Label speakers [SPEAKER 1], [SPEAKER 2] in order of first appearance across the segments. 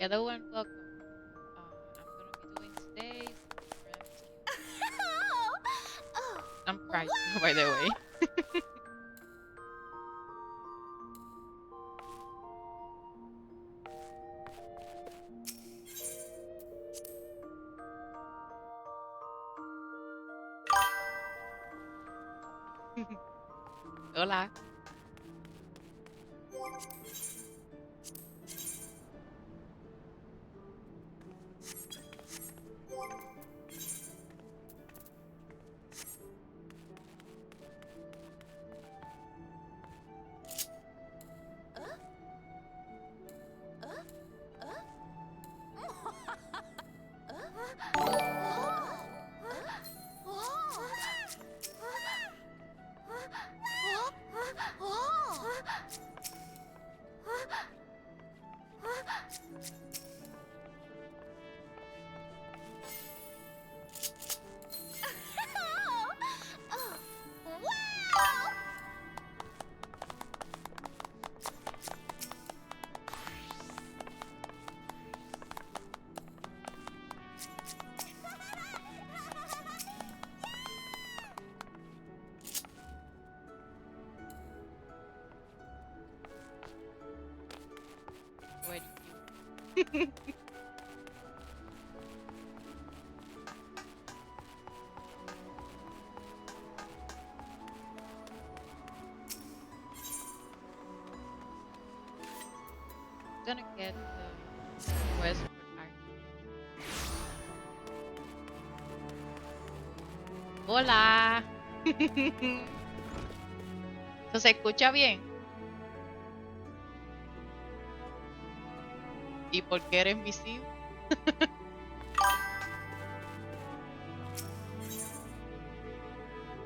[SPEAKER 1] Hello and welcome. I'm gonna be doing today some rescue. I'm crying, by the way. Hola. Where did you? Gonna get the quest for art. Hola. ¿Eso se escucha bien? ¿Y por qué eres visible?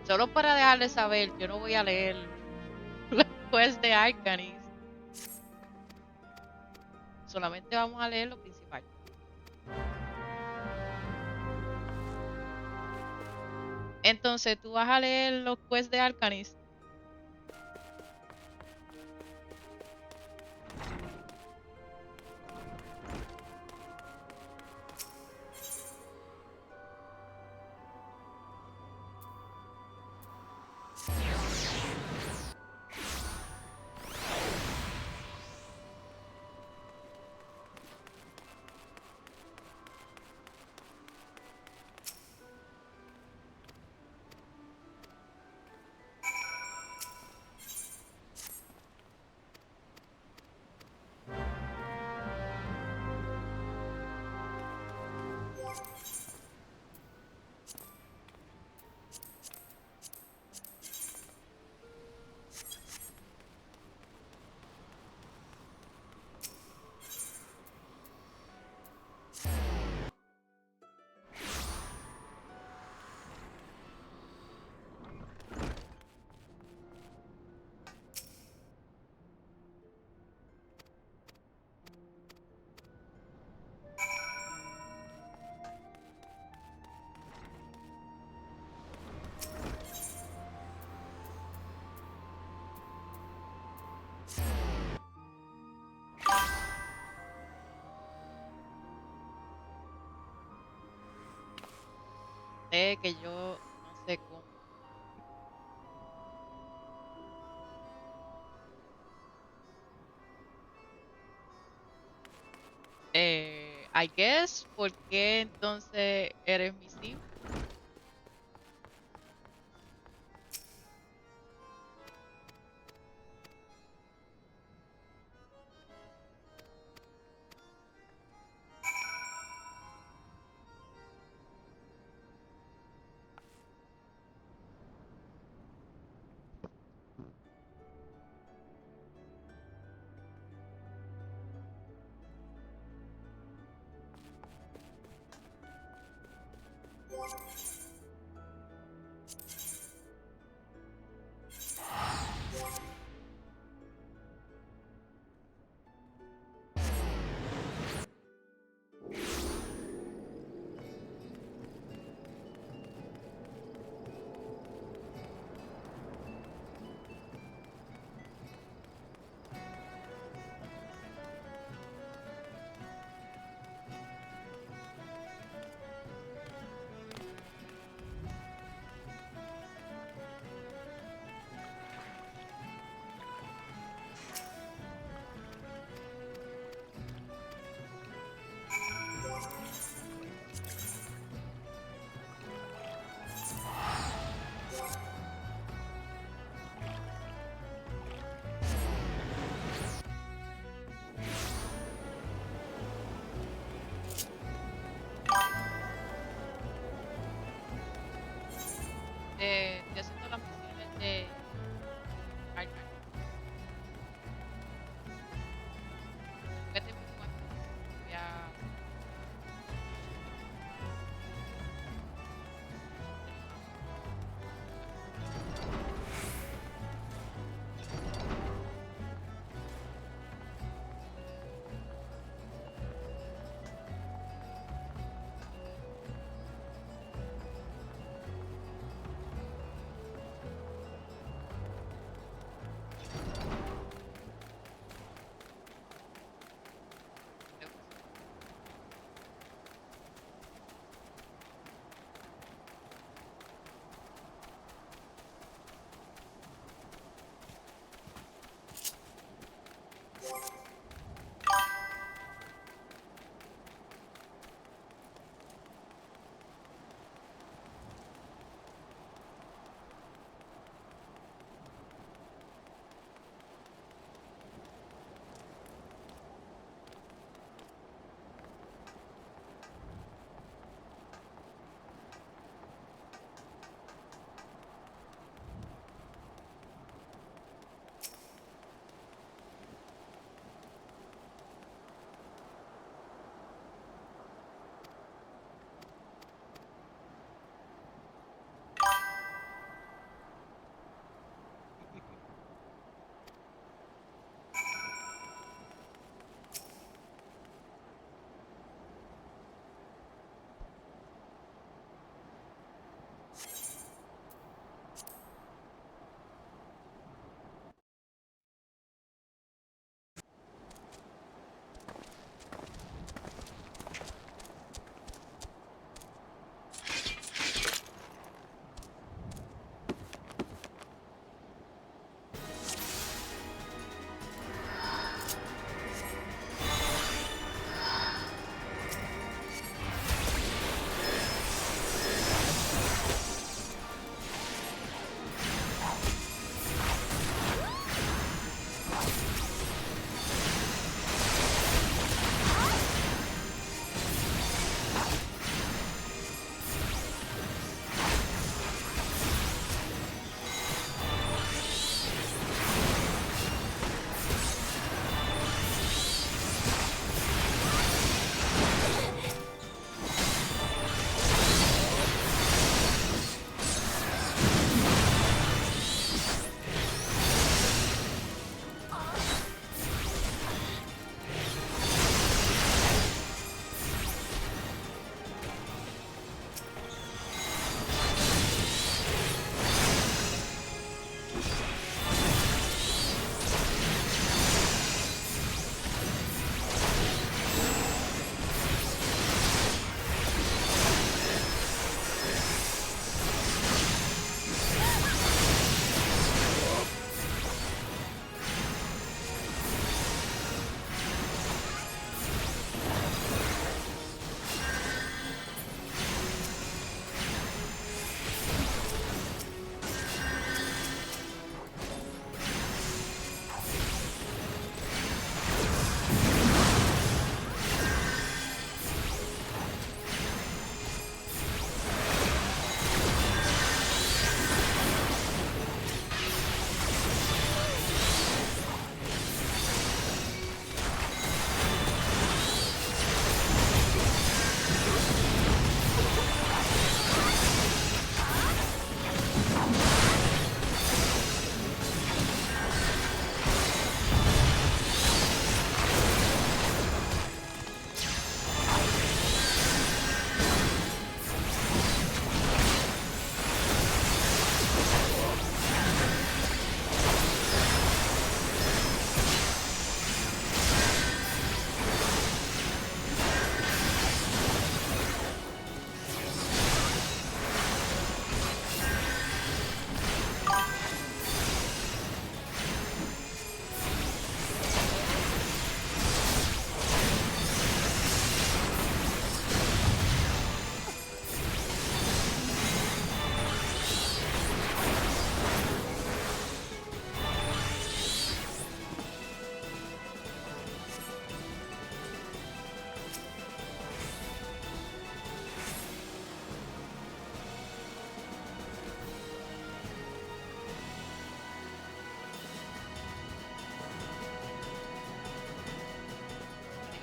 [SPEAKER 1] Solo para dejarles saber, yo no voy a leer la quest de Arcanis. Solamente vamos a leer lo principal. Entonces, tú vas a leer los quests de Arcanis. Que yo no sé cómo. I guess, ¿por qué entonces eres visible?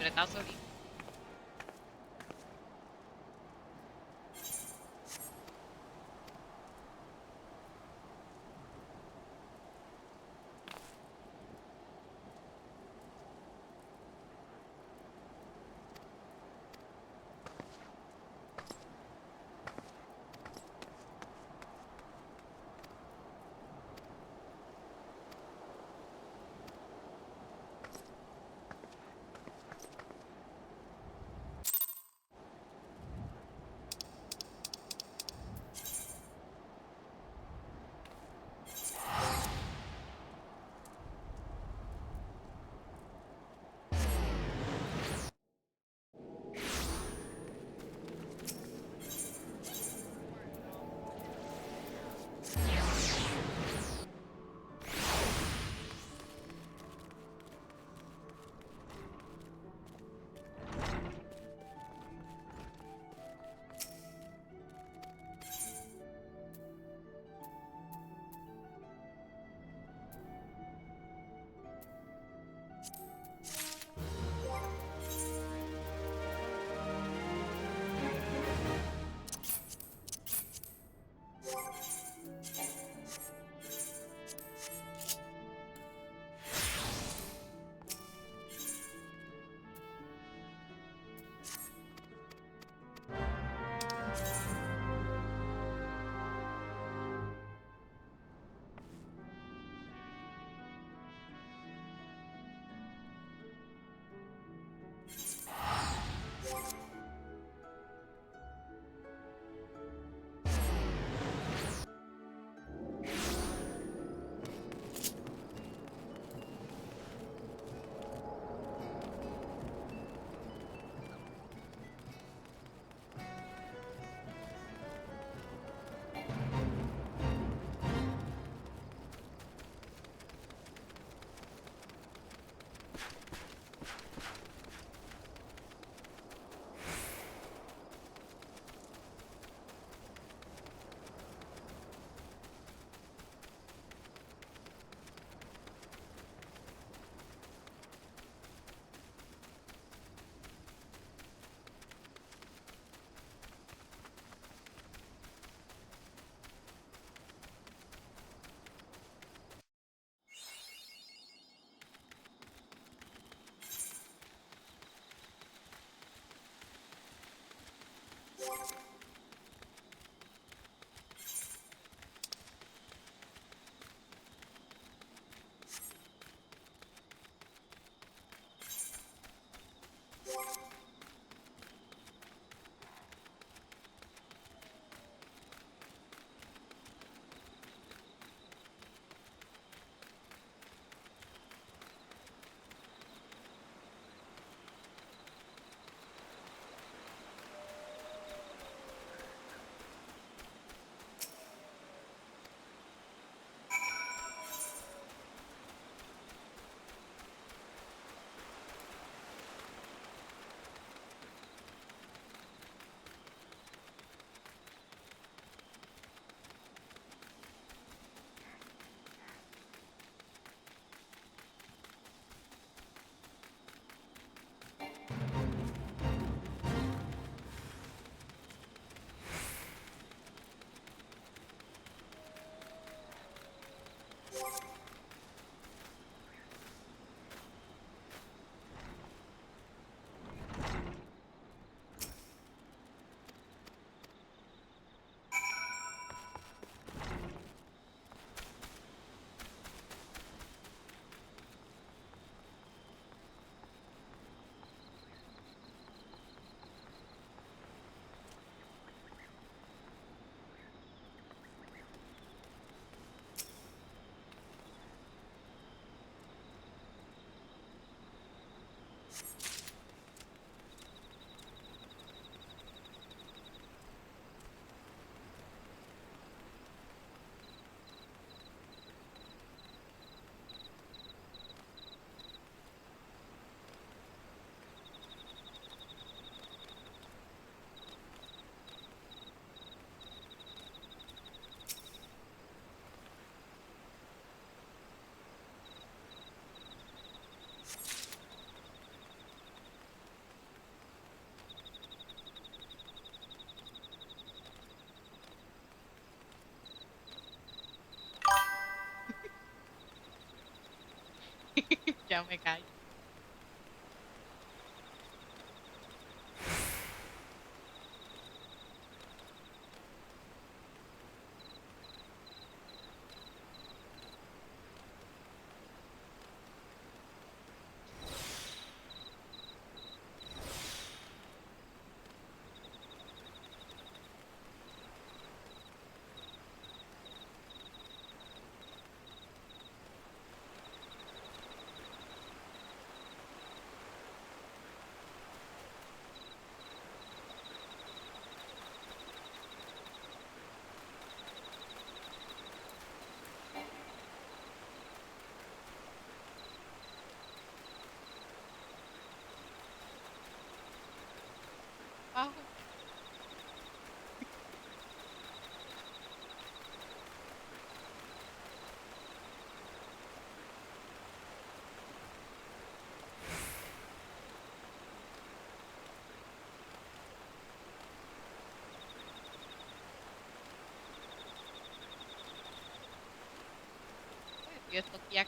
[SPEAKER 1] está solito. oh my god. Wow. Beautiful yak.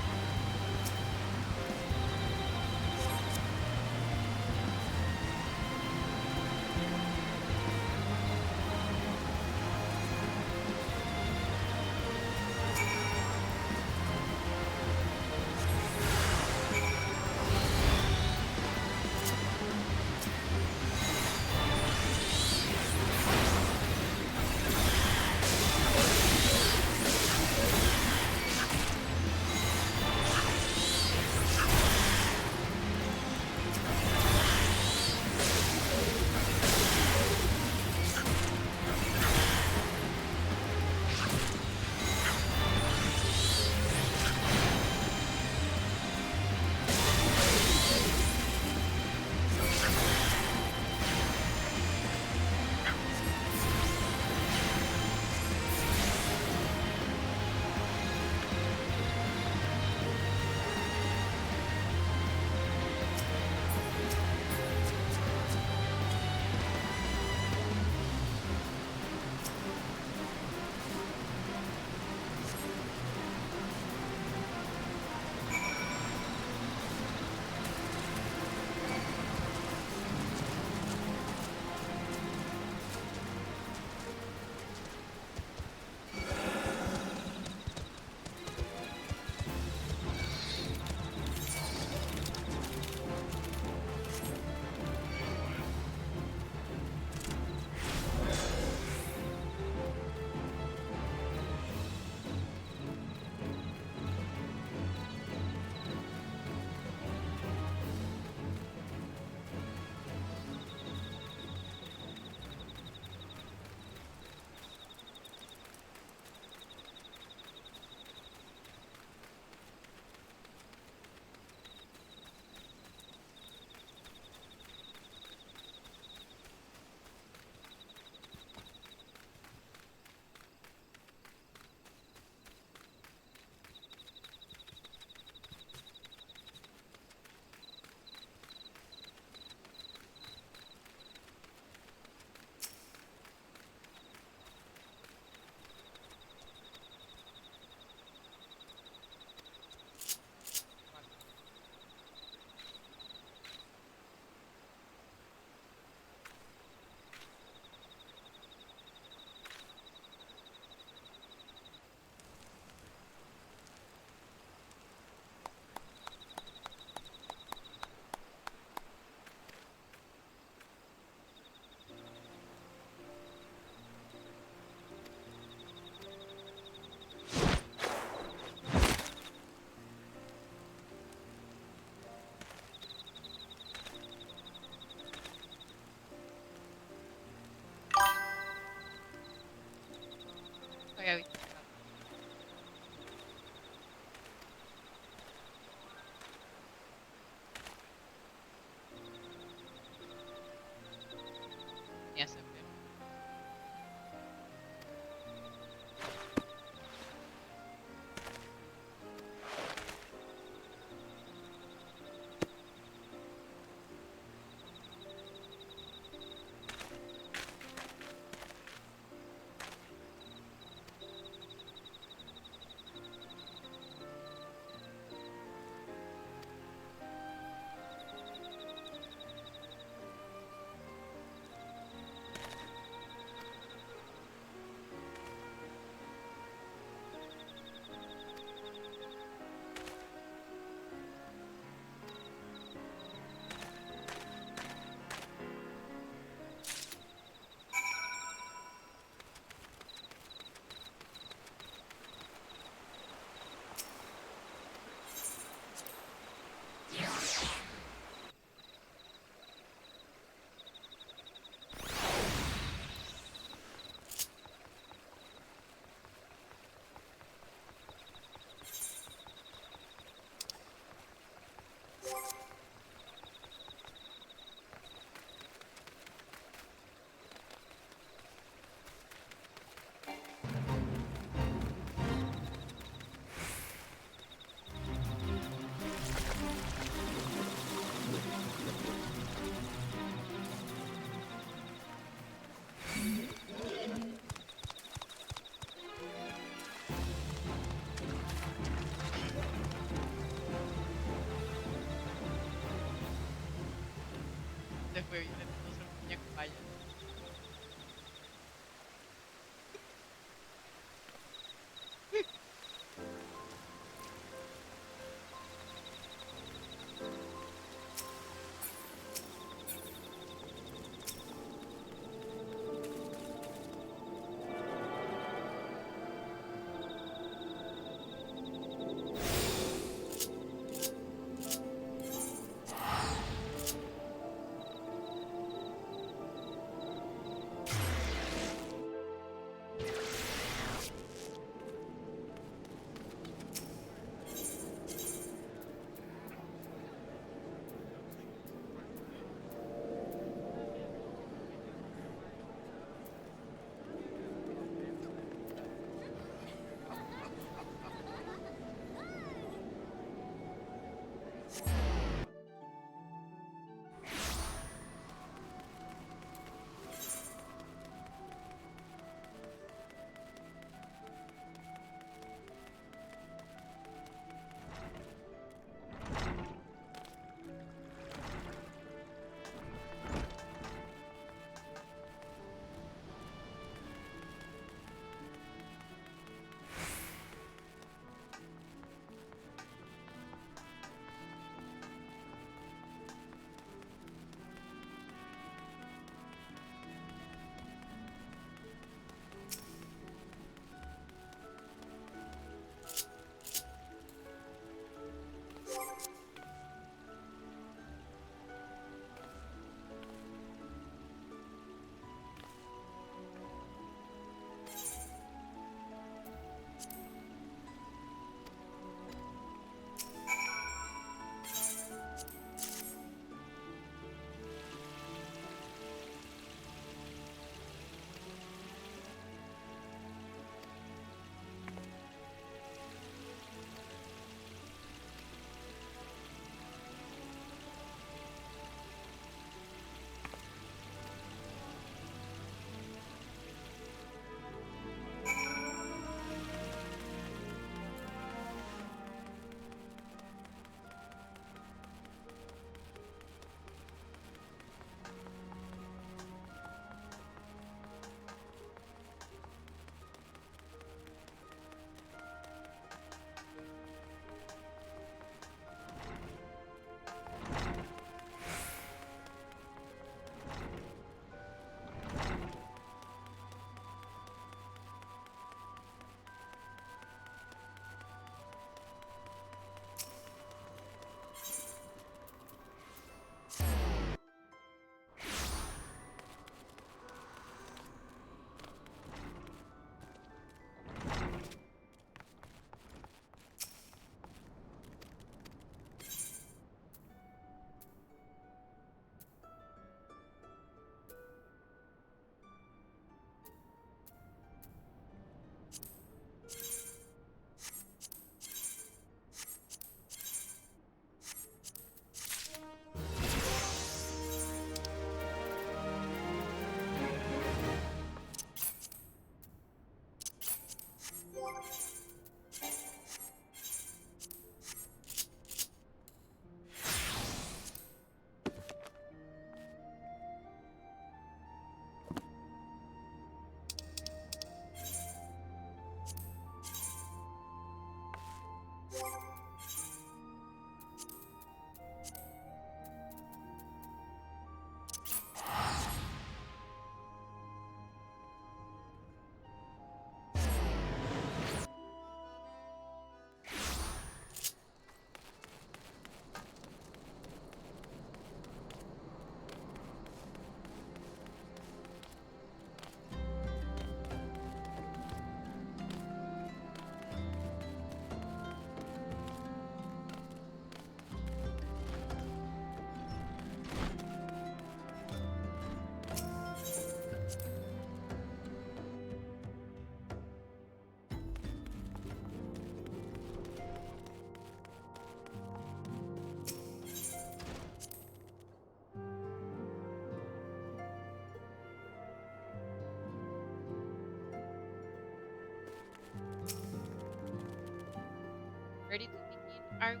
[SPEAKER 1] are we?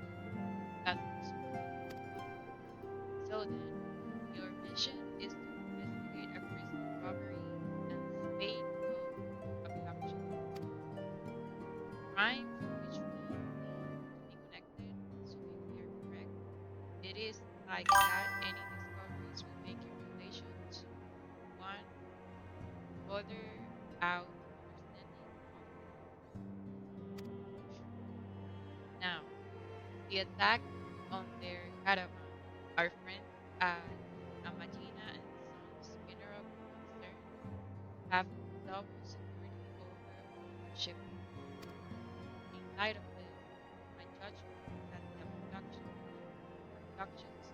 [SPEAKER 1] That's the story. So then, your mission is to investigate a prison robbery and spate of abductions, crimes which we deem to be connected, assuming we are correct. It is like that any discoveries we make in relation to one further out the understanding of the truth. Now, the attack on their caravan, our friends at Amadina and Sons Mineral Concern have double security over all their shipments. In light of this, my judgment is that the abductions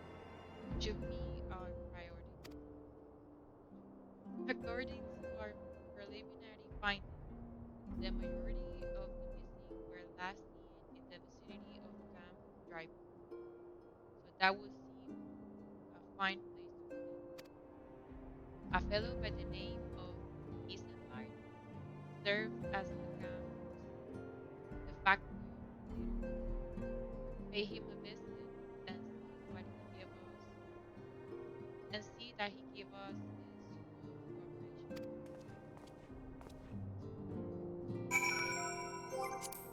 [SPEAKER 1] should be our priority. According to our preliminary findings, the majority of the missing were last seen in the vicinity of Camp Dry Point, so that would seem a fine place to begin. A fellow by the name of Isenbart serves as the camp's de facto leader. Pay him a visit and see that he give us his full cooperation.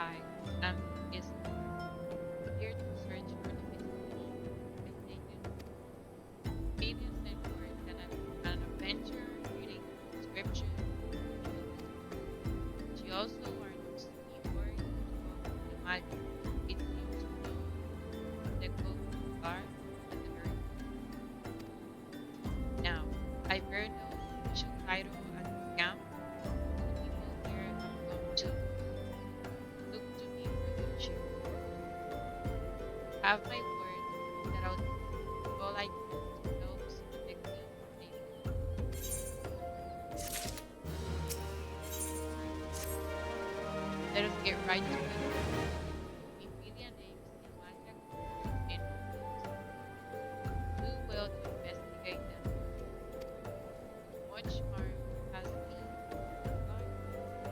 [SPEAKER 1] Hi, I'm Isla. Here to search for the missing key. I take you to experience and more than an adventure reading descriptions and mysteries. She also warns me worried about the magic. It seems to know the code to the bar at the very top. Now, I bear no official title at this camp, so the people here have come to look to me for leadership and wisdom. Have my word that I'll do all I can to help see the victim safely home. Let us get right to it. Ophelia names the Amalia Coast and Ophelia's too well to investigate them thoroughly. Much harm has been wrought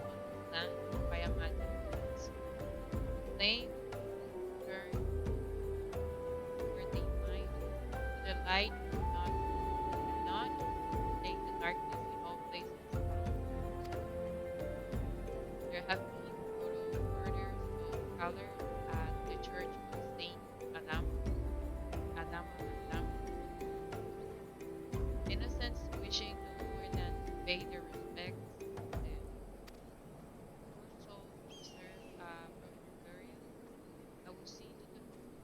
[SPEAKER 1] on this land by Amalia spirits. Flame, burn where they might, but the light cannot take the darkness in all places found themselves. There have been brutal murders of color at the Church of Saint Adamo, innocents wishing no more than to pay their respects to the dead. Poor souls deserve a proper burial. I will see to the means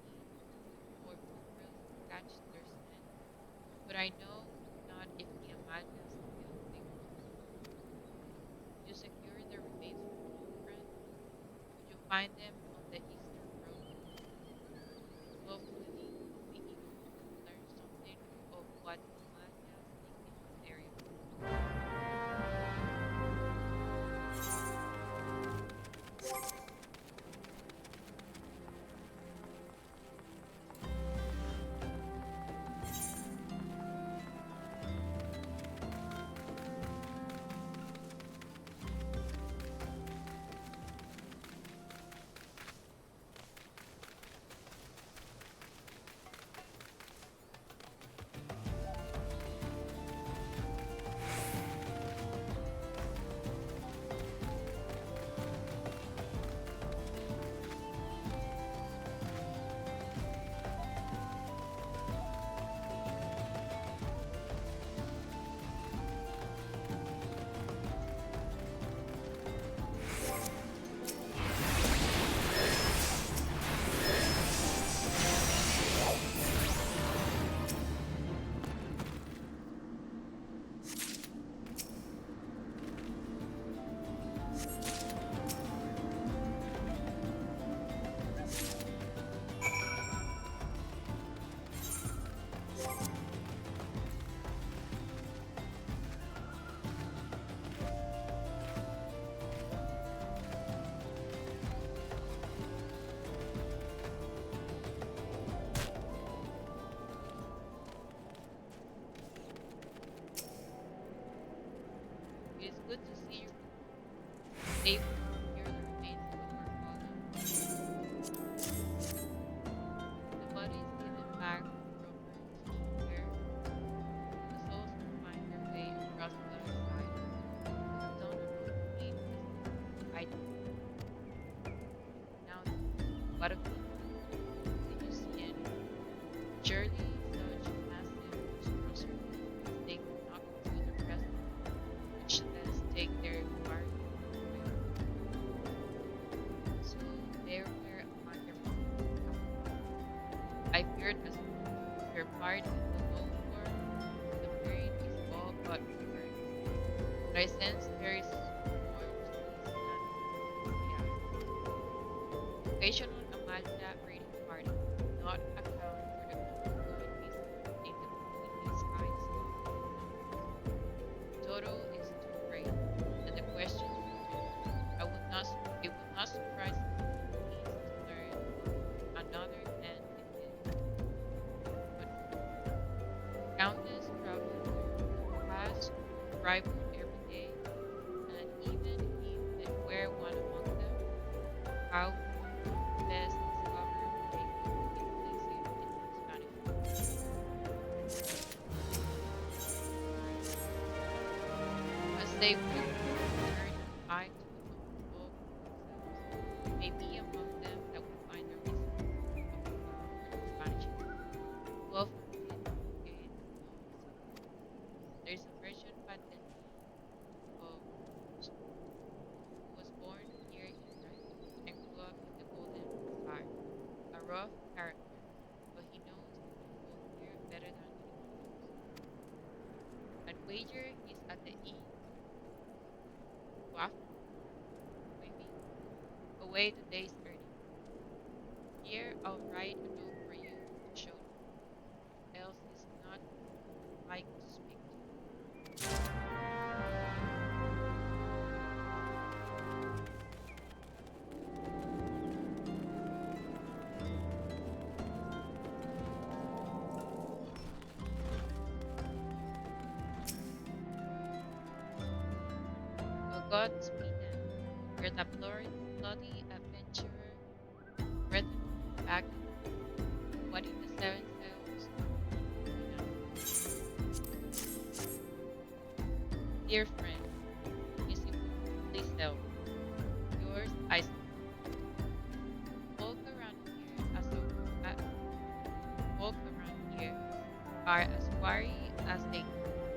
[SPEAKER 1] for funerals attached to their scent, but I know not if the Amalias still take roots. Would you secure the remains for me, friend? Would you find them on the eastern road? Hopefully, we'll be able to learn something of what the Amalias think in this area. It is good to see you able to secure the remains of our fallen the bodies given back to the proper disrepair, so the souls can find their way across the other side. You have done an unpaid visit. I depend on you. Now then, what of these? Did you see any? Surely such massive monstrosities as they could not conceal their presence, much less take their part in the ritual. So there were Amaya remains after all. I feared as much. Their part in the low floor of the brain is all but recovered. But I sense there is more to this than meets the eye. Occasional Amalia raiding parties do not account for the common good missing in the completely skies of the mountains. The total is too great, and the questions are too many. It would not surprise me if it means to learn another hand in this. But no. Countless travelers pass through Freiburg every day, and even if they were one among them, how would we best discover a completely safe and Spanish place? As they walk, turn an eye to the common folk themselves. Maybe rough character, but he knows the people here better than anyone else. I'd wager he's at the inn quaffing, maybe. Oh wait, the day's early. Here, I'll write a note for you to show them, else he's not like to speak to you. Well, Godspeed then. You're the bloody adventurer, threatening back what in the seven sails, you know. Dear friend, missing please tell me. Yours, Iceland. Folk around here as a, folk around here are as wary as they will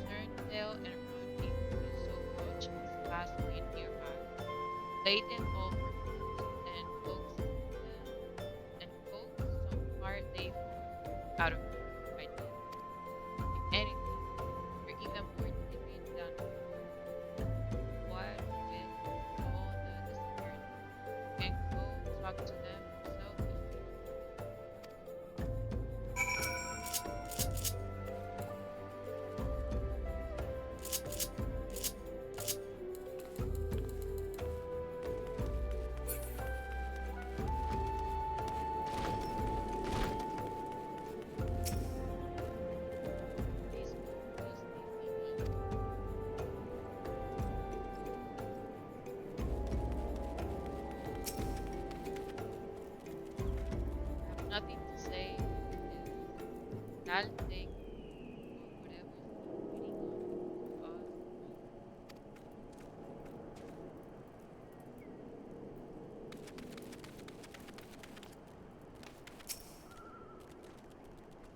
[SPEAKER 1] turn tail and run if you so much as pass in nearby. Lay them all for fools and coax some hard labor out of them by then. If anything, you're even more timid than what with all the disappearances. You can go talk to them yourself if you please just leave me be. I have nothing to say because I'll take or whatever's been waiting on us all.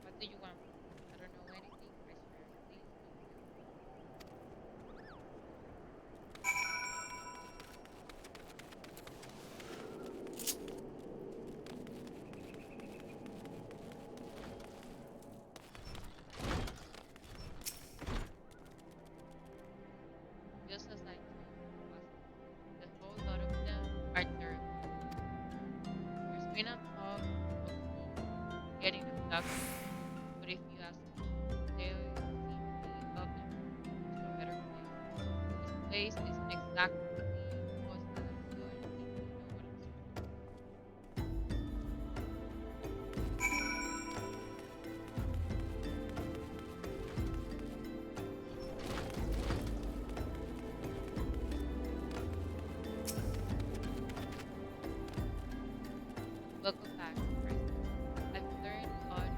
[SPEAKER 1] What do you want from me? I don't know anything, I swear. Please don't kill me. Just as I told you, Boston, the whole lot of them are terrible. There's been a talk of getting abducted, but if you ask me, they seem up and moving to a better place. This place isn't exactly hostile, if you know what I'm saying. Welcome back, Bryce. I've learned a lot.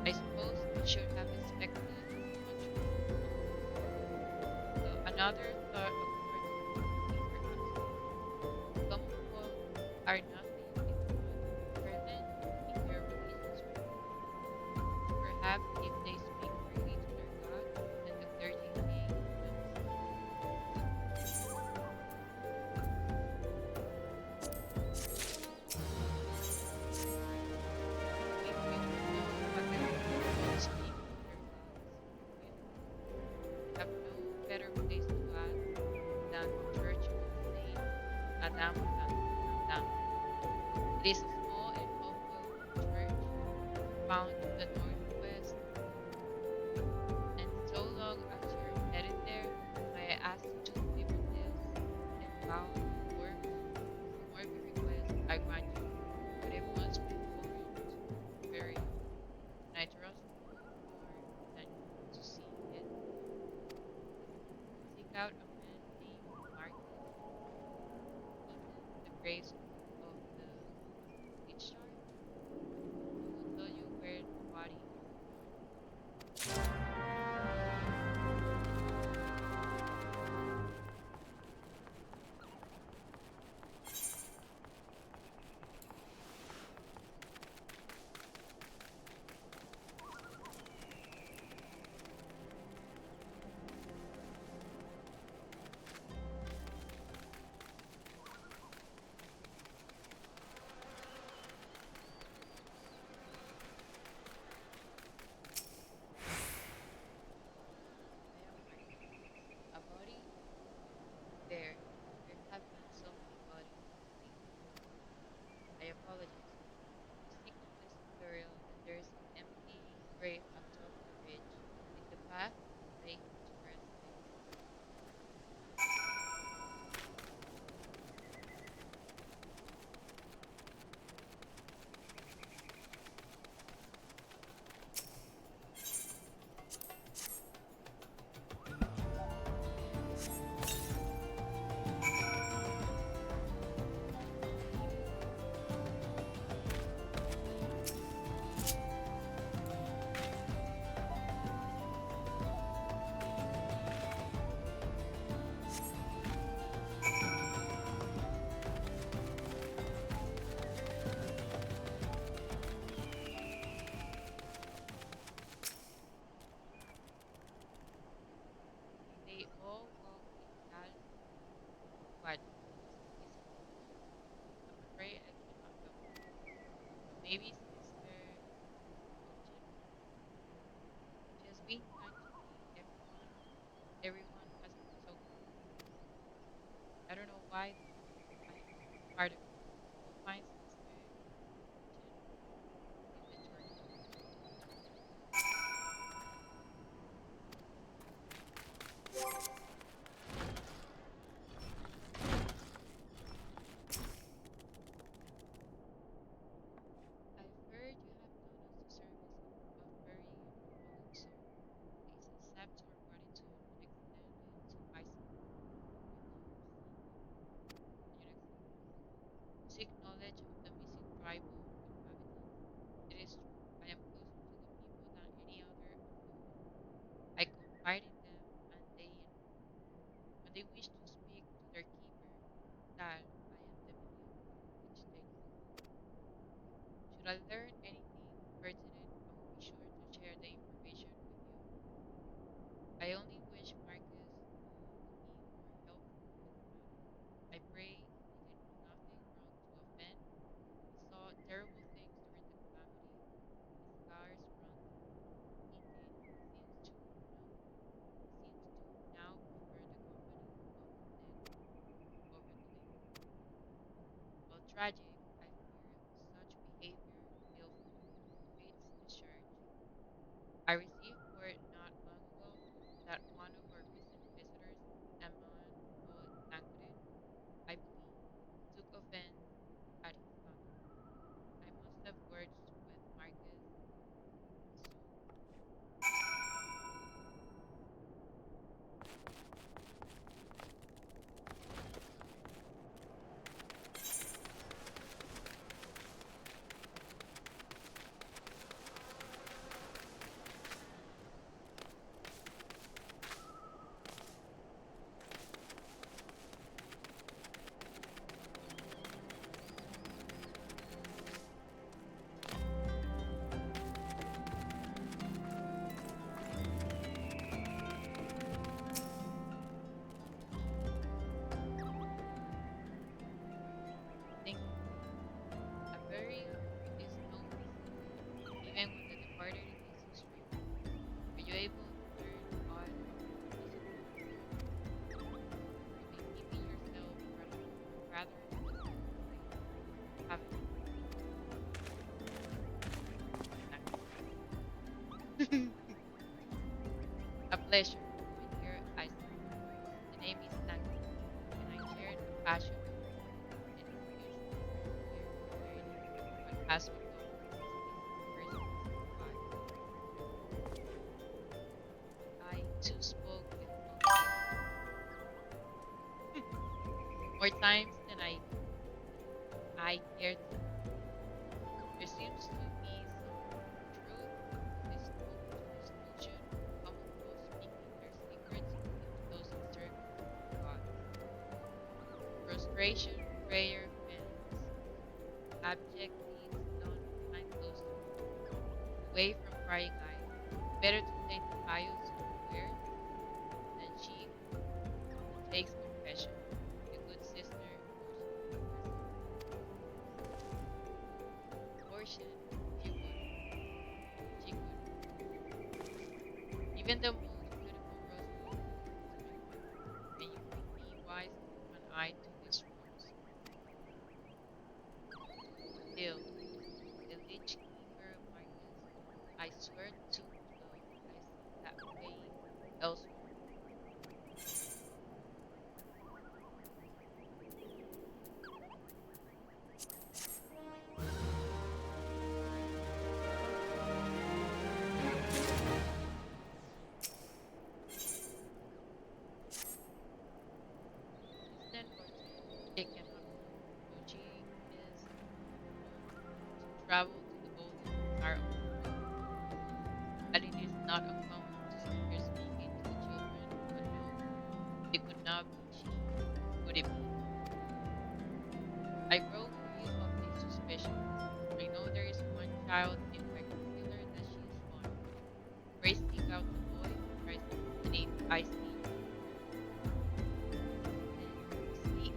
[SPEAKER 1] I suppose I should have expected much more. Another thought occurred to me, perhaps. Some people are nothing if not fervent in their religious faith. Perhaps if they speak freely to their God, then the clergy may if you know what the people speak to their gods, you have no better place to ask than the church of Saint Adam Adam. It is a small and humble church found in the northwest, and so long as you're headed there, may I ask you to deliver this and vow works, whatever request I grant you, but it must be foreign, very, and I trust no more than to see it. Seek out a man named Marcus, Eaton, the graves of the Lichard. He will tell you where the body is found. missing people. I'm afraid I cannot help you. But maybe Sister Ocean, she has been kind to me. Everyone has been so kind. I don't know why though. I know it's part of it. You will find Sister Ocean in the church. I've heard you have done us the service of burying a fallen soul. Please accept our gratitude and extend it to Isaac when you see him. Can you next slide? You seek knowledge of the missing tribal inhabitants. It is true. I am closer to the people than any other of the folk. I confide in them and they in me. When they wish to speak to their keeper, Tal, I am the medium through which they speak. Should I learn anything pertinent, I will be sure to share the information with you. I only wish Marcus would be more helpful in the matter. I pray he did nothing wrong to offend. He saw terrible things during the calamity. His scars run deep. Indeed, he seems to now prefer the company of the dead over the living. While tragic, I fear such behavior ill fits the church. I received word not long ago that one of our recent visitors, a man called Tancred, I believe, took offense at his conduct. I must have words with Marcus soon. Thank you. A burial is no easy thing, even when the departed is a stranger. Were you able to learn aught of the missing people? You've been keeping yourself rather busy lately, haven't you? A pleasure, my dear Isaac. The name is Tancred, and I shared a passion for an unusually peculiar rarity in what has become a sleeping person's life. I too spoke with Ocean more times than I cared to count. There seems to be some truth to this notion of common folk speaking their secrets into those in service of the gods. Prostration, prayer, penance, abject deeds done behind closed doors, away from prying eyes. Better to take the pious unawares than she who undertakes confession, the good sister Ocean herself. Ocean, if you could, she could. Even the most beautiful roses must bring thorns. Can you think me wise to turn an eye to this rose? Still, the lich keeper Marcus, I swear to God, I see that face elsewhere. Listen, Roche, it cannot be. Roche is known to travel to the golden bazaar on foot, and it is not uncommon to see her speaking to the children, but no, it could not be she. Could it be? I grow weary of these suspicions. I know there is one child in particular that she is fond of. Pray seek out the boy, and I see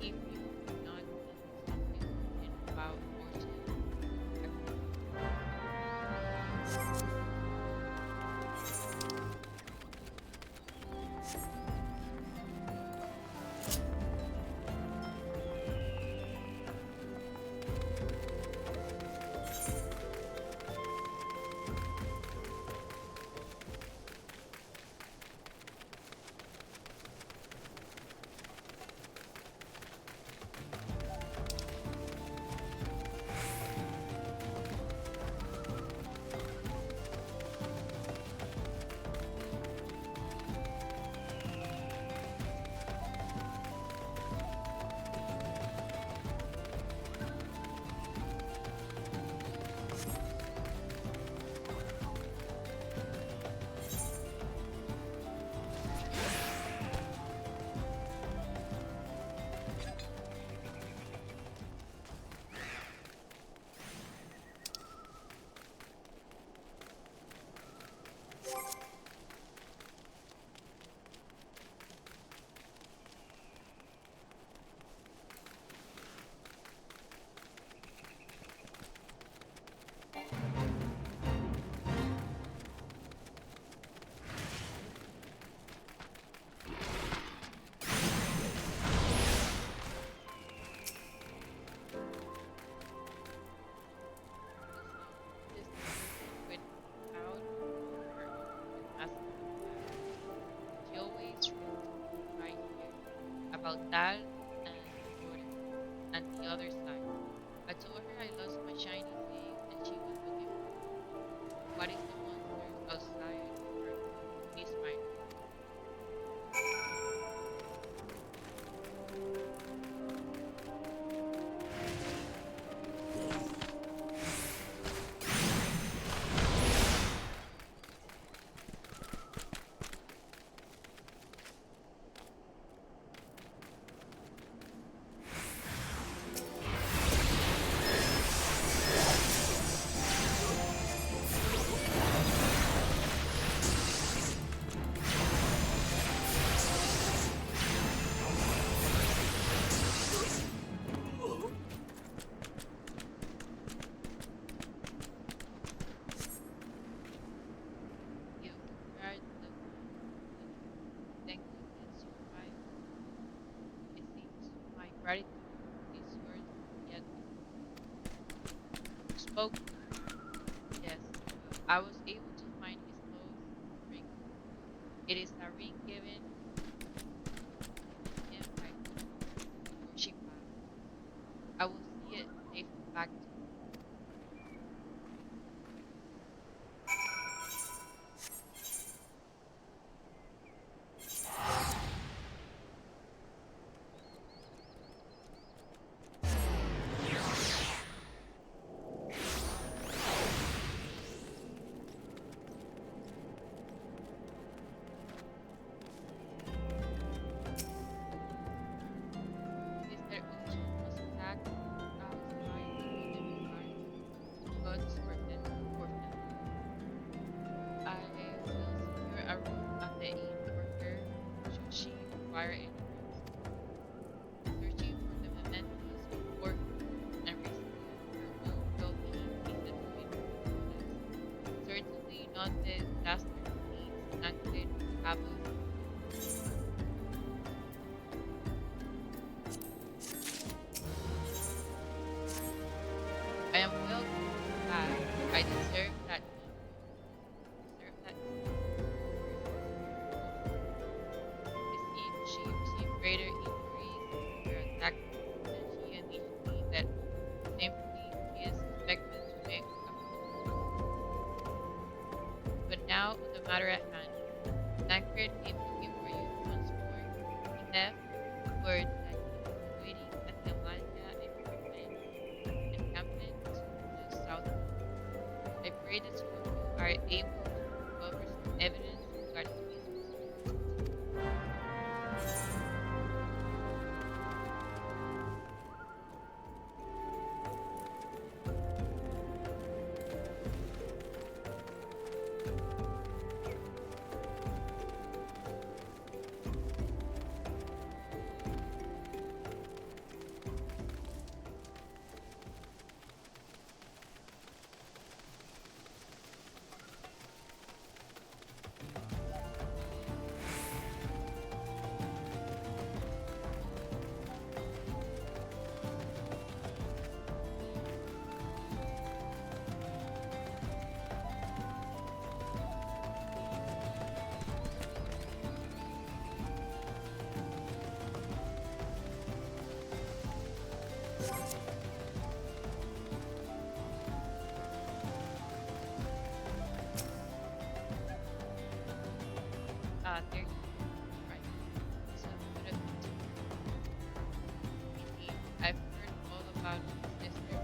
[SPEAKER 1] if about that and the other side. I told her I lost my shiny thing and she was looking for me. What if the monsters outside are these miners? You are the one who thank goodness survived. It seems my gratitude is yours yet who spoke to you. Yes, I was able to find his lost ring. It is a ring given to him by before she passed. I will see it safely back to you. Mr. Uchu was attacked outside the building by gods or phantoms. I will secure a room at the inn for her should she require any rest. Searching for the mementos before her and risking her own well-being isn't wastefulness. Certainly not the dastardly means Tancred would have us do. I am well glad I deserve that no. This inn she received greater injuries in her attack than she initially let on. Thankfully, she is suspected to make a fool. But now on the matter at hand. Tancred came looking for you once more. He left word that he was waiting at the Amalia encampment to the southwest. I pray the two of you are able to recover some evidence regarding his whereabouts. There you go. Right. So good of you to indeed, I've heard all about his sister.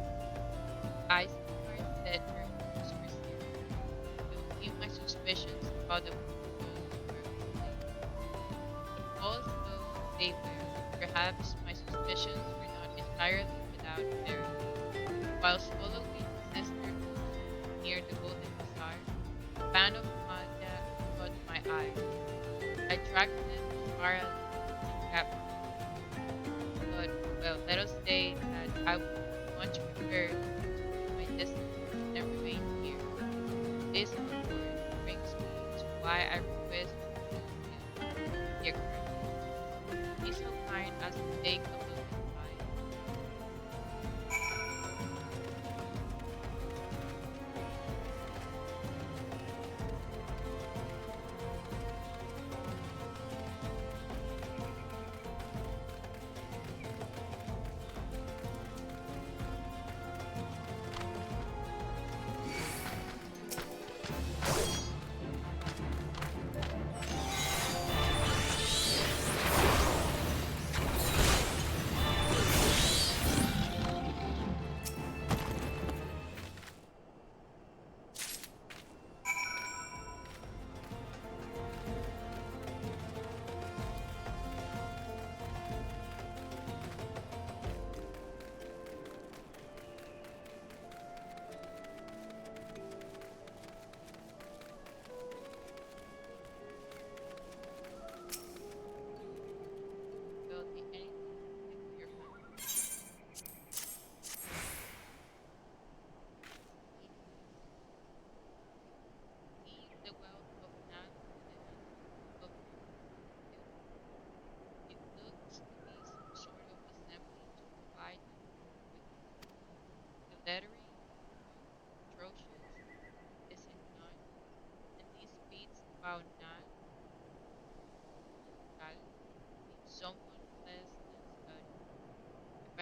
[SPEAKER 1] Eisenhart said her moves were serious. It will keep my suspicions about the proposals were conflated. Also, they were. Perhaps my suspicions were not entirely without merit. Whilst following his sister near the Golden Bazaar, a band of Maya caught my eye. I tracked them as far as the cap. But, well, let us say that I would much prefer my destiny than remain here. This, of course, brings me to why I request you, dear Colonel, be so kind as to take a look inside.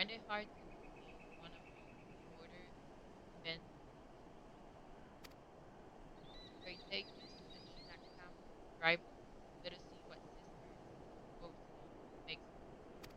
[SPEAKER 1] find it hard to be one among the order when they take us to the China camp tribal. Let us see what Sister Faustina makes of it.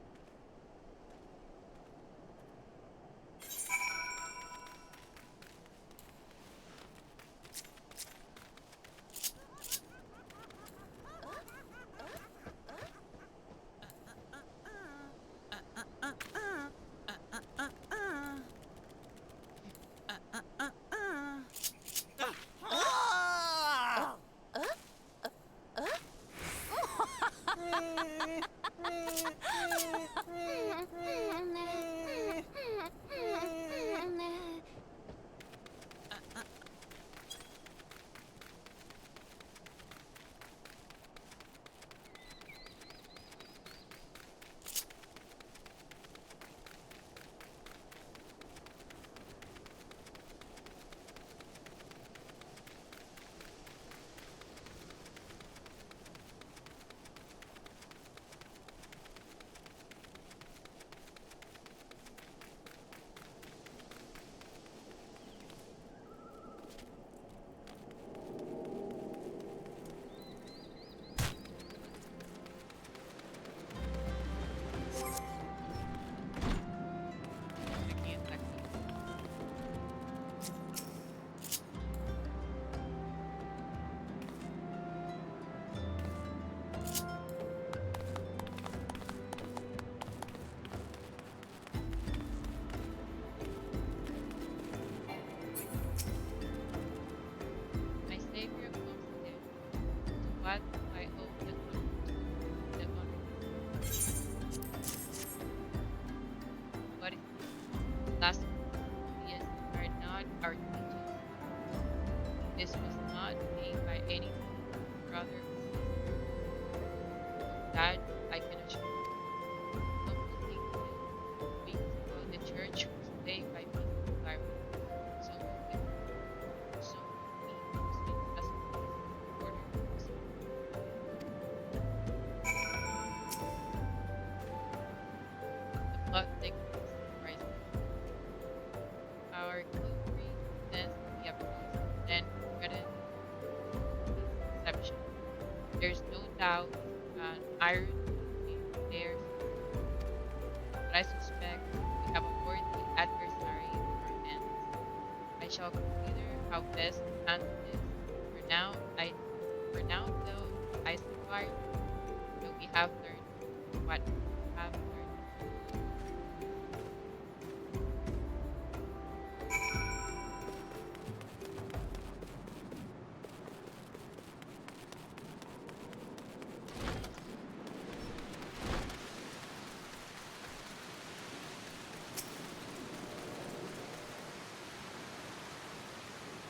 [SPEAKER 1] Aquí está aquí. My Savior comes again. To what do I owe the honor? The honor. What is this? Blasphemy. These are not our teachings. This was not made by any brother or sister. Of that I can assure you. Someone thinks weeks ago the church was plagued by physical environment. Someone with someone being Muslim as a order was the plot thickens rising. Our king priest sends the appease and threatens deception. There's no doubt an iron will be there soon. But I suspect we have a worthy adversary in our hands. I shall consider how best to handle this. For now though I survive, though we have learned what we have learned.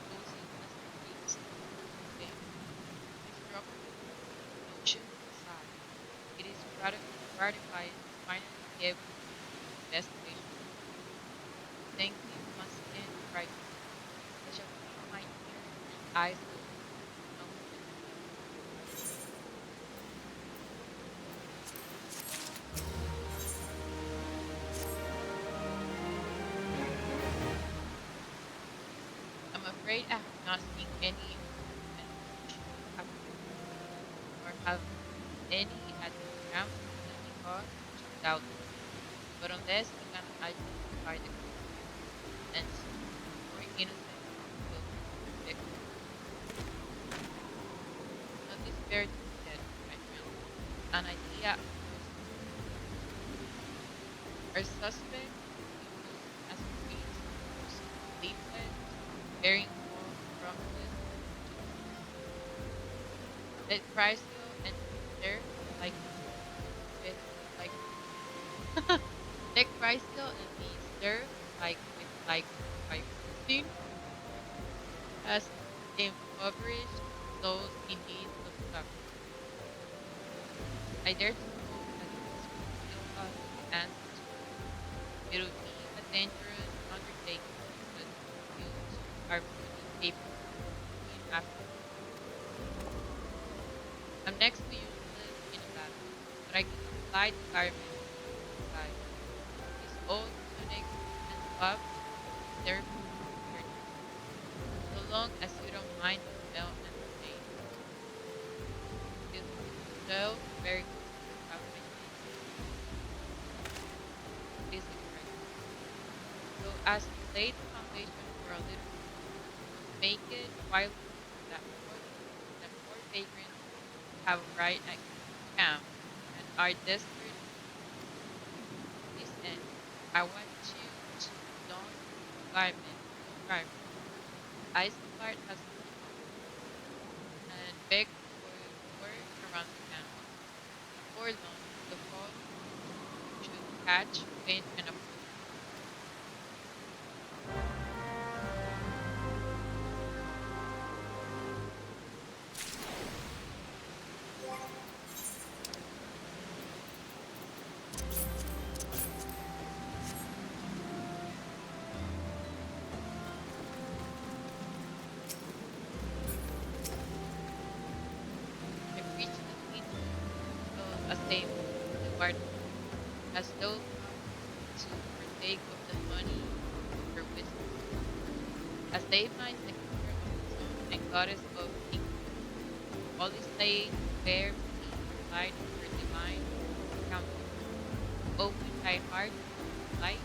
[SPEAKER 1] Closing Mr. Weeks thing. Instructive notion aside. It is gratifying to finally be able to use the best patient. Thank you once again, Christ. I shall keep my ears and eyes open to no I'm afraid I have not seen any improvement or have any at the camp simply because of doubt. But unless we can identify the culprit and some more innocent will be convicted. Do not despair just yet, my friend. An idea occurs to me. Our suspect used as a means was leaflet bearing false promises to let Chrysler and Peter like with like let Chrysler and be served like with like by Putin as impoverished those in need of succor. I dare to hope that this will give us the answers. It will be a dangerous undertaking, but you are fully capable of doing after. I'm next to useless in a battle, but I can supply the garment you desire. This oath love to serve you your needs, so long as you don't mind the smell and the pain. Feels so very close to your heart, I think. Feels incredible. So as you lay the foundation for a little more, make it while knowing that more vagrants have arrived at camp and are desperate to this end. I want you to don the garment of survival. Isengard has seen and begged for war around the camp. Before long, the fall should catch wind and approach. They reached the window as they moved toward the door, as though come to partake of the honey of her wisdom, as they might the keeper of the sun and goddess of kingdoms. All is laid bare beneath the light of her divine countenance. Open thy heart to light,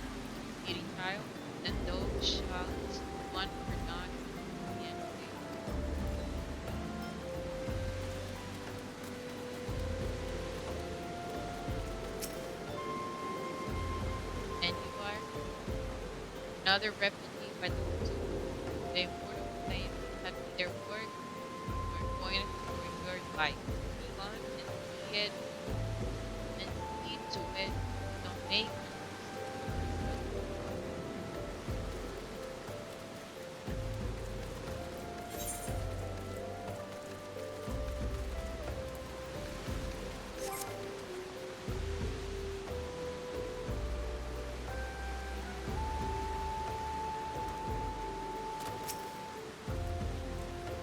[SPEAKER 1] giddy child, and thou shalt want for naught to the end of days. And you are another refugee by the consuming heat. The immortal flames that neither work nor toil for your life. Be gone and see to it you don't make another step towards the door.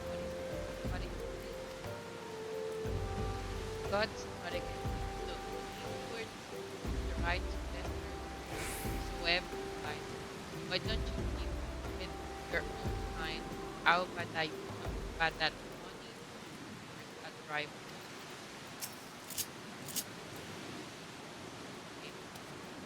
[SPEAKER 1] What is what is this? God's not against you. So if you were the right to tester whosoever you like, why don't you keep with your own kind? How about that money towards a driver? Amen. Greetings, madam.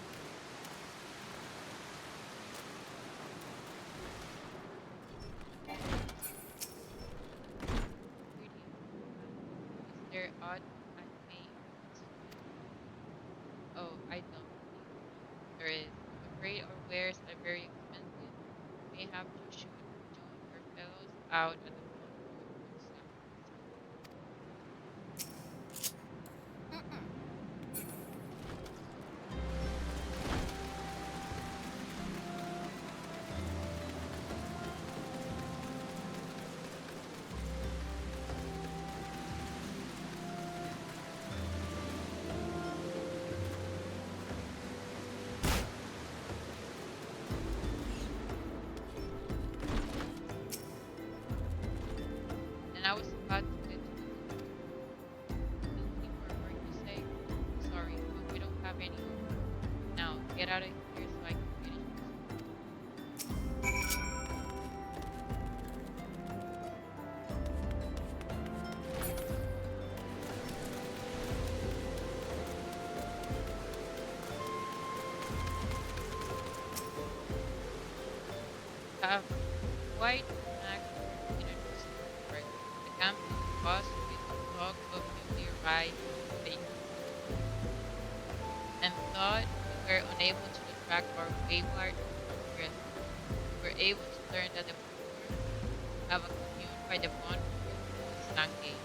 [SPEAKER 1] Is there aught I may assist you with? Oh, I don't believe there is. I'm afraid our wares are very expensive. You may have to join your fellows out at the front for good sir. And I was about to get to the point. Anything more important to say? Sorry, but we don't have any orders. Now, get out of here so I can finish my story. We have quite an active community support. The camp is buzzed with talk of newly arrived vagrants, and thought we were unable to attract our wayward guests. We were able to learn that the poor have a commune by the bonfire of the Stangate.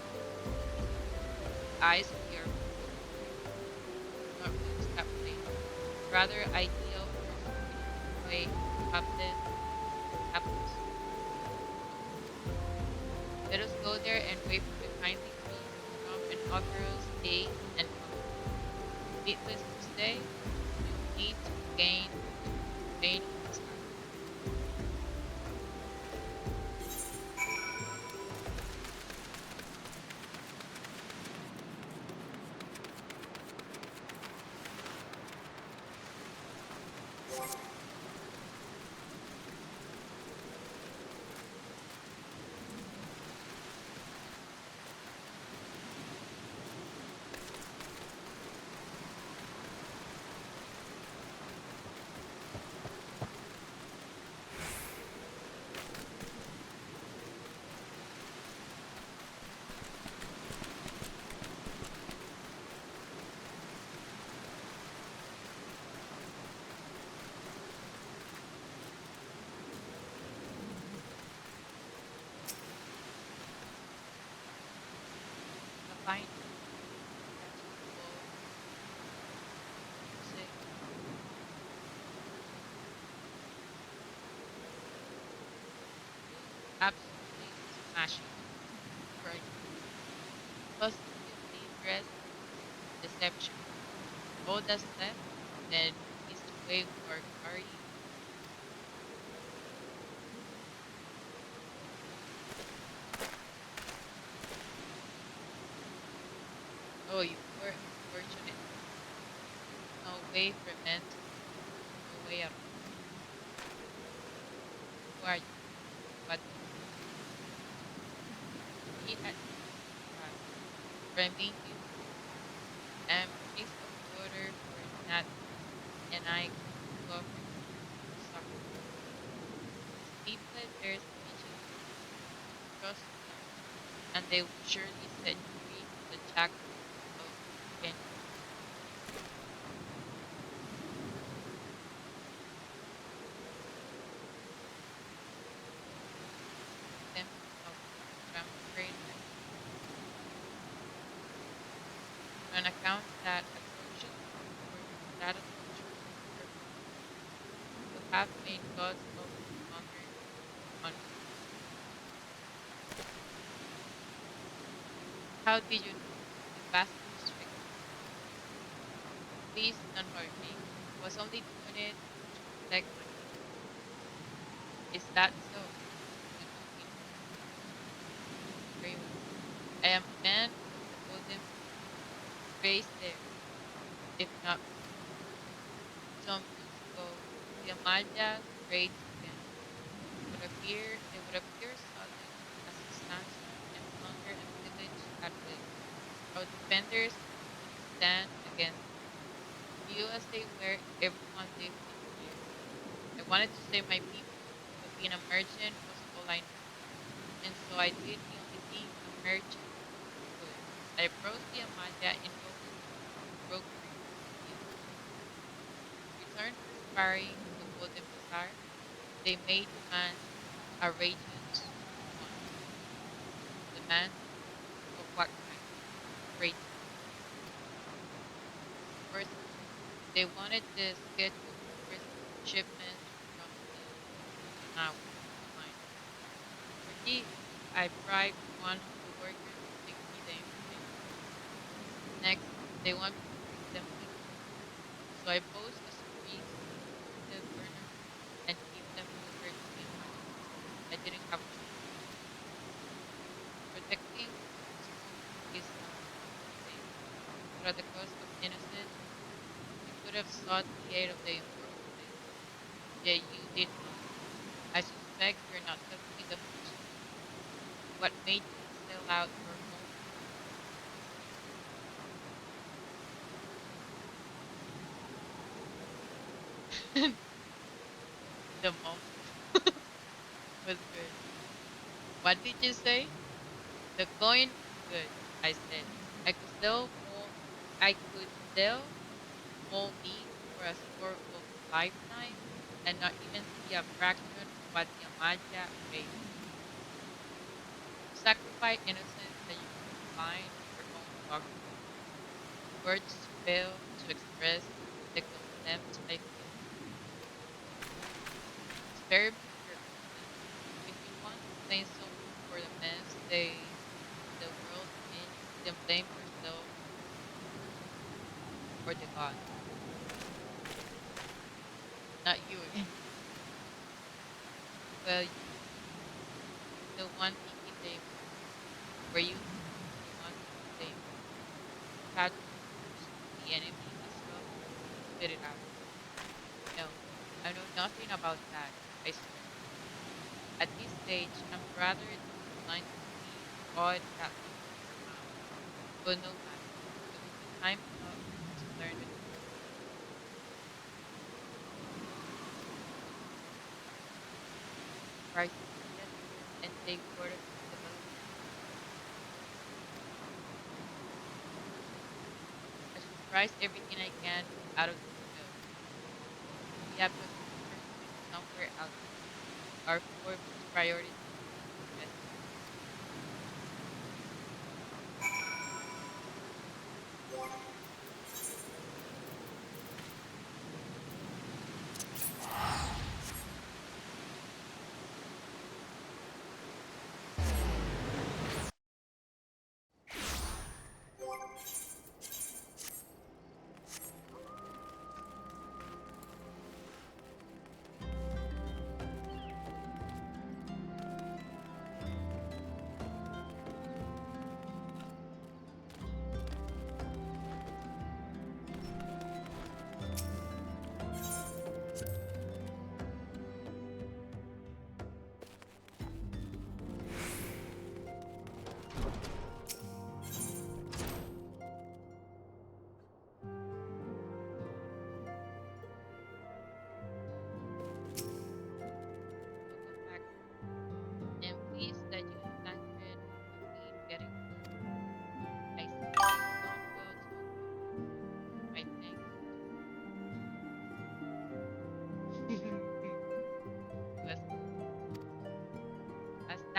[SPEAKER 1] The eyes of the not rooms that place, rather ideal for secluded away hapless souls. Let us go there and wait for the kindly priest to come and offer us aid and comfort. Needless to say, we will need to gain to remain in this house. absolutely smashing right now. Positively dressed deception. All that's left then is to wait for clarity. Oh, you poor unfortunate thing. No way for men to know. No way at all. Who are you? What do you want? Me at least try. Remain neutral. I'm a case of water for not and I cover you, you sucker. Sleep-led there's bitches. Trust them, and they will surely set you free from the shackles of Kenny. Tempting thought, but I'm afraid I can't. On account that atrocious or flattery chosen carefully, you have made God's awful thunder unreal. How did you know? You bastard tricked me. Please don't hurt me. I was only doing it to protect my peace. Is that so? You do mean well. Very well. I am a man of the golden rule. Raised there, if not before. Some musical, the Amaldas raids began. They would appear sudden as a sandstorm and plunder and pillage at will. Our defenders could stand against them. Few as they were, everyone lived in fear. I wanted to save my people, but being a merchant was all I knew. And so I did the only thing a merchant could. I approached the Amalda in hopes of brokering a deal. In return for sparing the Golden Bazaar, they made demands outrageous ones. Demands of what kind? Outrageous. Firstly, they wanted the schedule of first shipments from the Kanawha mine. For this, I bribed one of the workers to make me the information. Next, they want me to bring them liquor. So I posed as a priest before the governor and give them over to the Amalda. I didn't have a choice. Protecting one's own is a noble thing, but at the cost of innocence, you could have sought the aid of the immortal flames. Yet you did not. I suspect you're not telling me the whole story. What made you sell out your own people? The mumble was good. What did you say? The coin was good, I said. I could sell more I could sell small meat for a score of lifetime and not even see a fraction of what the Amalda paid me. You sacrifice innocence that you could find your own dogma. Words fail to express the contempt I feel for you. Spare me your contempt. If you want to blame someone for the mess the world in, then blame yourself or the gods. Not you again. Well, you, the one thinking the impossible. Were you the one thinking the impossible? You had to choose the enemy as well. Spit it out. No, I know nothing about that, I swear. At this stage, I'm rather inclined to believe God got liquor in your mouth. But no matter. It will be time enough to learn the truth. Price it together and take word of its development. I should price everything I can out of this bill. We have got to be pursuing somewhere else now. Our foremost priority is investment.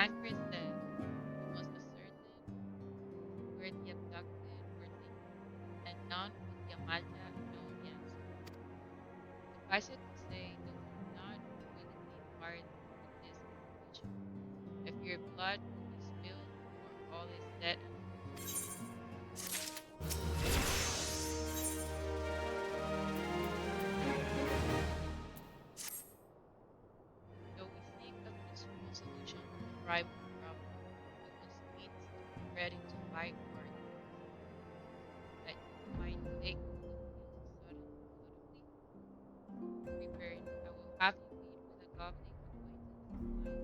[SPEAKER 1] Tancred said he must ascertain where the abducted were taken, and none but the Amalia know the answer. Suffice it to say that we do not willingly part with this information. I fear blood will be spilled before all is said and done. Though we seek a peaceful solution to the tribal problem, we must needs to be ready to fight for our cause. That you might take the field suddenly prepared, I will have you meet with a governing acquaintance of mine.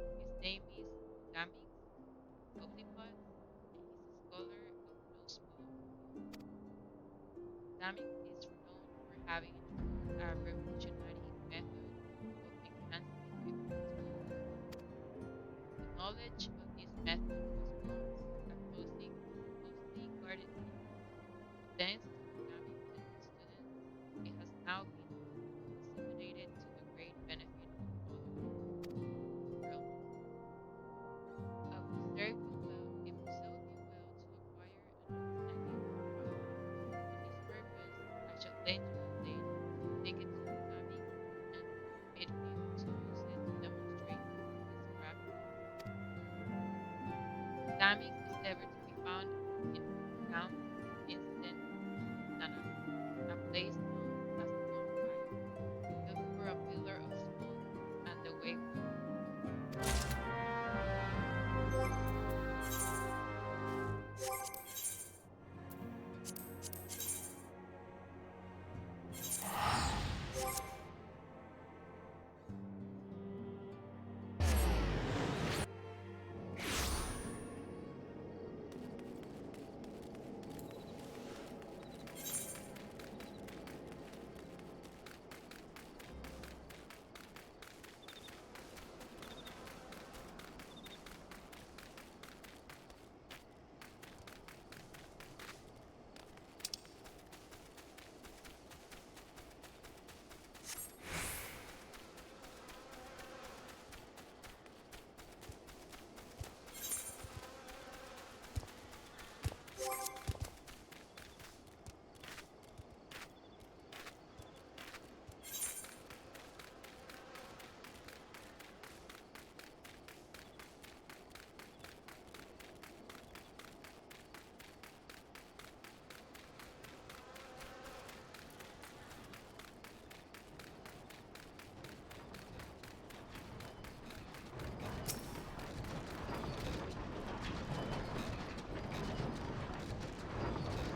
[SPEAKER 1] His name is Gamix Oblipas, and he's a scholar of no small repute. Gamix is renowned for having introduced a revolutionary method of enhancing equipment to the field. The knowledge of this method was once a closely guarded secret, but thanks to Gamix and his students, it has now been disseminated to the great benefit of all of you. Realm. It will serve you well to acquire an understanding of the problem. For this purpose, I shall lend you a blade. Take it to Gamix and permit him to use it to demonstrate his craftsmanship. Gamix is ever to be found in Camp Vincent Tanana, a place known as the Bonfire, built for a pillar of smoke and the wayward.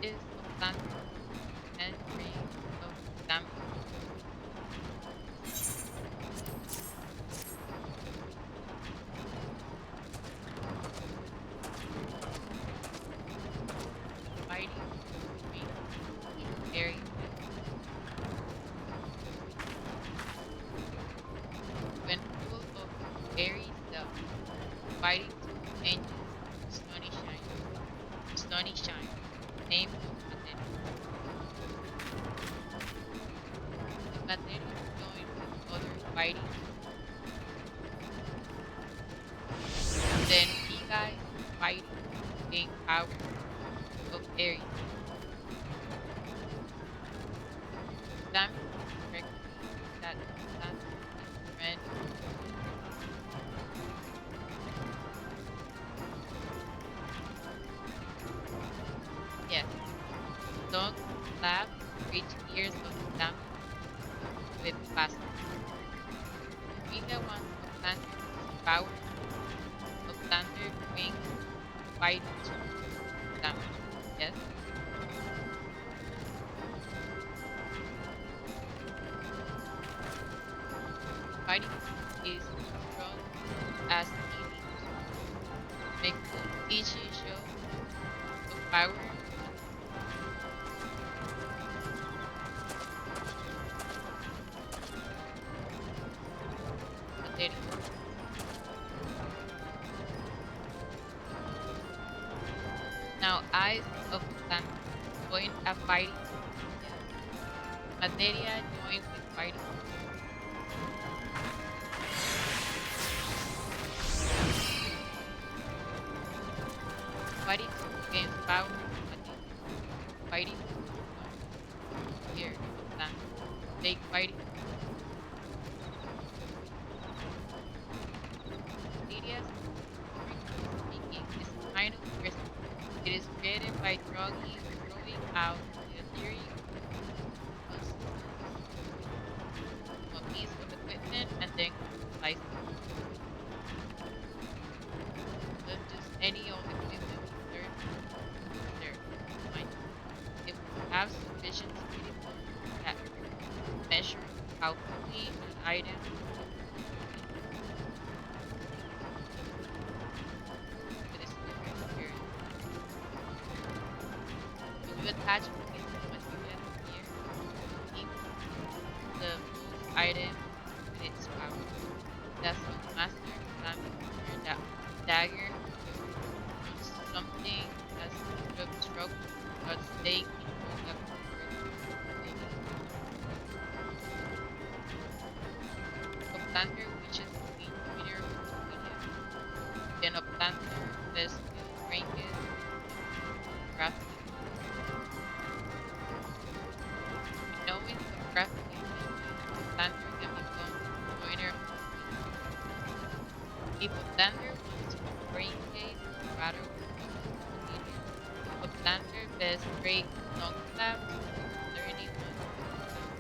[SPEAKER 1] Is of Lantern and Ring of Gamix. Fighting ring is very deadly. When full of airy self, fighting two angels of stony shine, named of Materia. The Materia joined with other fighting, then he guys fighting gain power of Aries. That means correctly that Santa is a friend. Yes, don't laugh, reach ears of them with passion. Be the one of Santa's power, of Santa bring fight to them. Yes? Fighting is strong as easy. Make each show of power. Materia. Now eyes of Santa join a fighting. Materia join with fighting. fighting to against power at the end, fighting to overcome fear of land, take fighting to Lydia's, historically speaking, is kind of risky. It is created by throwing out the theory consistence from a piece of equipment and then commercializing it. Don't just any old equipment will serve, mind you. It will have sufficient security clearance that measures how quickly an item is delivered with a delivery experience. When you attach a piece of material here, you the most item with its power. That's how masters can be concerned that a dagger from something as indestructible but stay control weapon worthy will be a planter wishes to be reader of Wikipedia, then a planter best skills ranges crafting in knowing of crafting ranges, a planter can become a joiner of Wikipedia. If a planter wants to brain case a router with Wikipedia, a planter best break long slabs with learning on Wikipedia.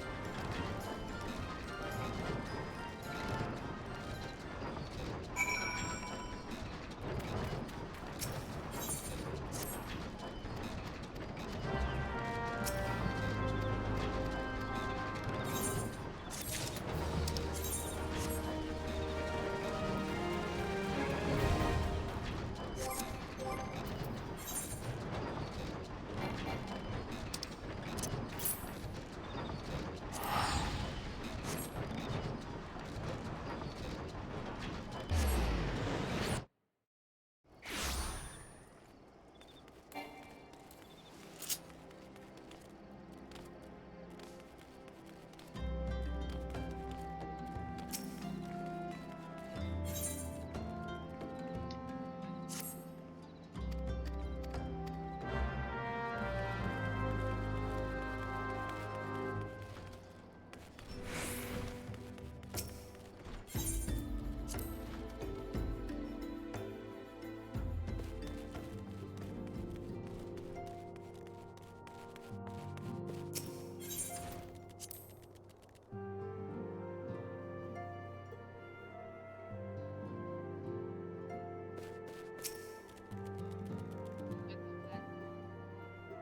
[SPEAKER 1] Welcome back, friends.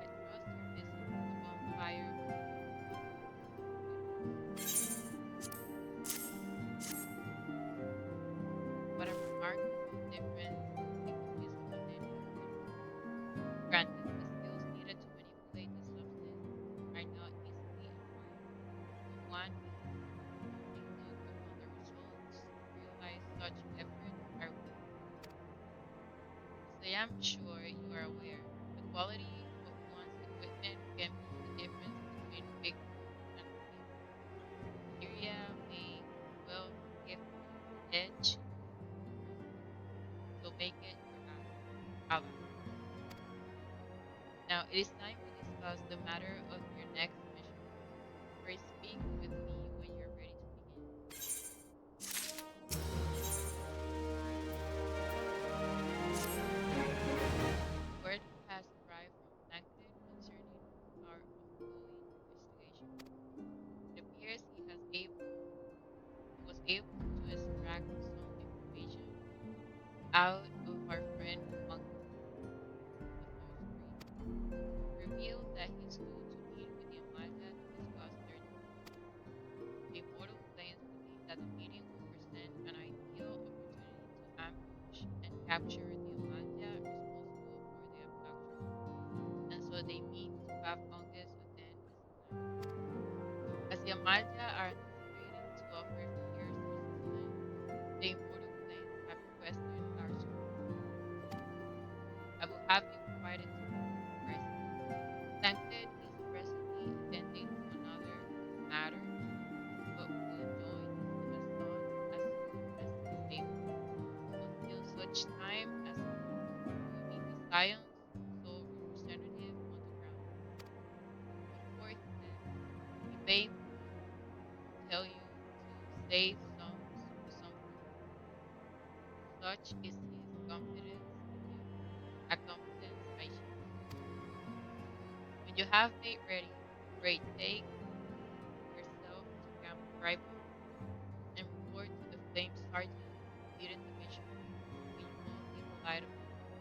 [SPEAKER 1] I trust your visit to the bonfire was beautiful. What a remarkable difference it would visibly make in the future. Granted, the skills needed to manipulate the substance are not easily acquired, but one can take look upon the results to realize such efforts are well worth it. As I am sure you are aware, the quality of one's equipment can be the difference between victory and defeat. Lyria may well give you the edge in the room, so make it your ally. Now it is time we discuss the matter of your next mission. First, speak with me when you're ready to begin. Word has arrived from Tancred concerning our ongoing investigation. It appears he was able to extract some information out of our friend Monkey, the False Priest. He revealed that he's due to meet with the Amalia to discuss their deal. The Immortal Planes believe that the meeting will present an ideal opportunity to ambush and capture the Amalia responsible for the abduction, and so they mean to have Angus attend as a plan. As the Amalia are anticipating to offer fierce resistance, the Immortal Planes have requested our support. I will have you provided to me. First, Tancred is presently attending to another matter, but will join you as long as you rest stable until such time as you meet the scions save some for you. Such is his confidence in you, a confidence I share. When you have made ready, pray, take yourself to Camp Dry Bone and report to the flame sergeant leading the mission. May you all live a light of faith.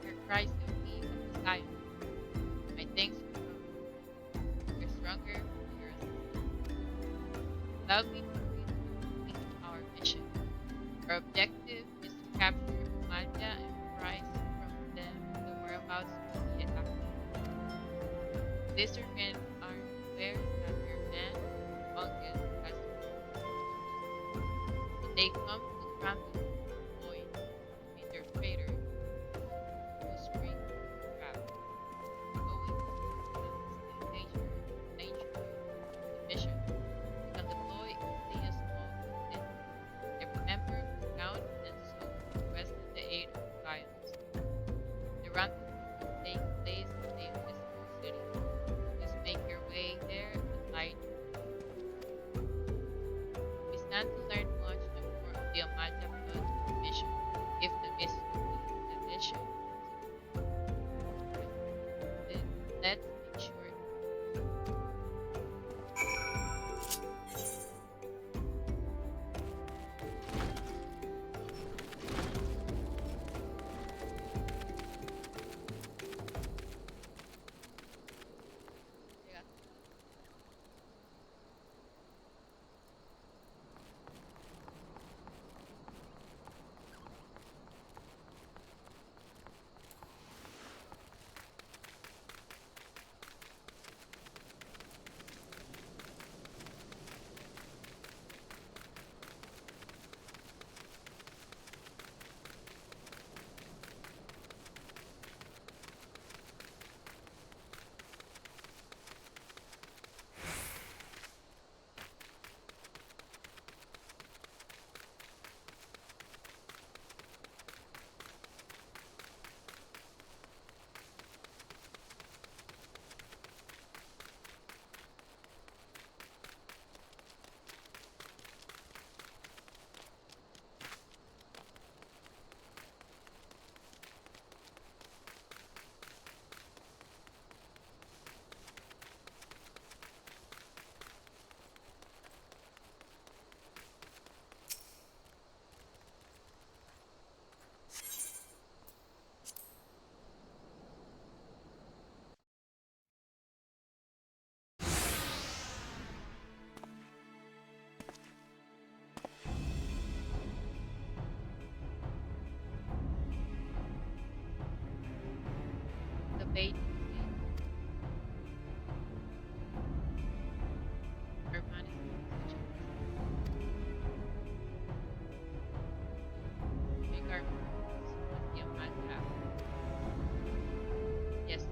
[SPEAKER 1] Hear Christ in me, the Messiah. My thanks for coming. You're stronger for your assignment. Allow me to brief you quickly our mission. Our objective is to capture Amalia and prize from them the whereabouts of the attackers. These remain aren't aware that their man, August, has returned. When they come to trample Lloyd and their traitor, will spring the trap, owing to the nature of the mission. You can deploy only a small contingent. Every member must count, and so requesting the aid of Lions. The rendezvous will take place in the Invisible City. Just make your way there and light your We stand to learn much and more of the Amalia Blood mission if the mission continues. Let's make sure. The bait Herman is such a big arm as the Amalia. Yes,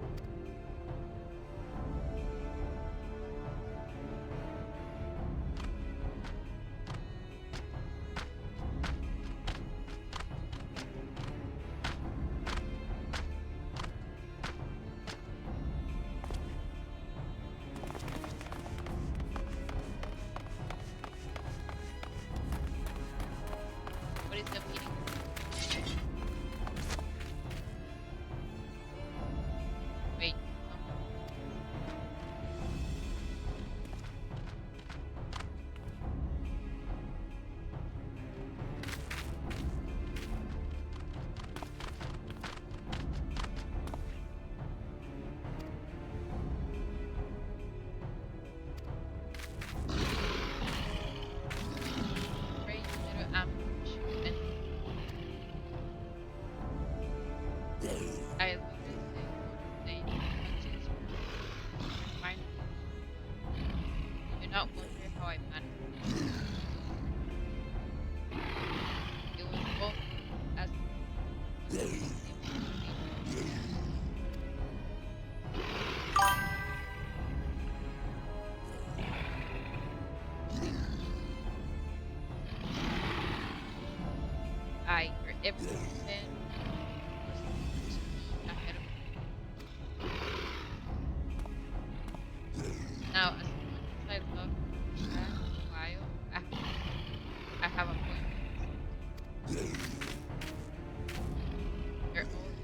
[SPEAKER 1] what is the meaning? Wait, everything depends was supposed to be ahead of time. Now, as much as I love doing that while I have appointments, they're always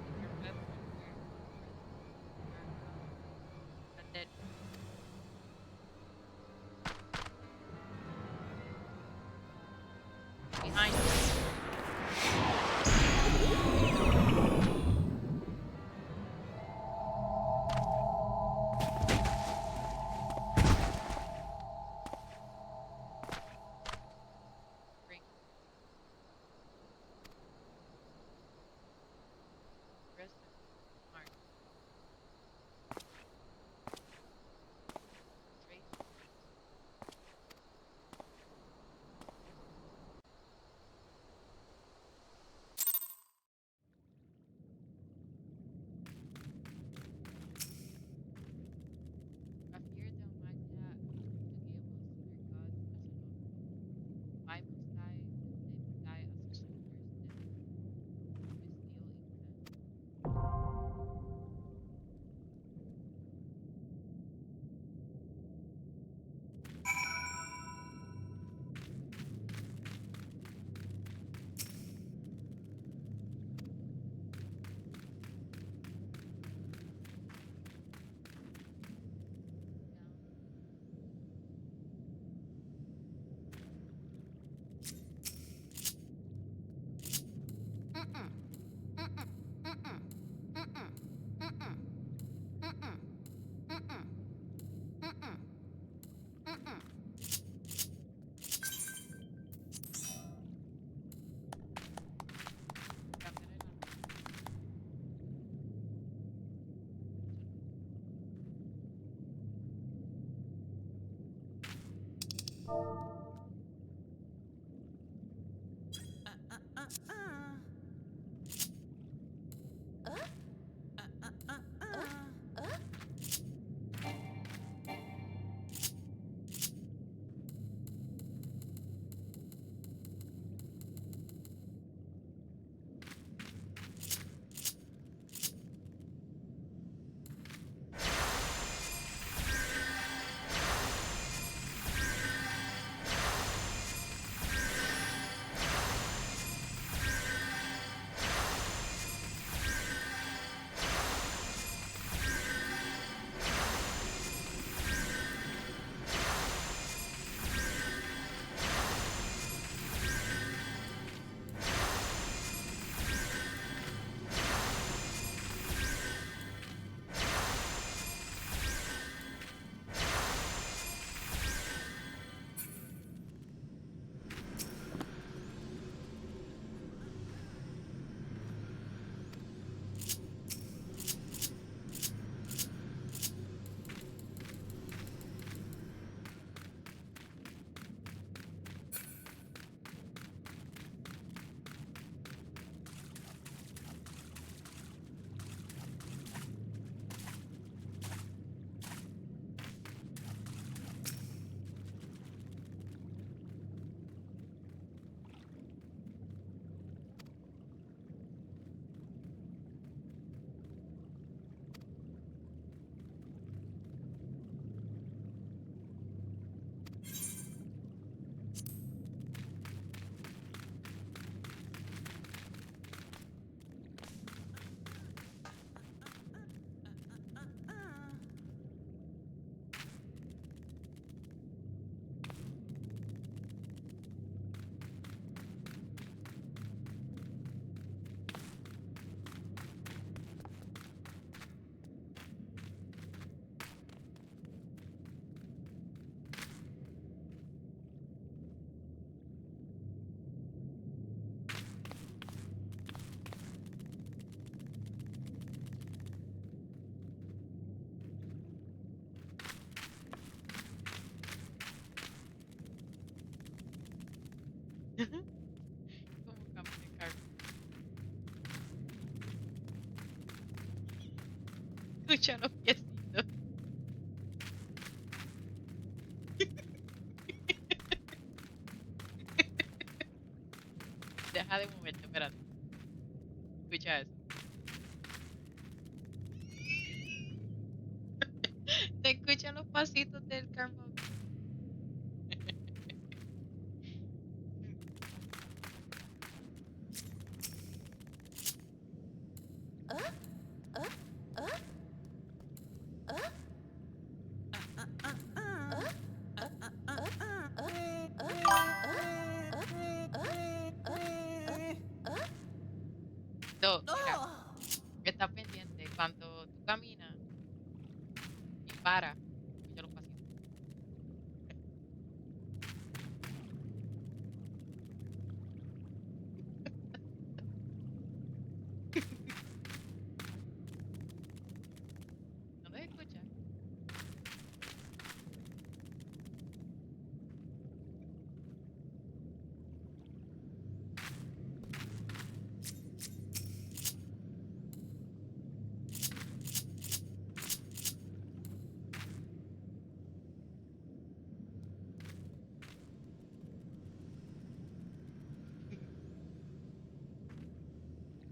[SPEAKER 1] if you're ever near a restaurant, a dead behind you, bring rest of you smart. ¿Cómo camina el carro? Escucha los piecitos. Deja de moverte, espérate. Escucha eso. Te escuchan los pasitos del carro. Mira, está pendiente. Cuando tú caminas y para, escucha los pasitos. ¿No los escuchas?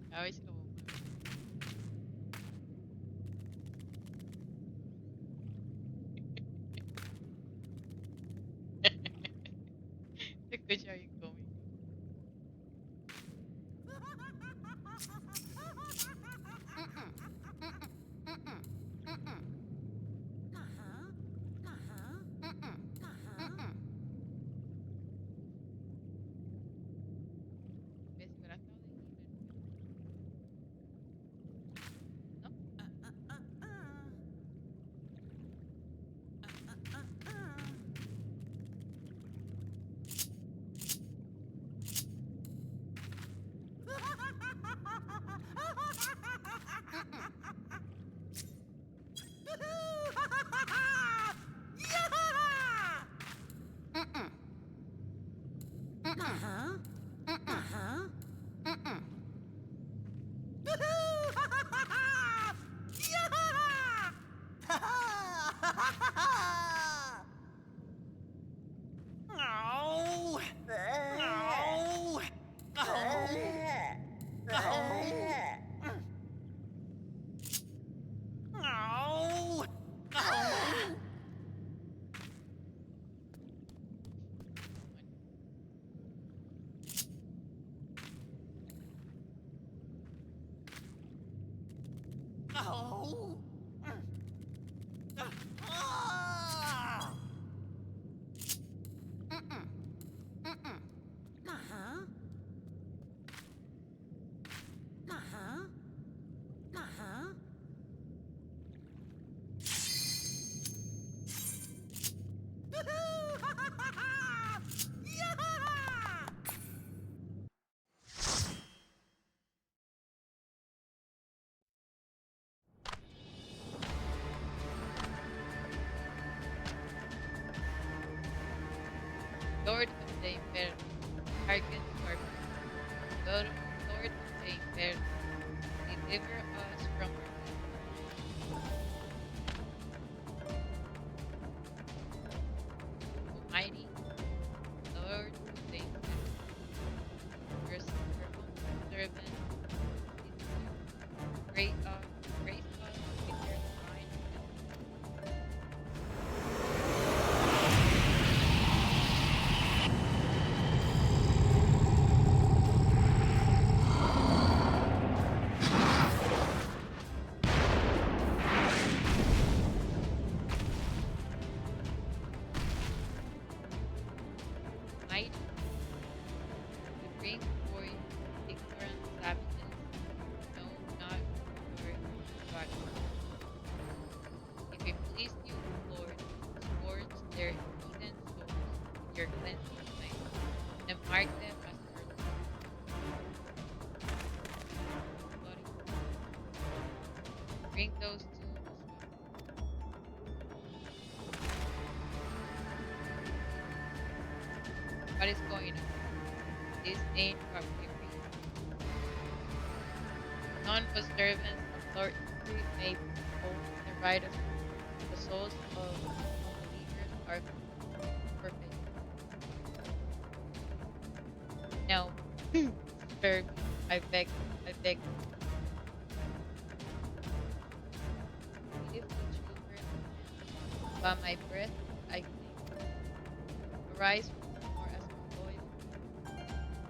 [SPEAKER 1] A ver si lo muevo. Se escucha bien cómico. ¿Ves? Si hubiera estado de healer, ¿no? Lord of the Inferno, hearken to our prayer. Lord of the Inferno, deliver us from our enemies. Almighty Lord of the Inferno, your servant, grace us with your divine might. We bring before you ignorant savages, know not your God. If it please you, Lord, scourge their heathen souls with your cleansing flame, and mark them as murderers. Bring those two as well. What is going on? This ain't captivity. None but servants of Lord Three may hold the right of the souls of unbelievers are perfect. No, spare me, I beg. Beautiful children, by my breath I cling. Arise more as my loyal,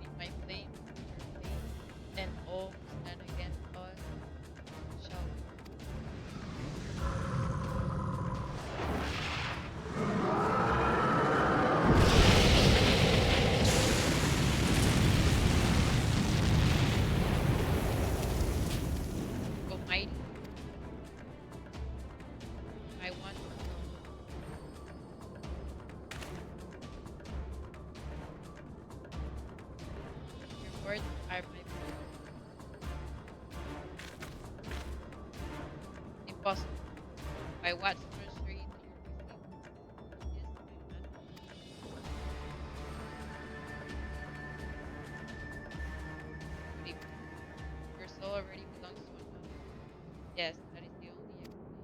[SPEAKER 1] in my flame, your faith, and all who stand against us shall burn. Almighty, I want to know. Your words are my breath. Impossible. By what sorcery do you receive this, my master? But if your soul already belongs to another, yes, that is the only explanation.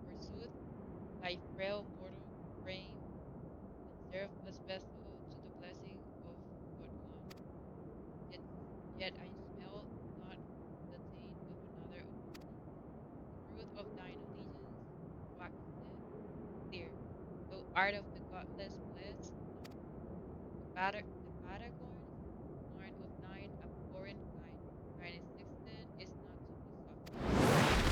[SPEAKER 1] Forsooth, thy frail mortal frame can serve as vessel to the blessing of but one. Yet, yet I smell not the taint of another upon thee. The truth of thine allegiance waxeth clear. Thou art of the godless blessed, no. The Patagons born of thine abhorrent kind. Thine existence is not to be suffered.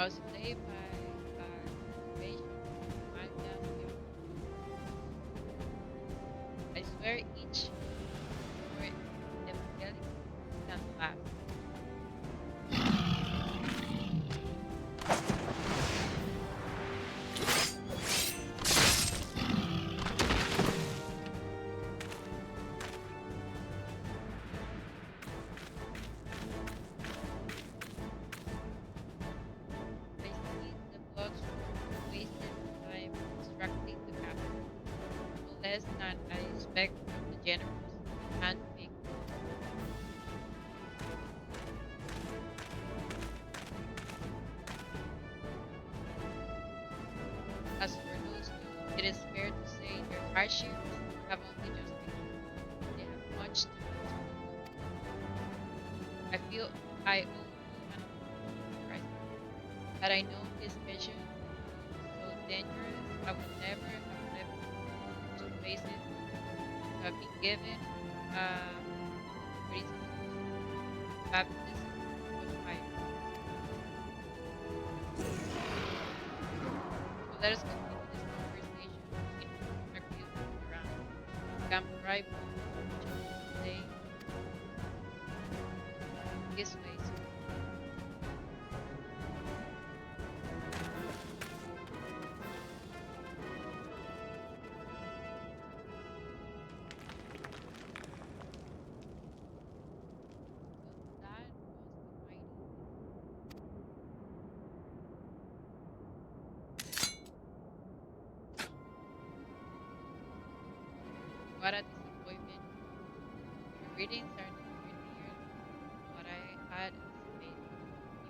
[SPEAKER 1] I was enslaved by corporation, mafia, government. I swear each more evangelical than the last. I see the clockwork wasted time extracting the capital, no less than I expect from the generous, hand-picked world. As for those two, it is fair to say their hardships have only just begun. They have much to go. I feel I owe you an apology, Christ. Had I known his mission was so dangerous, I would never have left you to face it, to have been given what is baptism of fire. So let us continue this conversation in agreeable ground. Camp rival, say his way, sir. Well, that was a mighty what a disappointment. Your readings are nowhere near what I had anticipated.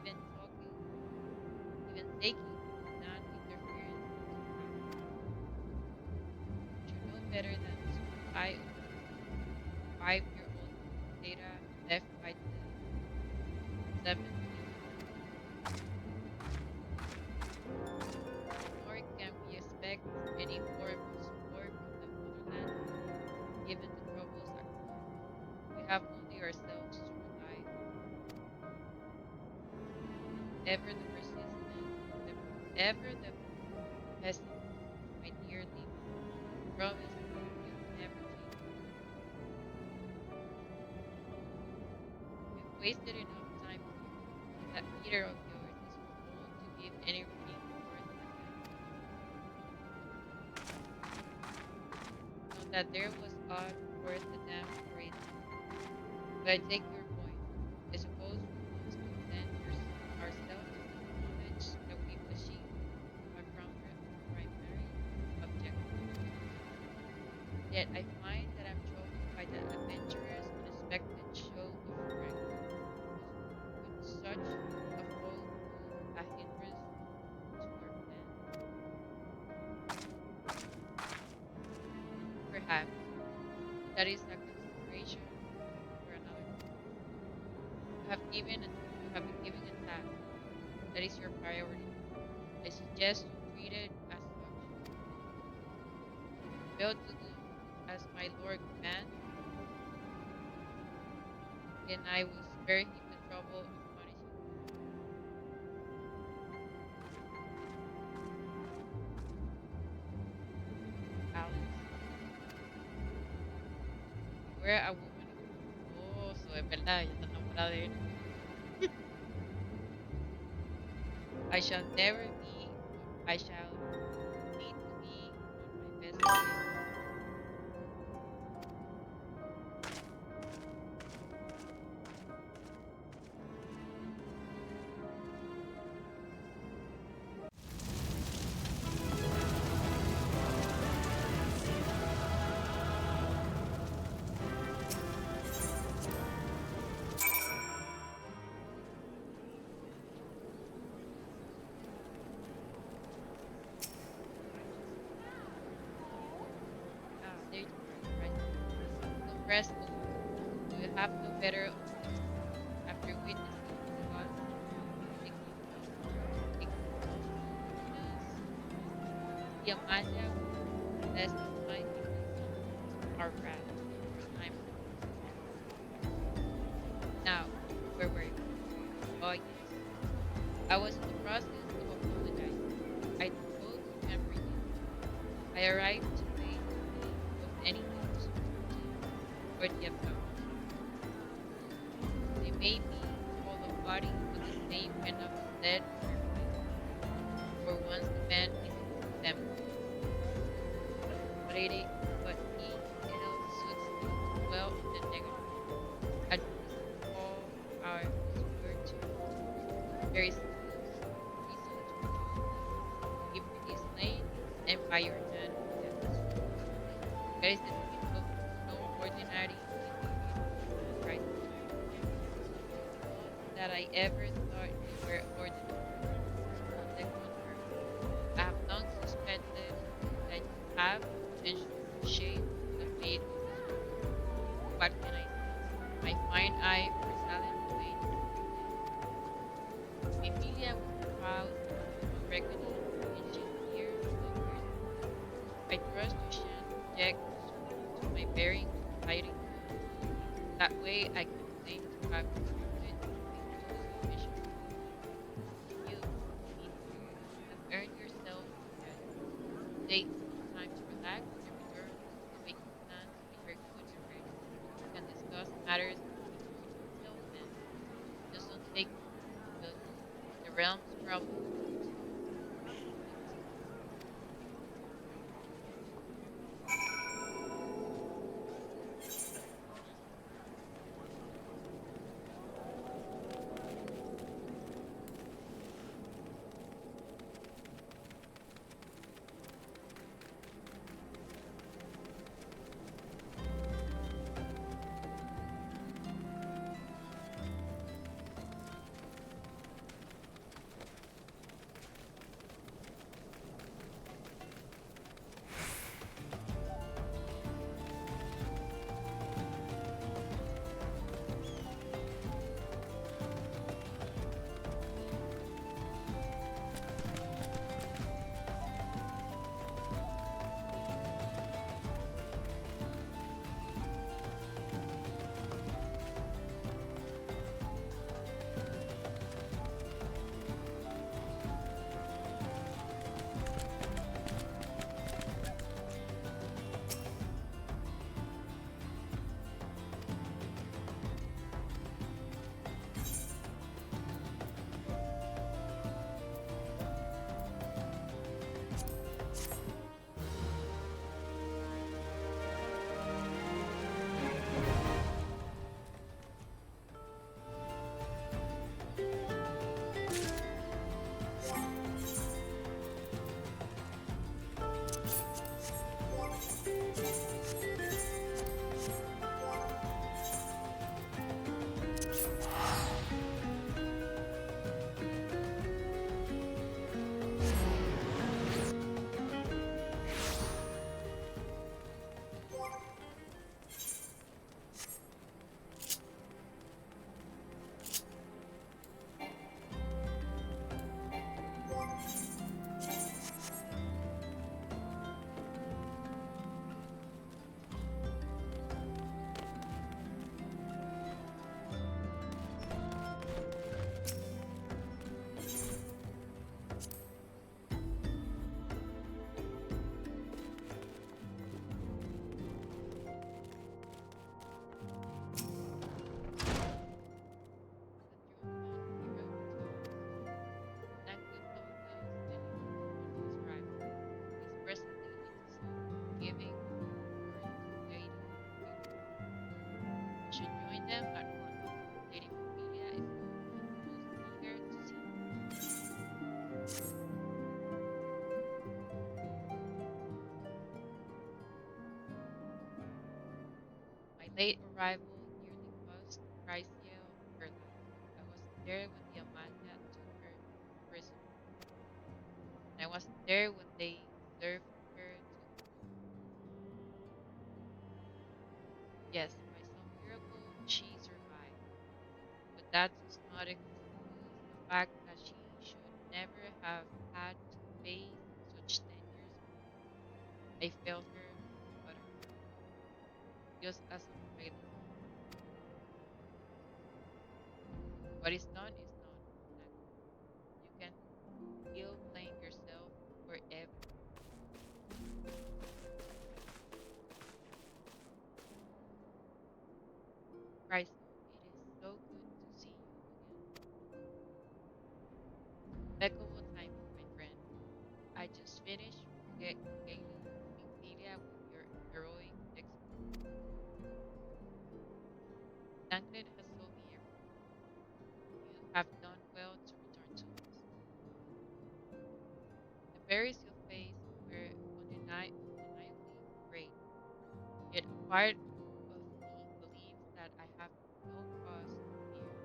[SPEAKER 1] Even talking, even taking non-interference into account. But you're no better than the small eye-opening 5-year-old data left by the seventh legion. Nor can we expect any horrible support from the motherland, given the troubles at home. We have only ourselves to rely on. Ever the persistent, the, ever the pessimist, my dear Lima. Promise you'll never change. We've wasted enough time here. That meter of yours is too old to give any reading worth a damn. Not that there was aught worth a damn for it then. But I take your point. I suppose we must content ourselves with the knowledge that we've achieved our primary objective. Yet I find that I'm troubled by the adventurer's unexpected show of strength. Could such a foe prove a hindrance to our plan? Perhaps, but that is a consideration for another time. You have been given a task that is your priority. I suggest you treat it as such. If you fail to do as my lord commands, then I will spare him the trouble of punishing you. Alice, you were a woman of oh, so es verdad, ella está enamorada de él. I shall never be, I shall need to be on my best behavior. Ah, there you are, right. Don't rest, O Lord. You will have no better alternative. After witnessing the gods' ignominious the Amalia will less than mine ignominious our wrath for time past. Now, where were we? Oh yes. I was in the process I arrived too late to think of anything supportive for the autopsy. They made me hold a body with the same kind of lead on your face for once the man isn't condemned. But it suits me to dwell on the negative. At most of all, I was lured to it. There is thus reason to rejoice if it is slain and by your hand, yes. There is a bit of no ordinary individual, cried the judge. Not that I ever thought you were ordinary. On the contrary, I have long suspected that you have the potential to shape the fate of this world. What can I say? My fine eye for silent fate is dead. Emilia will be proud of reckoning ancient years ago. I trust you shan't object to my bearing the fighting tone. That way I can claim to have contributed to Victor's mission. You, meantime, have earned yourself some rest. Take some time to relax and return to making plans when you're good and ready. We can discuss matters of security details then. Just don't take too long, because the realm's probably going to need some help. The drunken hero returns. Languid Claudius and his enormous rival is presently in the saloon, giving court to Lady Ophelia. You should join them at once. Lady Ophelia is most eager to see you. My late arrival nearly cost Chrysaor her life. I wasn't there when the Amanda took her prisoner, and I wasn't there when they served her to the throne. Yes, by some miracle she survived, but that does not excuse the fact that she should never have had to face such 10 years more. I failed her utterly, just as a failure. What is done, Languid. You can ill blame yourself for everything. finish regaling Miglia with your heroic exploit. Tancred has told me everything. You have done well to return to us. The berries you faced were undeniably great, yet a part of me believes that I have no cause to fear.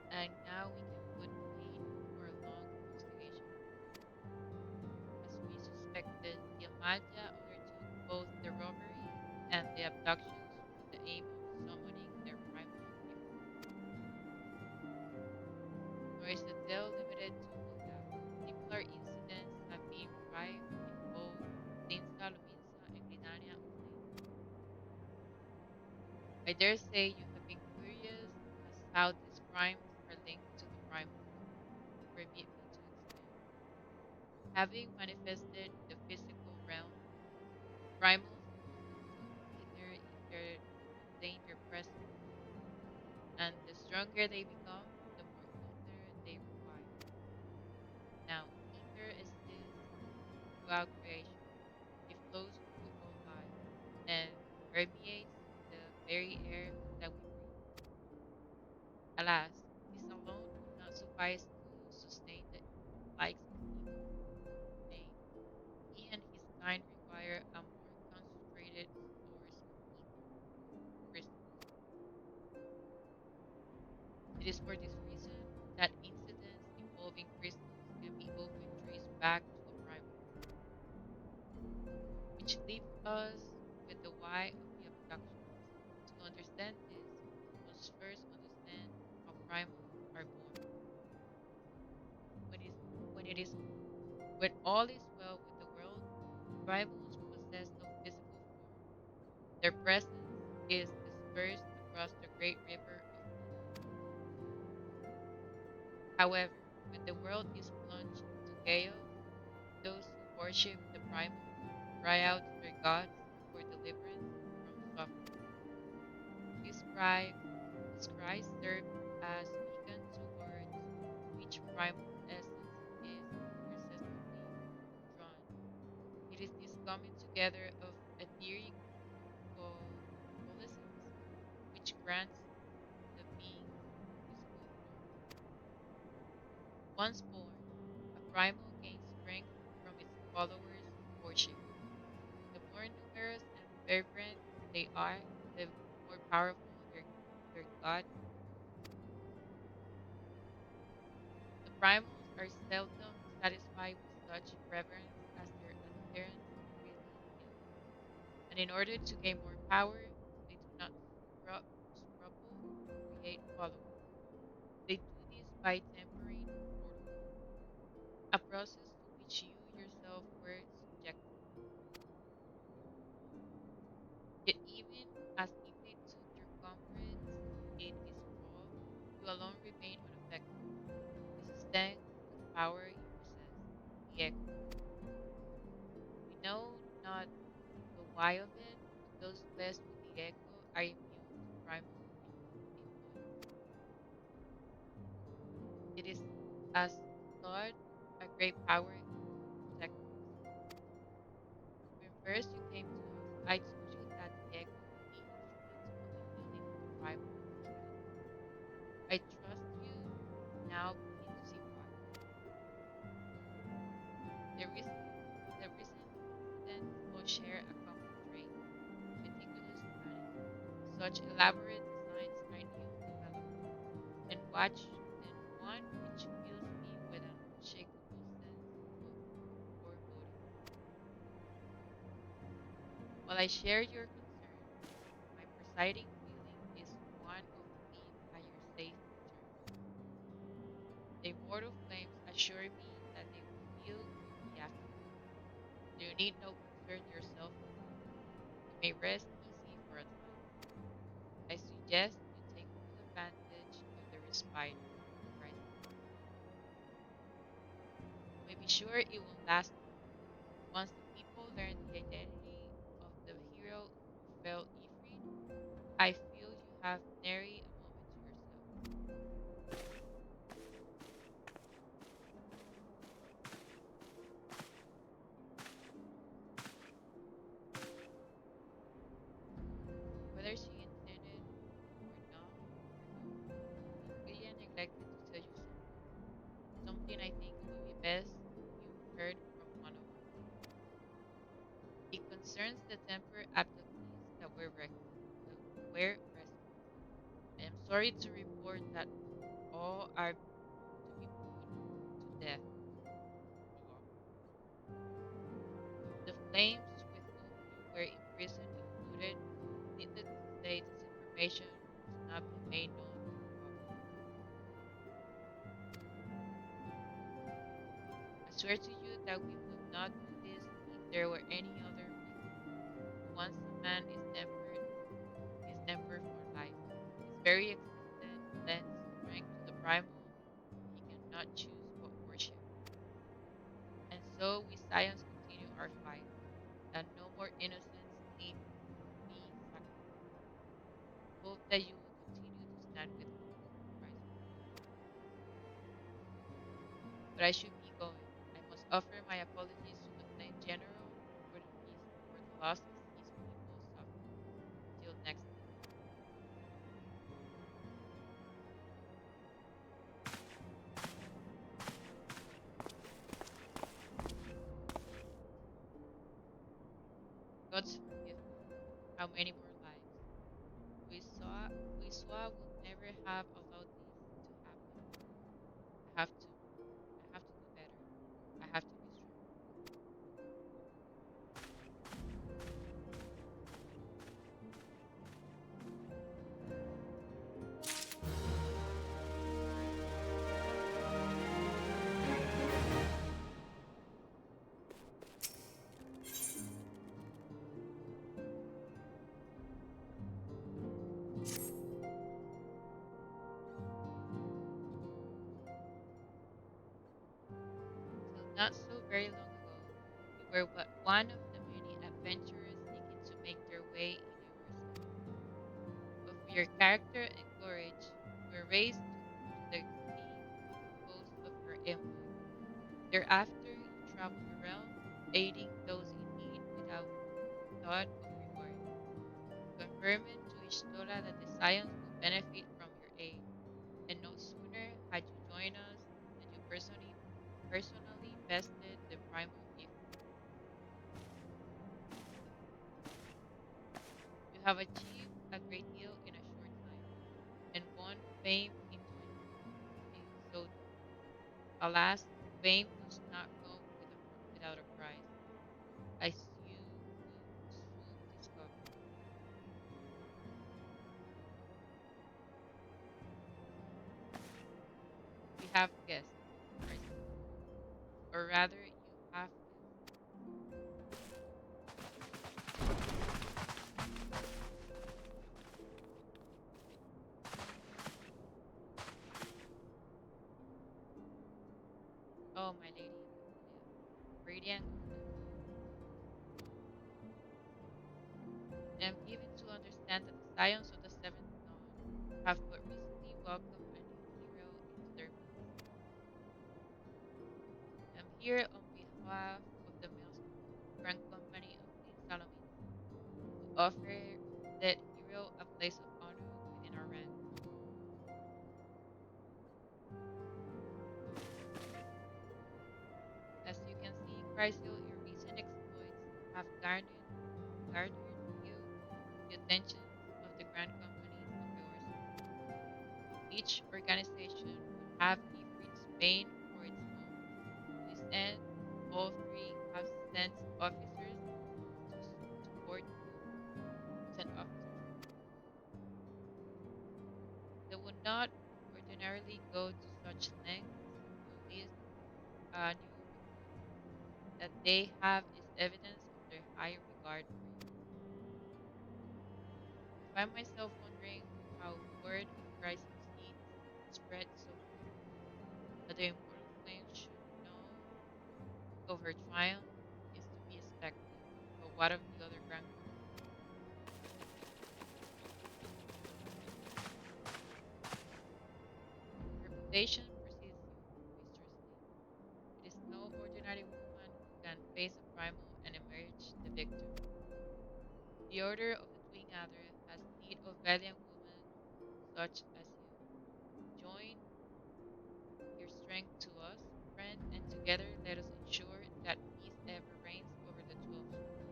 [SPEAKER 1] And now we can put pain to our long investigation. As we suspected, the Almaja undertook both the robbery and the abductions with the aim of summoning their primal gift. Nor is the tale limited to Migdal. Similar incidents have been rife in both Dinsa, Lominsa, and Gridania of late. I dare say you have been curious as how these crimes are linked to the primals. Permit me to explain. Having manifested in the physical realm, primals often took ether in there to contain their presence, and the stronger they become, the more ether they require. Now, ether exists throughout creation. It flows through all life and permeates the very air that we breathe. Alas, this alone would not suffice to sustain the likes of evil. Nay, he and his kind require a more concentrated source of ether, crystals. It is for this reason that incidents involving crystals can be often traced back to the primal, which leaves us with the why of the abductions. To understand this, we must first understand how primals are born. When it is when it is when all is well with the world, primals possess no physical form. Their presence is dispersed across the great river of ether. However, when the world is plunged into chaos, those who worship the primals cry out to their gods for deliverance from suffering. These cries, these cries serve as beacon towards which primal essence is irresistibly drawn. It is this coming together of etheric coalescence which grants the being physical form. Once born, a primal gains strength from its followers' worship. The more numerous and fervent they are, the more powerful their god becomes. The primals are seldom satisfied with such reverence as their adherents really need, and in order to gain more power, they do not scruple to create followers. They do this by tempering mortal will, a process to which you yourself were subjected. Yet, even as if they took your comrades in this thrall, you alone remain unaffected. This is thanks to the power you possess, the echo. We know not the why of it, but those blessed with the echo are immune to primal influence. It is as thought a great power protects us. When first you came to us, I told you that the echo would be instrumental in dealing with the primal threat. I trust you and now begin to see why. The reason the recent incidents all share a common trait, meticulous planning. Such elaborate designs are new developments, and one which fills me with an unshakable sense of foreboding. While I share your concern, my presiding feeling is one of relief at your safe return. The immortal flames assure me that they will deal with the aftermath. So you need no concern yourself with that. You may rest easy for a time. I suggest you take full advantage of the respite for I say. You may be sure it won't last long. Once the people learn the identity of the hero who fell Ifrit, I feel you have nary a moment to yourself. something I think it would be best you heard from one of us. It concerns the temporary abductees that were rescued. I am sorry to report that all are to be put to death through law. The flames with whom you were imprisoned included. Needless to say, this information must not be made known to the public. I swear to you that we would not do this if there were any other reason. Once a man is tempered for life. His very existence lends strength to the primal. He cannot choose but worship. And so we Scions continue our fight, that no more innocents need be sacrificed. Hope that you will continue to stand with us, Christ. But I should be going. I must offer my apologies to Lieutenant General for the losses his people suffered. Till next time. God's forgive me. How many more lives? We saw we saw will never have allowed this to happen. I have to. I have to do better. I have to be strong. Till not so very long ago, you were but one of the many adventurers seeking to make their way in our skies. But for your character and courage, you were raised to the esteem and post of your envoy. Thereafter, you traveled the realm, aiding those in need without thought of reward, confirming to each Tola that the Scions will benefit from your aid. And no sooner had you joined us than you personally bested the primal evil. You have achieved a great deal in a short time, and won fame in so doing. Alas, fame does not come without a price, as you will soon discover. We have guests, Christ, or rather, you have guests. Oh, my lady Cecilia, radiant goddess, I am given to understand that the Scions of the Seventh Dawn have but recently welcomed a new hero into their midst. I am here on behalf of the most Grand Company of Clean Salamina to offer that hero a place of honor within our ranks. As you can see, Chrysil, your recent exploits have garnered you the attentions of the Grand Companies of the Orsons. Each organization would have Ifrit's Spain for its home. To this end, all three have sent officers to court you, sent officers. They would not ordinarily go to such lengths to list a new recruit. That they have is evidence of their high regard for you. I find myself wondering how word of Chrysa's deeds spread so quickly, that the immortal flame should know of her triumph is to be expected. But what of the other grand companies? Reputation precedes you, Mistress Lee. It is no ordinary woman who can face a primal and emerge the victor. The Order of the Twin Adder has need of valiant women such as you. Join your strength to us, together let us ensure that peace ever reigns over the 12 shores.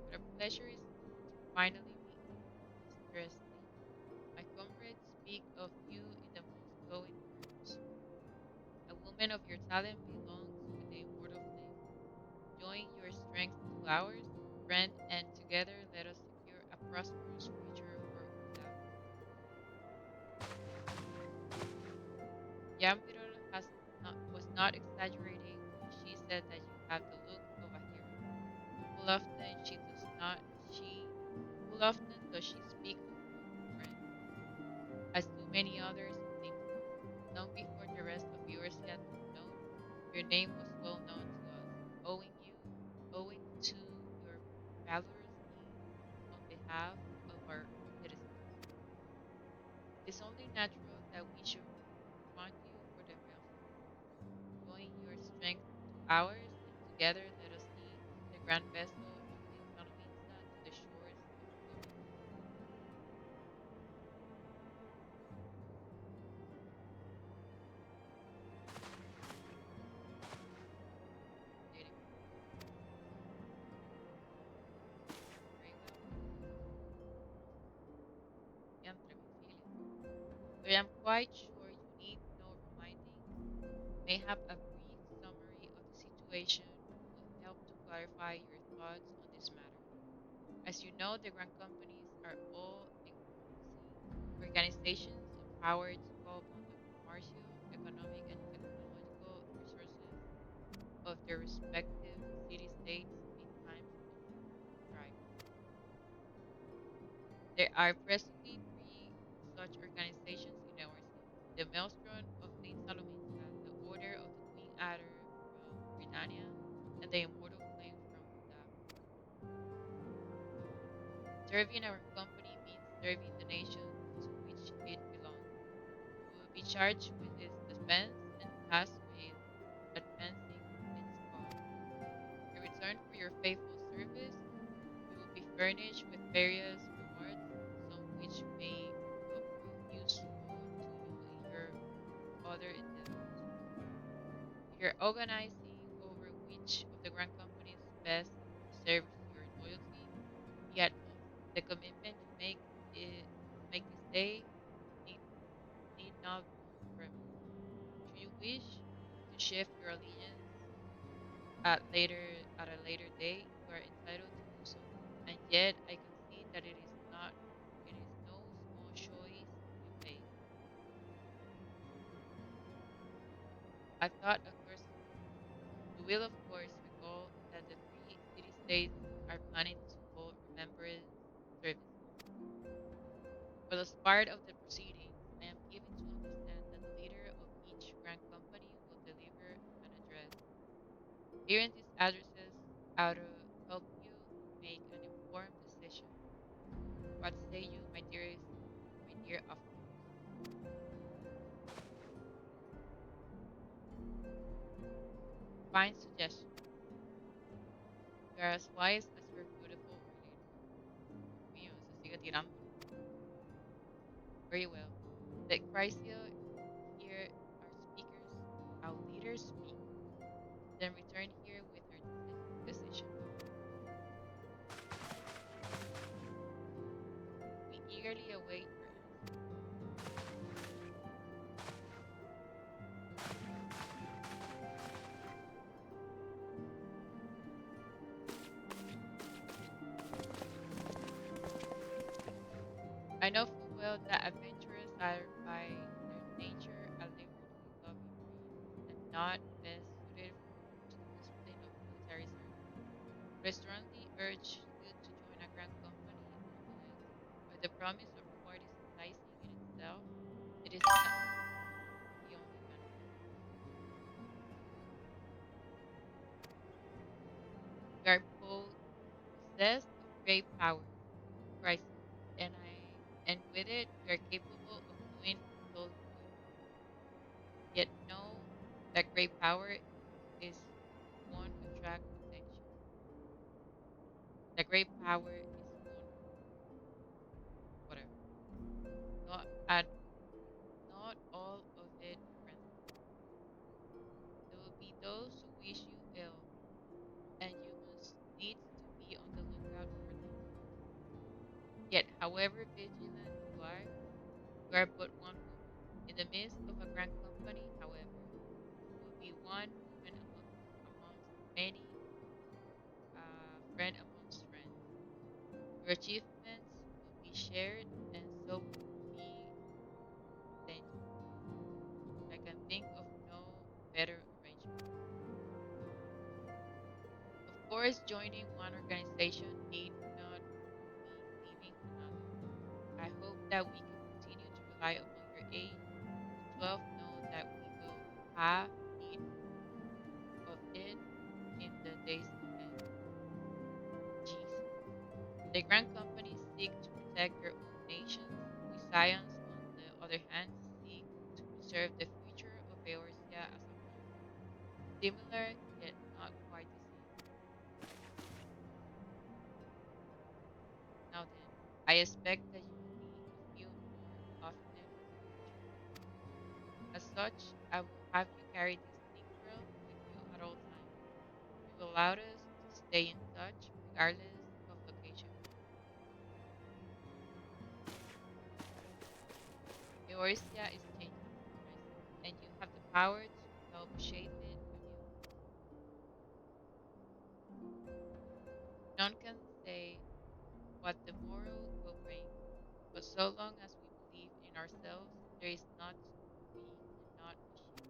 [SPEAKER 1] What a pleasure is to finally meet you, Mistress Lee. My comrades speak of you in the most glowing terms. A woman of your talent belongs with the immortal flame. Join your strength to ours, friend, and together let us secure a prosperous future for UDAP. Yamviral was not exaggerating when she said that you have the look of a hero. Full often she does not she full often does she speak of you, friend, as do many others who think so. Long before the rest of yours had been known, your name was well known to us, owing to your valorous deeds on behalf of our citizens. It is only natural that we should want you for the maelstrom. Join your strength to ours, and together let us see the grand vessel of Queen Salominsa to the shores of glory. Did it very well? Entre mi filia. Though I am quite sure you need no reminding, may have a brief summary of the situation will help to clarify your thoughts on this matter. As you know, the grand companies are all encompassing organizations empowered to call upon the commercial, economic, and technological resources of their respective city states in times of strife. There are presently three such organizations in our city: the Maelstrom of Queen Salominsa, the Order of the Queen Adder from Renania, and the Immortal Flame from Udap. Serving our company means serving the nation to which it belongs. We will be charged with its defense and tasked with advancing its cause. In return for your faithful service, you will be furnished with various rewards, some which may well prove useful to you in your other endeavors. We are organizing over which of the grand companies best deserves your loyalty. Be at peace. The commitment you make this day need, need not move from it. Should you wish to shift your allegiance at a later date, you are entitled to do so. And yet I concede that it is no small choice you face. I thought a course of you. You will of course recall that the three city states are planning to hold remembrance services. Well, as part of the proceedings, I am given to understand that the leader of each grand company will deliver an address. Hearing these addresses ought to help you make an informed decision. What say you, my dear officers? Fine suggestion. You are as wise as your beautiful relator. Dios mío, se sigue tirando. Very well. Let Chrysia hear our speakers, our leaders speak, then return here with her decision. We eagerly await your answer. I know full well that adventurers are by their nature a liberty loving breed, and not best suited to the discipline of military service. But I strongly urge you to join a grand company nonetheless. While the promise of reward is enticing in itself, it is not the only benefit. We are possessed of great power, crisis, and with it we are capable of doing untold good. Yet know that great power is won't attract attention. That great power is won't whatever. Not at not all of However vigilant you are but one woman. In the midst of a grand company, however, you will be one woman amongst many, friend amongst friends. Your achievements will be shared, and so will be danger. I can think of no better arrangement. Of course, joining one organization need not mean leaving another. I hope that we can continue to rely upon your aid. The 12 know that we will have need of it in the days ahead. Jesus. The grand companies seek to protect their own nations. We Scions, on the other hand, seek to preserve the future of Eorzea as a whole. Similar, yet not quite the same. Now then, I expect that you will be a few more often in the future. As such, I will have you carry this tinkerill with you at all times. You will allow us to stay in touch regardless of location. Eorzea is changing, I said, and you have the power to help shape it anew. None can say what the morrow will bring, but so long as we believe in ourselves, there is naught we cannot achieve.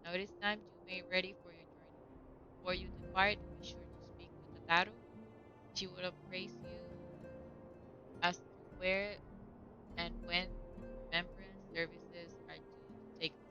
[SPEAKER 1] Now it is time you made ready for your journey. Before you depart, be sure to speak to Tataru. She will appraise you as to where and when remembrance services are due to take place.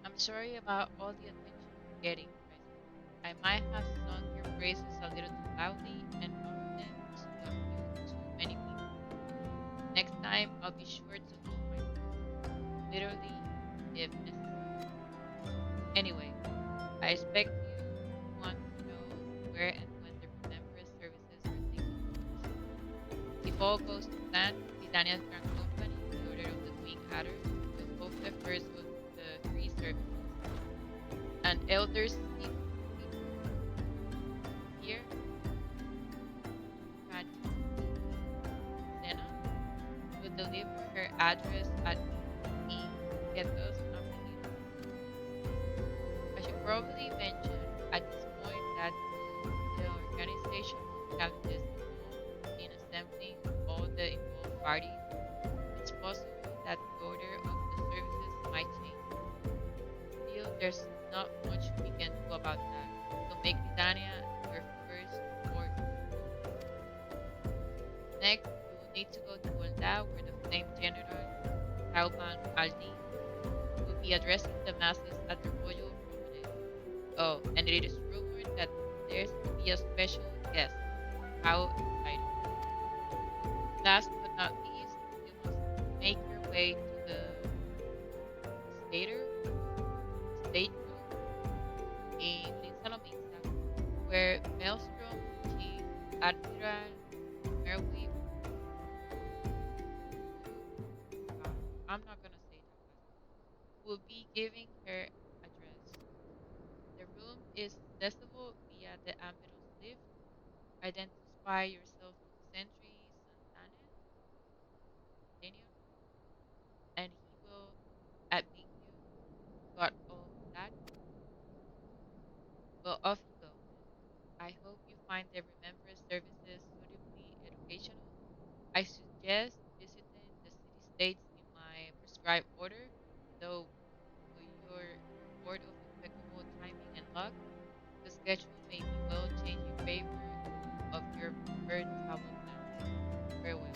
[SPEAKER 1] I'm sorry about all the attention you're getting, I said. I might have sung your praises a little too loudly and often stuck you to many people. Next time, I'll be sure to hold my tongue, literally, if necessary. Anyway, I expect you want to know where and when the remembrance services are taking place. If all goes to plan, Titania's Grand Company, the Order of the Twin Adders, will hold the first of the three services. An elder Sikh here, Sena, will deliver her address at E. Ketos Amphitheater. I should probably mention at this point that the organizational challenges involved in assembling all the involved parties, it's possible that the order of the services might change. Still, there's not much we can do about that. So make Titania your first port of call. Next, you will need to go to Olda, where the Flame General, Tauban Aldi, will be addressing the masses at the royal promenade. Oh, and it is rumored that there's to be a special guest. How exciting! Last but not least, you must make your way to the stater, stateroom in Linsalominsa, where Maelstrom Chief Admiral Merwin, I'm not gonna say that last name, will be giving her address. The room is accessible via the Admiral's lift. Identify yourself to the sentry, Santana, Daniel, and he will admit you. Got all that? Well, off you go then. I hope you find the remembrance services suitably educational. I suggest visiting the city states in my prescribed order, though with your word of impeccable timing and luck, the schedule may be well changed in favor of your preferred travel plans. Farewell.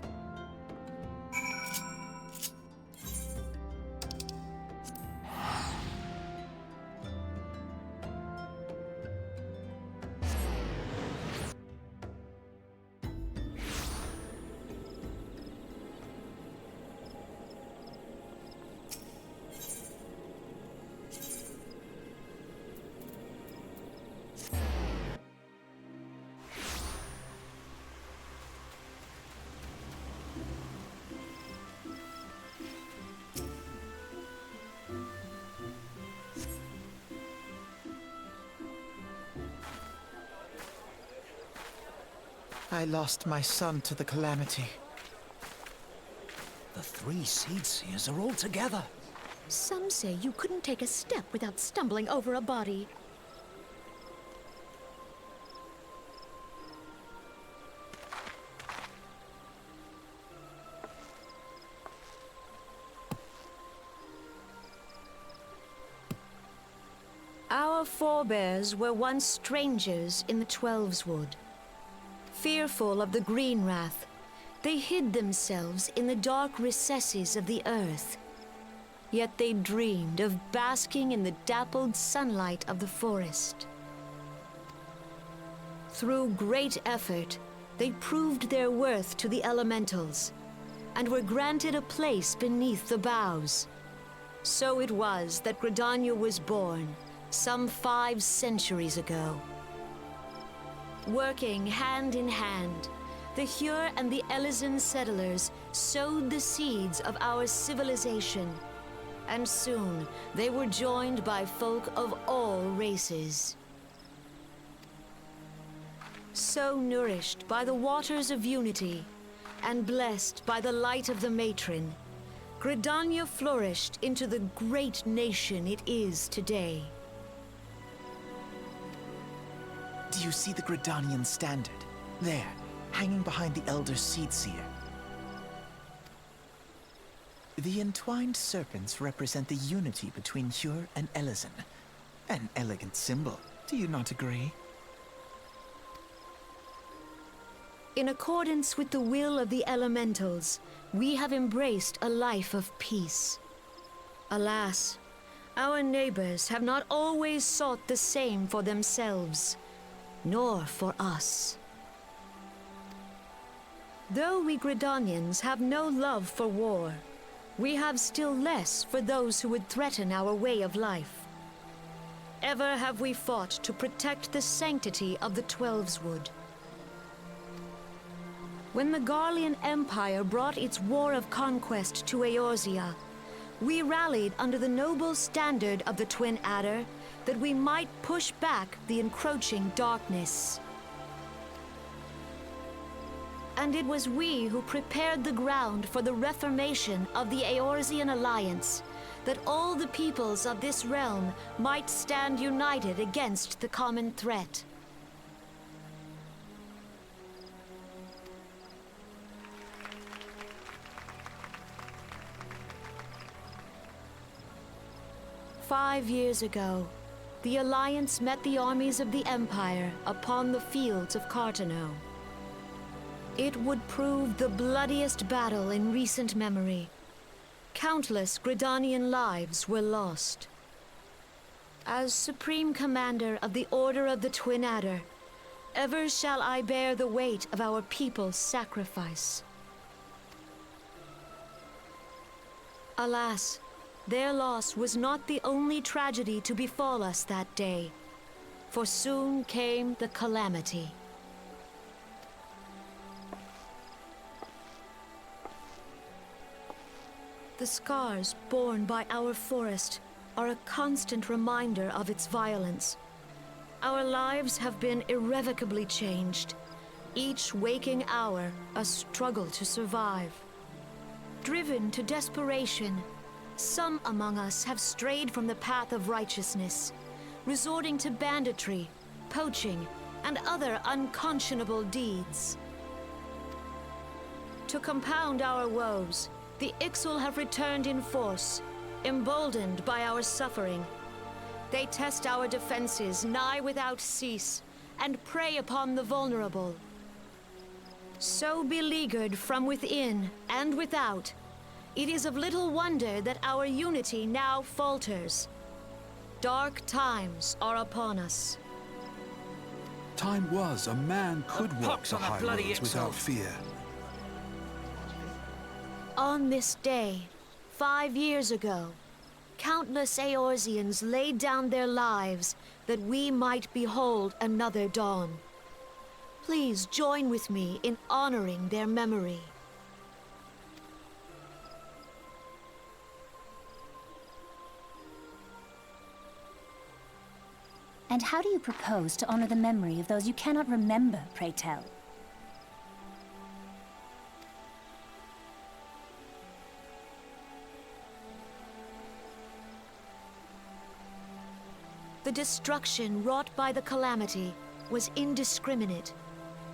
[SPEAKER 2] I lost my son to the calamity.
[SPEAKER 3] The three Seed Seers are all together.
[SPEAKER 4] Some say you couldn't take a step without stumbling over a body. Our forebears were once strangers in the Twelveswood. Fearful of the Green Wrath, they hid themselves in the dark recesses of the earth. Yet they dreamed of basking in the dappled sunlight of the forest. Through great effort, they proved their worth to the elementals, and were granted a place beneath the boughs. So it was that Gridania was born, some 5 centuries ago. Working hand in hand, the Hyur and the Elysian settlers sowed the seeds of our civilization, and soon they were joined by folk of all races. So nourished by the waters of unity, and blessed by the light of the matron, Gridania flourished into the great nation it is today.
[SPEAKER 2] Do you see the Gridanian standard? There, hanging behind the Elder Seedseer. The entwined serpents represent the unity between Hyur and Elysian. An elegant symbol, do you not agree?
[SPEAKER 4] In accordance with the will of the elementals, we have embraced a life of peace. Alas, our neighbors have not always sought the same for themselves, nor for us. Though we Gridanians have no love for war, we have still less for those who would threaten our way of life. Ever have we fought to protect the sanctity of the Twelveswood. When the Garlean Empire brought its war of conquest to Eorzea, we rallied under the noble standard of the Twin Adder that we might push back the encroaching darkness. And it was we who prepared the ground for the reformation of the Eorzean Alliance, that all the peoples of this realm might stand united against the common threat. "5 years ago, the Alliance met the armies of the Empire upon the fields of Cartano. It would prove the bloodiest battle in recent memory. Countless Gridanian lives were lost. As Supreme Commander of the Order of the Twin Adder, ever shall I bear the weight of our people's sacrifice. Alas, their loss was not the only tragedy to befall us that day, for soon came the calamity. The scars borne by our forest are a constant reminder of its violence. Our lives have been irrevocably changed, each waking hour a struggle to survive. Driven to desperation, some among us have strayed from the path of righteousness, resorting to banditry, poaching, and other unconscionable deeds. To compound our woes, the Ixal have returned in force, emboldened by our suffering. They test our defenses nigh without cease, and prey upon the vulnerable. So beleaguered from within and without, it is of little wonder that our unity now falters. Dark times are upon us.
[SPEAKER 5] Time was a man could walk the high roads without fear.
[SPEAKER 4] On this day, 5 years ago, countless Eorzeans laid down their lives that we might behold another dawn. Please join with me in honoring their memory.
[SPEAKER 6] And how do you propose to honor the memory of those you cannot remember, pray tell?
[SPEAKER 4] The destruction wrought by the calamity was indiscriminate.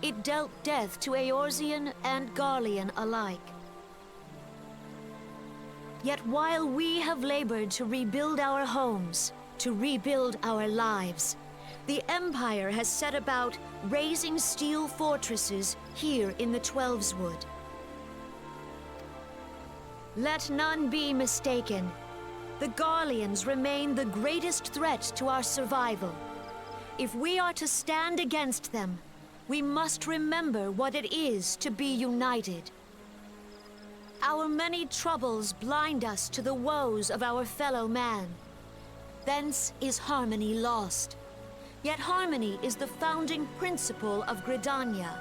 [SPEAKER 4] It dealt death to Eorzean and Garlean alike. Yet while we have labored to rebuild our homes, to rebuild our lives, the Empire has set about raising steel fortresses here in the Twelveswood. Let none be mistaken. The Garleans remain the greatest threat to our survival. If we are to stand against them, we must remember what it is to be united. Our many troubles blind us to the woes of our fellow man. Thence is harmony lost. Yet harmony is the founding principle of Gridania.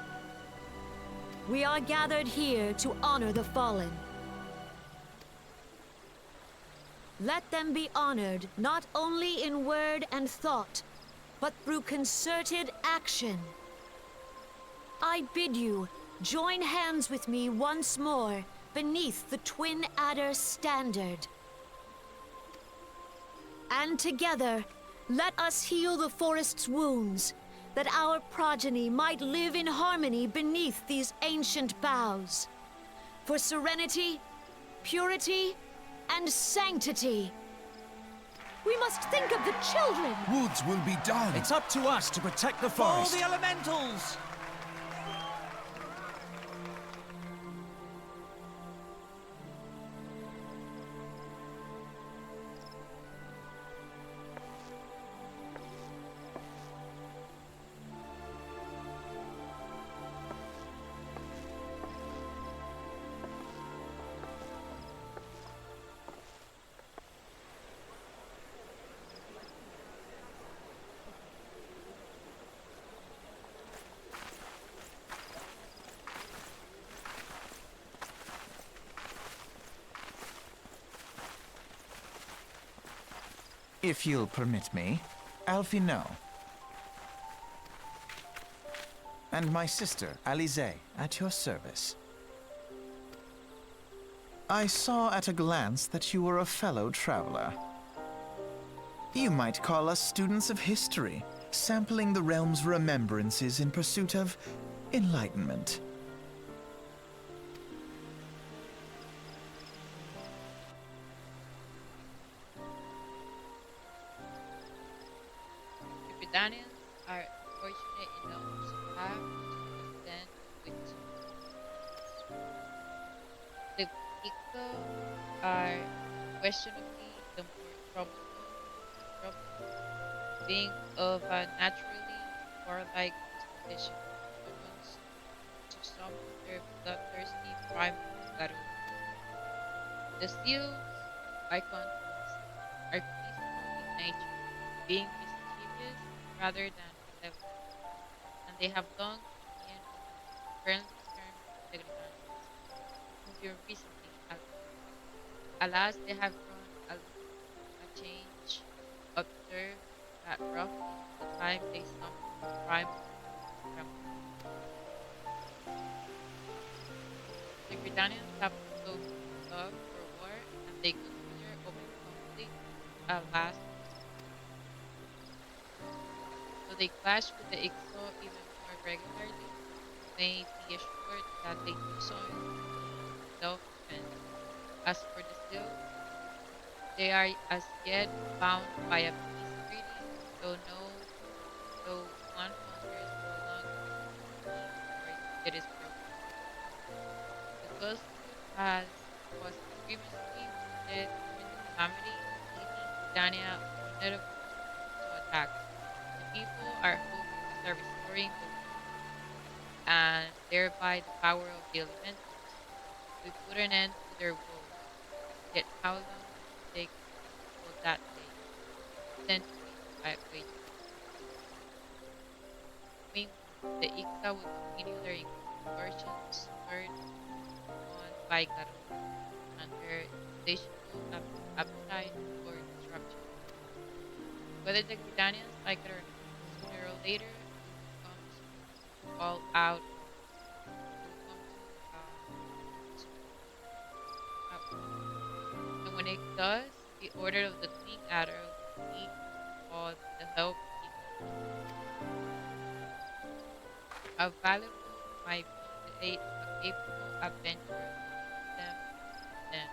[SPEAKER 4] We are gathered here to honor the fallen. Let them be honored not only in word and thought, but through concerted action. I bid you join hands with me once more beneath the Twin Adder standard. And together, let us heal the forest's wounds, that our progeny might live in harmony beneath these ancient boughs. For serenity, purity, and sanctity. We must think of the children!
[SPEAKER 5] Woods will be done.
[SPEAKER 3] It's up to us to protect the
[SPEAKER 6] All
[SPEAKER 3] forest.
[SPEAKER 6] the elementals!
[SPEAKER 2] If you'll permit me, Alfie no. And my sister, Alize, at your service. I saw at a glance that you were a fellow traveler. You might call us students of history, sampling the realm's remembrances in pursuit of enlightenment.
[SPEAKER 1] The Gridanians are fortunate enough to have to contend with the Ikko are questionably the more troubled, being of a naturally warlike disposition, humans to some their bloodthirsty primal battle. The seals, by contrast, are peaceful in nature, being mischievous rather than malevolent, and they have long been on friendly terms with the Gridanians, whom we recently outnumbered. Alas, they have grown a change observed that roughly the time they summoned the primal tremble. The Gridanians have no love for war, and they consider open conflict a last resort. So they clash with the Ixo even more regularly. You may be assured that they do so in self-defense. As for the Seals, they are as yet bound by a peace treaty, though one hungers no longer for peace or it is broken. The Gulfstream was previously wounded during the calamity, leaving Dania vulnerable to attack. The people are hoping that restoring the and thereby the power of the elementals will put an end to their woes. Yet how long will it take will that day? Centuries, I wager. Meanwhile, the Ikka will continue their incursions spurred on by Garou and their insatiable appetite for disruption. Whether the Gridanians like it or not, sooner or later it will come to all out. It will come to and when it does, the order of the King Adder will be all the help he needs. How valuable might be the aid of a capable adventurer to them then.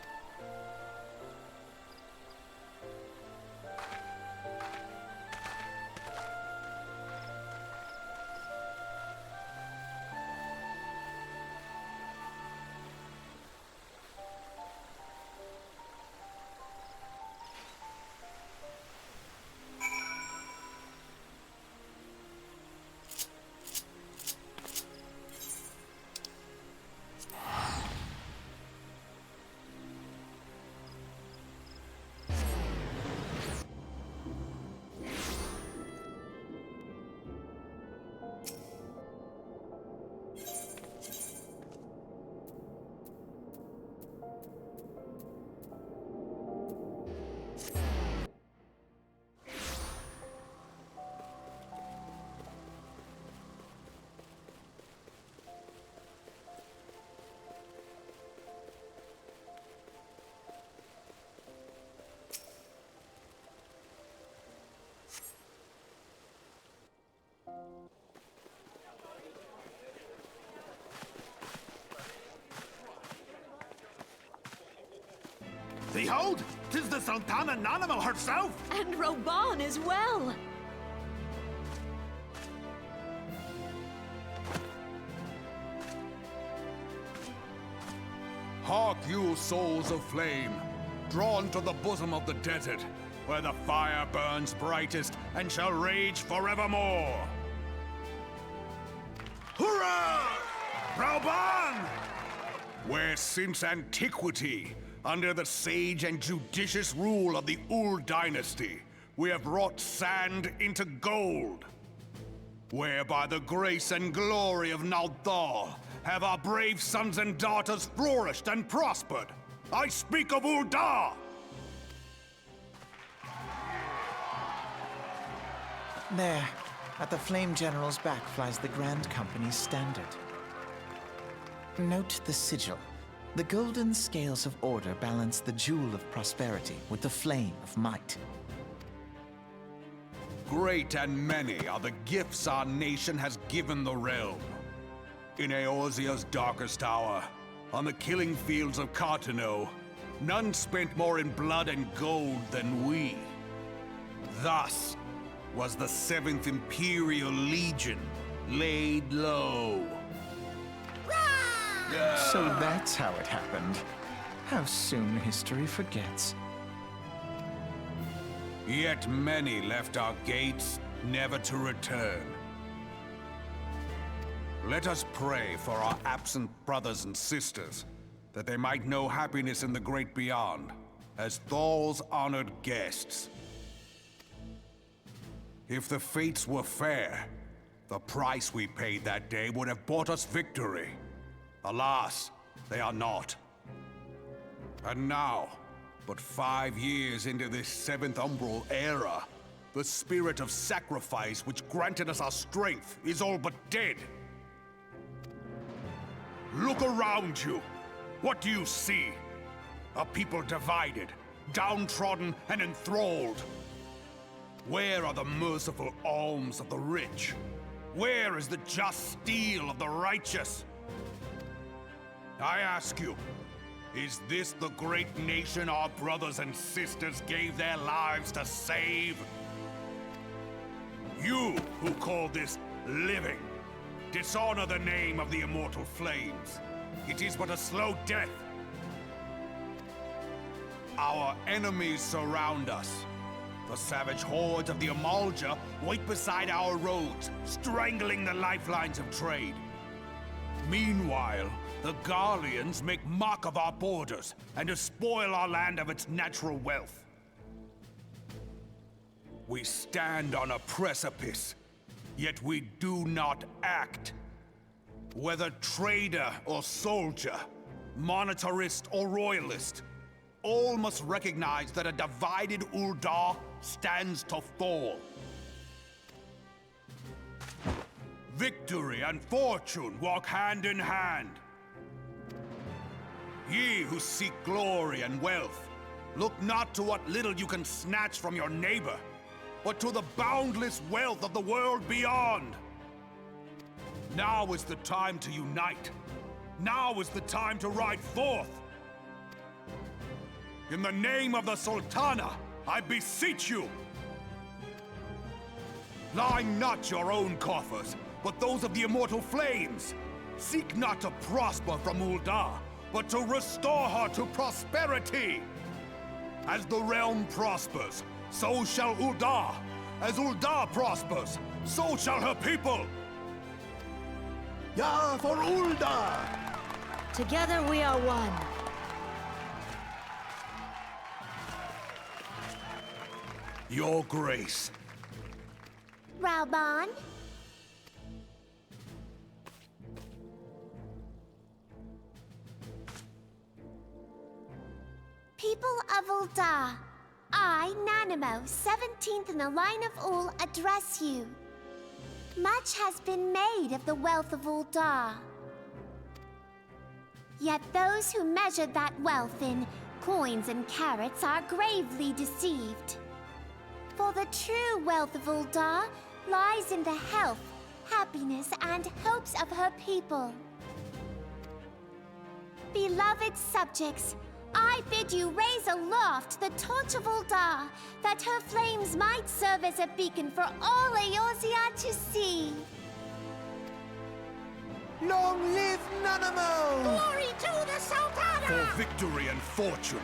[SPEAKER 6] Behold, 'tis the Sultana Nanamal herself!
[SPEAKER 4] And Roban as well!
[SPEAKER 5] Hark you, souls of flame, drawn to the bosom of the desert, where the fire burns brightest and shall rage forevermore.
[SPEAKER 6] Hurrah! Rauban!
[SPEAKER 5] Where since antiquity, under the sage and judicious rule of the Ul dynasty, we have wrought sand into gold. Where by the grace and glory of Naldal have our brave sons and daughters flourished and prospered. I speak of Ul'dah!
[SPEAKER 2] There, at the Flame General's back flies the Grand Company's standard. Note the sigil. The golden scales of order balance the jewel of prosperity with the flame of might.
[SPEAKER 5] Great and many are the gifts our nation has given the realm. In Eorzea's darkest hour, on the killing fields of Cartano, none spent more in blood and gold than we. Thus was the 7th Imperial Legion laid low.
[SPEAKER 2] So that's how it happened. How soon history forgets.
[SPEAKER 5] Yet many left our gates, never to return. Let us pray for our absent brothers and sisters, that they might know happiness in the great beyond, as Thal's honored guests. If the fates were fair, the price we paid that day would have bought us victory. Alas, they are not. And now, but 5 years into this 7th Umbral era, the spirit of sacrifice which granted us our strength is all but dead. Look around you. What do you see? A people divided, downtrodden, and enthralled. Where are the merciful alms of the rich? Where is the just steel of the righteous? I ask you, is this the great nation our brothers and sisters gave their lives to save? You who call this living, dishonor the name of the immortal flames. It is but a slow death. Our enemies surround us. The savage hordes of the Amalja wait beside our roads, strangling the lifelines of trade. Meanwhile, the Garleans make mock of our borders and despoil our land of its natural wealth. We stand on a precipice, yet we do not act. Whether trader or soldier, monetarist or royalist, all must recognize that a divided Ul'dah stands to fall. Victory and fortune walk hand in hand. Ye who seek glory and wealth, look not to what little you can snatch from your neighbor, but to the boundless wealth of the world beyond. Now is the time to unite. Now is the time to ride forth. In the name of the Sultana, I beseech you. Line not your own coffers, but those of the immortal flames. Seek not to prosper from Ul'dah, but to restore her to prosperity. As the realm prospers, so shall Ul'dah. As Ul'dah prospers, so shall her people.
[SPEAKER 6] Ja, for Ul'dah!
[SPEAKER 4] Together we are one.
[SPEAKER 5] Your Grace.
[SPEAKER 7] Raoban? People of Ul'dah, I, Nanamo, 17th in the line of Ul, address you. Much has been made of the wealth of Ul'dah. Yet those who measure that wealth in coins and carats are gravely deceived. For the true wealth of Ul'dah lies in the health, happiness, and hopes of her people. Beloved subjects, I bid you raise aloft the torch of Ul'dah, that her flames might serve as a beacon for all Eorzea to see.
[SPEAKER 6] Long live Nanamo!
[SPEAKER 7] Glory to the Sultana!
[SPEAKER 5] For victory and fortune,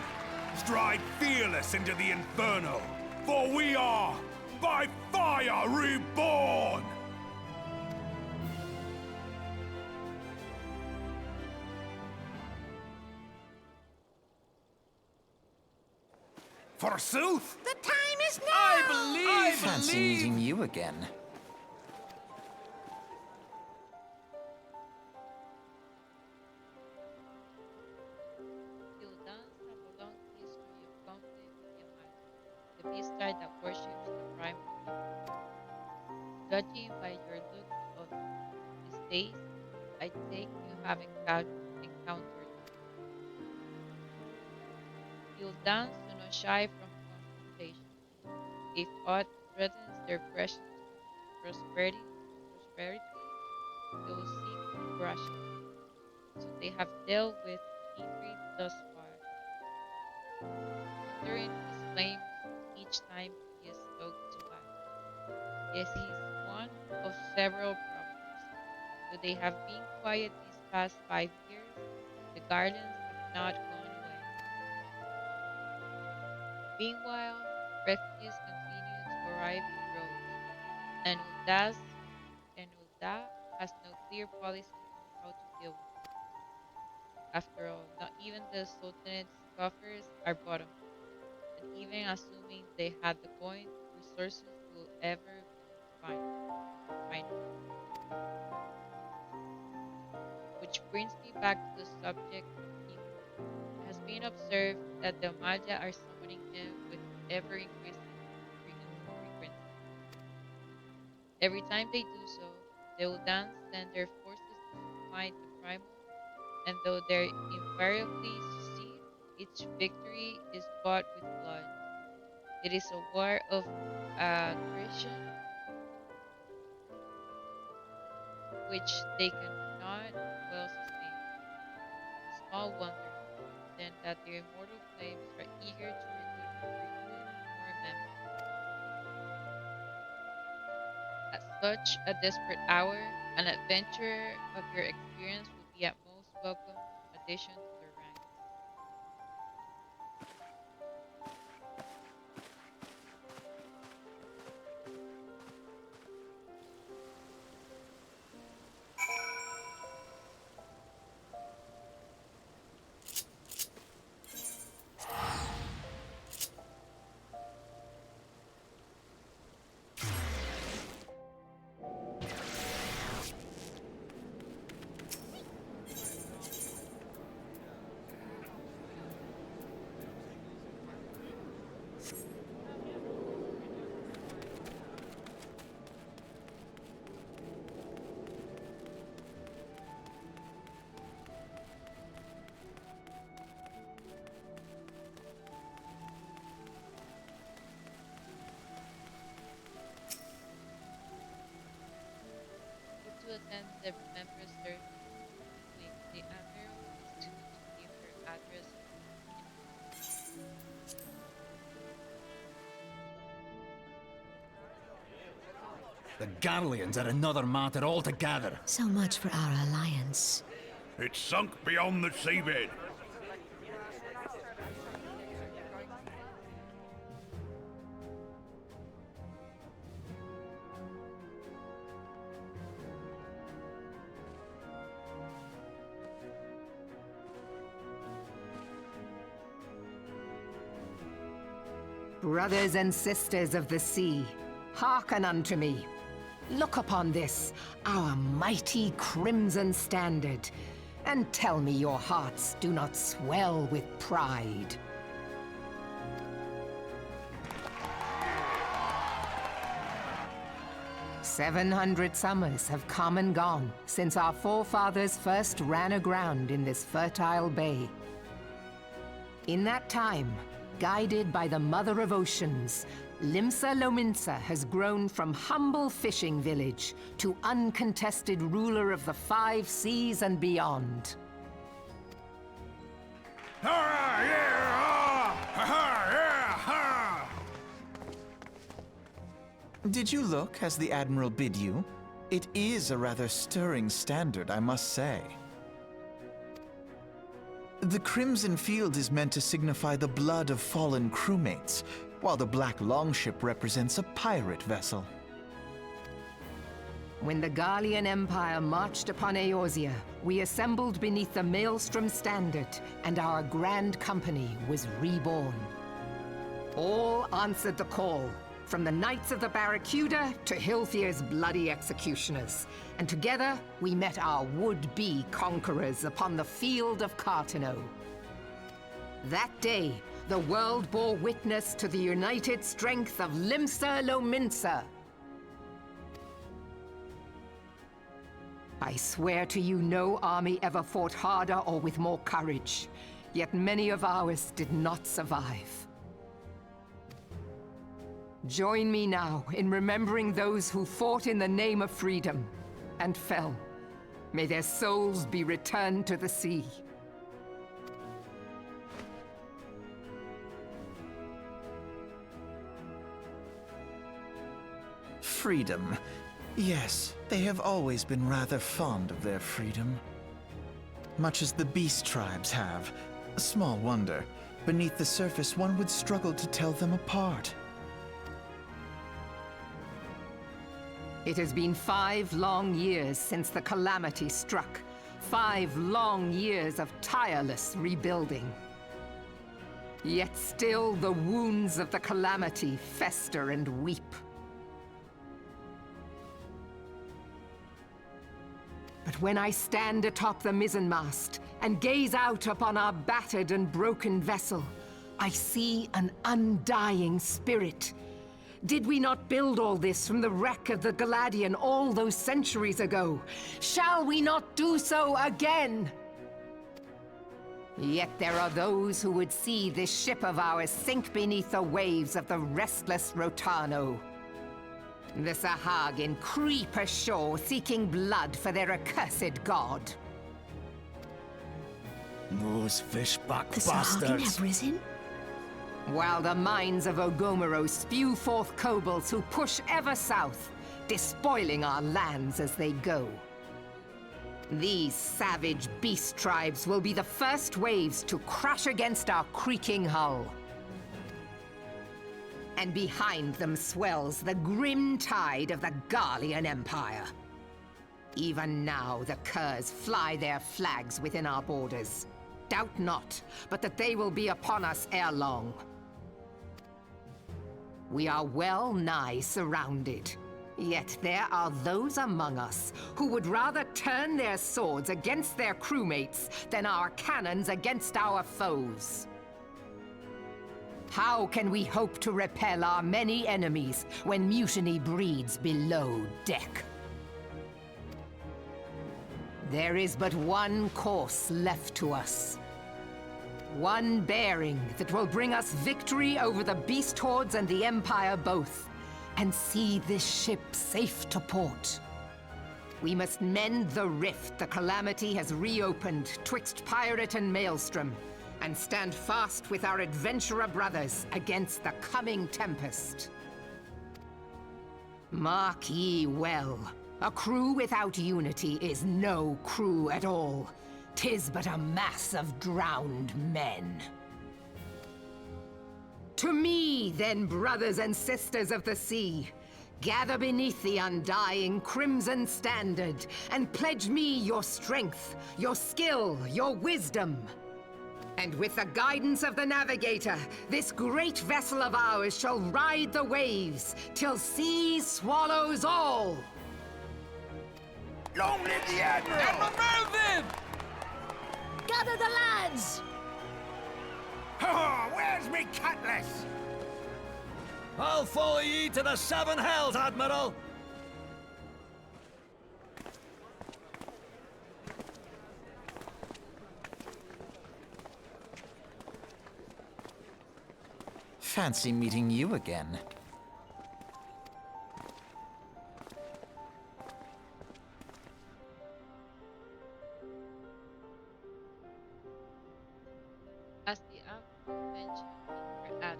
[SPEAKER 5] stride fearless into the inferno, for we are, by fire, reborn! Forsooth!
[SPEAKER 7] The time is now!
[SPEAKER 3] I fancy meeting you again.
[SPEAKER 1] Gil'dans have a long history of conflict with Yamato, the beast-star that worships the primal being. Judging by your look of distaste, I take you have encountered them. Gil'dans do not shy from confrontation. If aught threatens their precious prosperity, they will seek to crush it. So they have dealt with Ifrit thus far, stirring his flames each time he is stoked to life. Yes, he is one of several problems. Though they have been quiet these past 5 years, the gardens have not gone away. Meanwhile, refugees continue to arrive in droves, and Ul'dah has no clear policy on how to deal with them. After all, not even the Sultanate's coffers are bottomless, and even assuming they had the coin, resources will ever be finite. Which brings me back to the subject of Ifrit. It has been observed that the Magi are summoning him with ever-increasing frequency. Every time they do so, the Ul'dans send their forces to smite the primal, and though they invariably succeed, each victory is bought with blood. It is a war of attrition which they cannot well sustain. Small wonder, then, that their immortal flames are eager to recruit more members. At such a desperate hour, an adventurer of your experience will be at most welcome addition to their ranks. to attend the Remembrance ceremony with the Admiral is to give her address in
[SPEAKER 8] The Garleans are another matter altogether.
[SPEAKER 4] So much for our alliance.
[SPEAKER 5] It's sunk beyond the seabed.
[SPEAKER 9] Brothers and sisters of the sea, hearken unto me. Look upon this, our mighty crimson standard, and tell me your hearts do not swell with pride. "700 summers have come and gone since our forefathers first ran aground in this fertile bay. In that time, guided by the Mother of Oceans, Limsa Lominsa has grown from humble fishing village to uncontested ruler of the 5 seas and beyond.
[SPEAKER 5] Ah, yeah, ah, ha, yeah, ha.
[SPEAKER 2] Did you look as the Admiral bid you? It is a rather stirring standard, I must say. The crimson field is meant to signify the blood of fallen crewmates, while the black longship represents a pirate vessel.
[SPEAKER 9] When the Garlean Empire marched upon Eorzea, we assembled beneath the Maelstrom Standard, and our grand company was reborn. All answered the call, from the Knights of the Barracuda to Hilthier's bloody executioners, and together we met our would-be conquerors upon the field of Cartano. That day, the world bore witness to the united strength of Limsa Lominsa. I swear to you, no army ever fought harder or with more courage, yet many of ours did not survive. Join me now in remembering those who fought in the name of freedom and fell. May their souls be returned to the sea.
[SPEAKER 2] Freedom. Yes, they have always been rather fond of their freedom. Much as the beast tribes have. Small wonder. Beneath the surface, one would struggle to tell them apart.
[SPEAKER 9] It has been 5 long years since the calamity struck. 5 long years of tireless rebuilding. Yet still the wounds of the calamity fester and weep. But when I stand atop the mizzenmast and gaze out upon our battered and broken vessel, I see an undying spirit. Did we not build all this from the wreck of the Galadian all those centuries ago? Shall we not do so again? Yet there are those who would see this ship of ours sink beneath the waves of the restless Rotano. The Sahagin creep ashore seeking blood for their accursed god.
[SPEAKER 8] Those fishback
[SPEAKER 4] The Sahagin
[SPEAKER 8] bastards.
[SPEAKER 4] have risen?
[SPEAKER 9] While the mines of Ogomero spew forth kobolds who push ever south, despoiling our lands as they go. These savage beast tribes will be the first waves to crash against our creaking hull. And behind them swells the grim tide of the Garlean Empire. Even now the curs fly their flags within our borders. Doubt not, but that they will be upon us ere long. We are well nigh surrounded. Yet there are those among us who would rather turn their swords against their crewmates than our cannons against our foes. How can we hope to repel our many enemies when mutiny breeds below deck? There is but one course left to us. One bearing that will bring us victory over the beast hordes and the Empire both, and see this ship safe to port. We must mend the rift the calamity has reopened twixt pirate and maelstrom, and stand fast with our adventurer brothers against the coming tempest. Mark ye well, a crew without unity is no crew at all. 'Tis but a mass of drowned men. To me, then, brothers and sisters of the sea, gather beneath the undying crimson standard, and pledge me your strength, your skill, your wisdom. And with the guidance of the navigator, this great vessel of ours shall ride the waves till sea swallows all.
[SPEAKER 6] Long live the Admiral!
[SPEAKER 8] Admiral Melvin!
[SPEAKER 4] Gather the lads!
[SPEAKER 5] Oh, where's me cutlass?
[SPEAKER 8] I'll follow ye to the seven hells, Admiral!
[SPEAKER 3] Fancy meeting you again.
[SPEAKER 1] As the author mentioned in her address,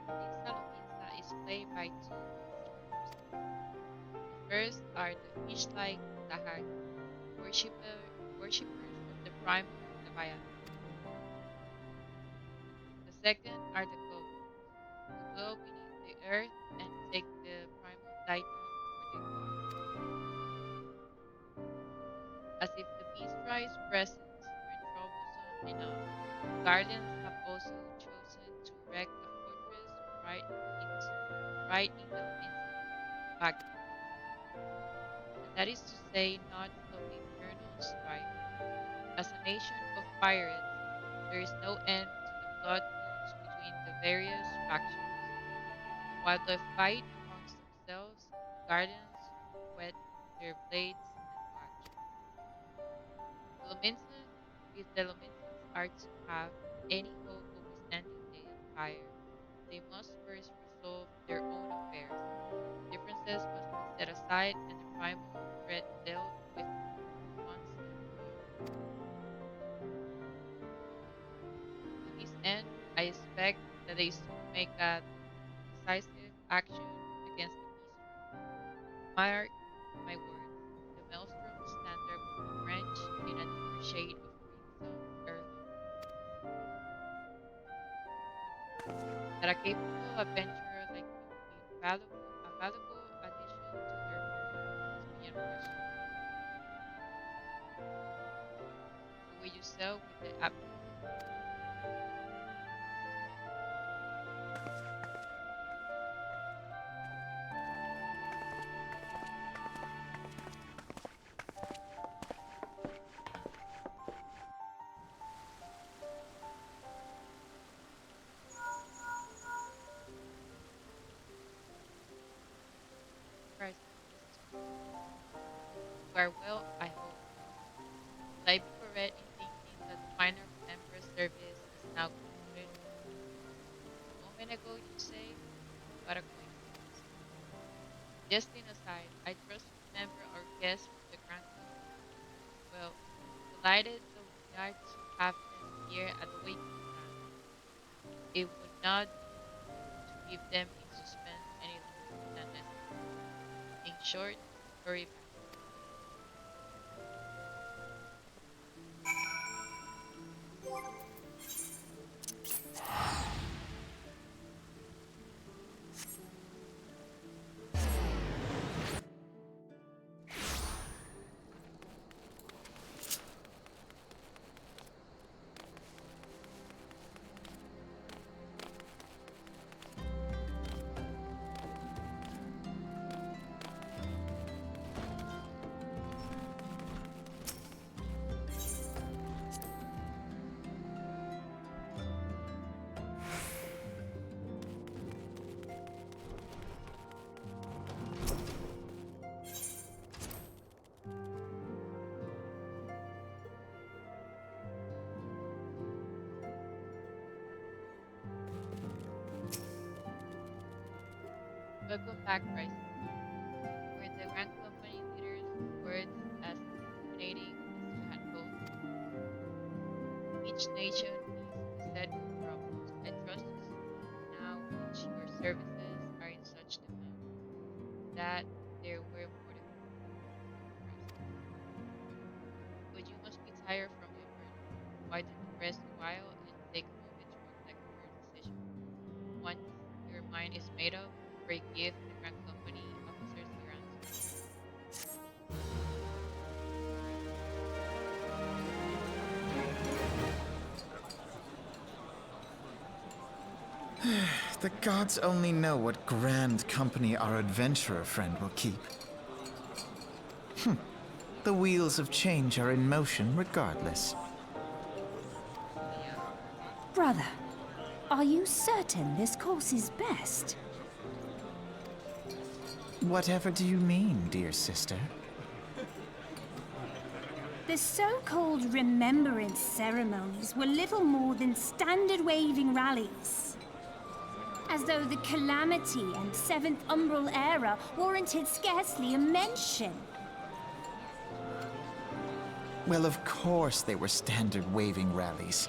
[SPEAKER 1] Lisa Lominsa is played by two monsters. The first are the fish-like Sahag, worshippers of the primal Leviathan. The second are the kobolds, who dwell beneath the earth and take the primal Titan for their god. As if the beast-tribe's presence weren't troublesome enough, the Guardians have also chosen to erect a fortress right in the Lominsan backyard. And that is to say, not of eternal strife. As a nation of pirates, there is no end to the blood feuds between the various factions. And while they fight amongst themselves, the Guardians whet their blades and watch. The Lominsans, if the Lominsans are to have any hope of withstanding the Empire, they must first resolve their own affairs. Differences must be set aside and the primal threat dealt with once and for all. To this end, I expect that they soon make a decisive action against the Beast Tribe. Mark my words, the Maelstrom standard will be drenched in a deeper shade of crimson ere long. That a capable adventurer like you will be a valuable addition to their crew is beyond question. So will you sail with the Admiral? Christ, Mr. You are well, I hope. Will I be correct in thinking that the final Emperor service is now concluded? A moment ago you say, what a coincidence. Jesting aside, I trust you remember our guests from the Grand Company. Well, delighted though we are to have them here at the waking time, it would not do to keep them in suspense any longer than necessary. In short, hurry back. Welcome back, Bryson. Were the Grand Company leader's words Each nation is beset with problems. I trust to see now which your services are in such demand that there were more pressed. But you must be tired from your journey. Why don't you rest a while and take a moment to reflect on your decision? Once your mind is made up, pray give the Grand Company officers your answer.
[SPEAKER 2] The gods only know what grand company our adventurer friend will keep. The wheels of change are in motion regardless.
[SPEAKER 10] Brother, are you certain this course is best?
[SPEAKER 2] Whatever do you mean, dear sister?
[SPEAKER 10] The so-called remembrance ceremonies were little more than standard waving rallies. As though the Calamity and Seventh Umbral Era warranted scarcely a mention.
[SPEAKER 2] Well, of course they were standard waving rallies.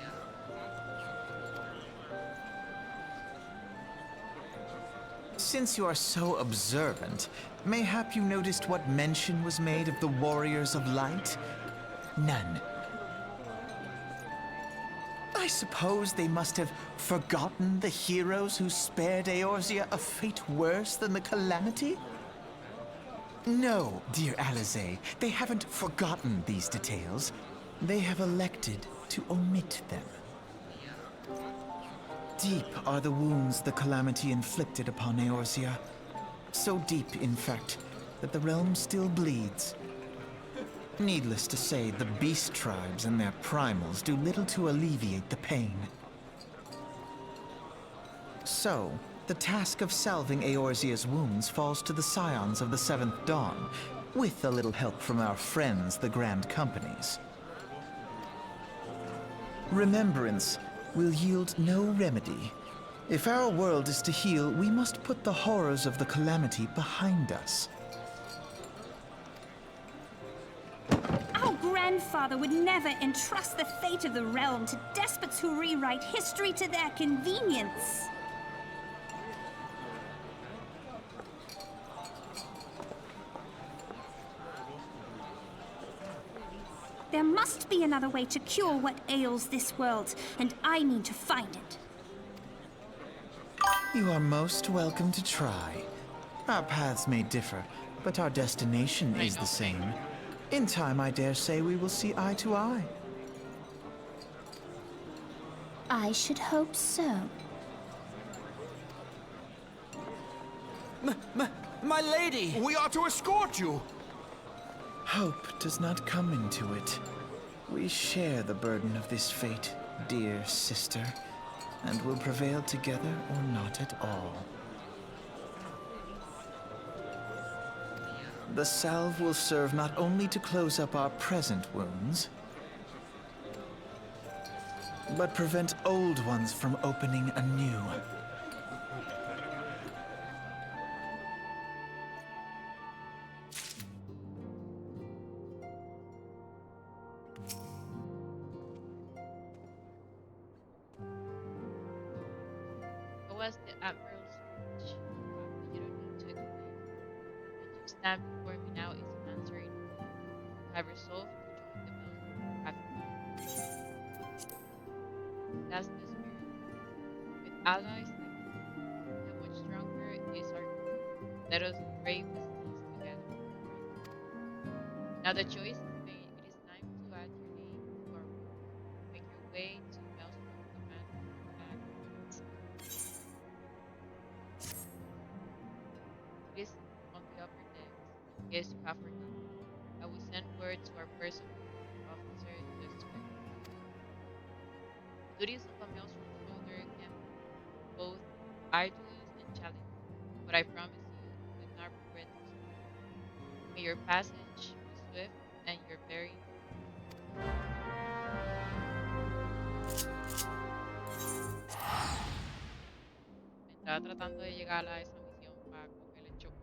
[SPEAKER 2] Since you are so observant, mayhap you noticed what mention was made of the Warriors of Light? None. I suppose they must have forgotten the heroes who spared Eorzea a fate worse than the Calamity? No, dear Alize, they haven't forgotten these details. They have elected to omit them. Deep are the wounds the Calamity inflicted upon Eorzea. So deep, in fact, that the realm still bleeds. Needless to say, the beast tribes and their primals do little to alleviate the pain. So, the task of salving Eorzea's wounds falls to the scions of the Seventh Dawn, with a little help from our friends, the Grand Companies. Remembrance will yield no remedy. If our world is to heal, we must put the horrors of the Calamity behind us.
[SPEAKER 10] Our grandfather would never entrust the fate of the realm to despots who rewrite history to their convenience. There must be another way to cure what ails this world, and I need to find it.
[SPEAKER 2] You are most welcome to try. Our paths may differ, but our destination is the same. In time, I dare say we will see eye to eye.
[SPEAKER 7] I should hope so.
[SPEAKER 8] My lady!
[SPEAKER 6] We are to escort you!
[SPEAKER 2] Hope does not come into it. We share the burden of this fate, dear sister, and will prevail together or not at all. The salve will serve not only to close up our present wounds, but prevent old ones from opening anew.
[SPEAKER 1] What was the Admiral's speech? You don't need to explain. What you stand before me now is an answer in you. I have resolved to join the Maelstrom. That's the spirit. With allies like you, how much stronger is our group. Let us brave the seas together. Now the choice is made. It is time to add your name to our roll. Make your way to Maelstrom Command and it is on the upper decks. Guess you have forgotten. I will send word to our person officer just to confirm. The duties of a maelstrom shoulder can be both arduous and challenging, but I promise you will not regret this. May your passage be swift and your very me estaba tratando de llegar a esa misión para coger el choco.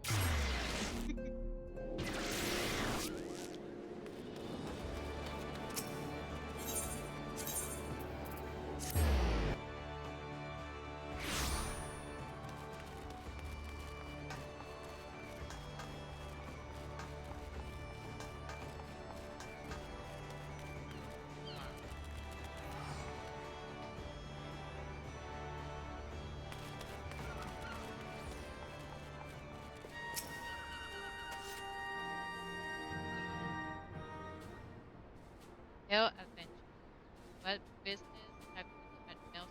[SPEAKER 1] Hell adventure. What business have you at Maelstrom?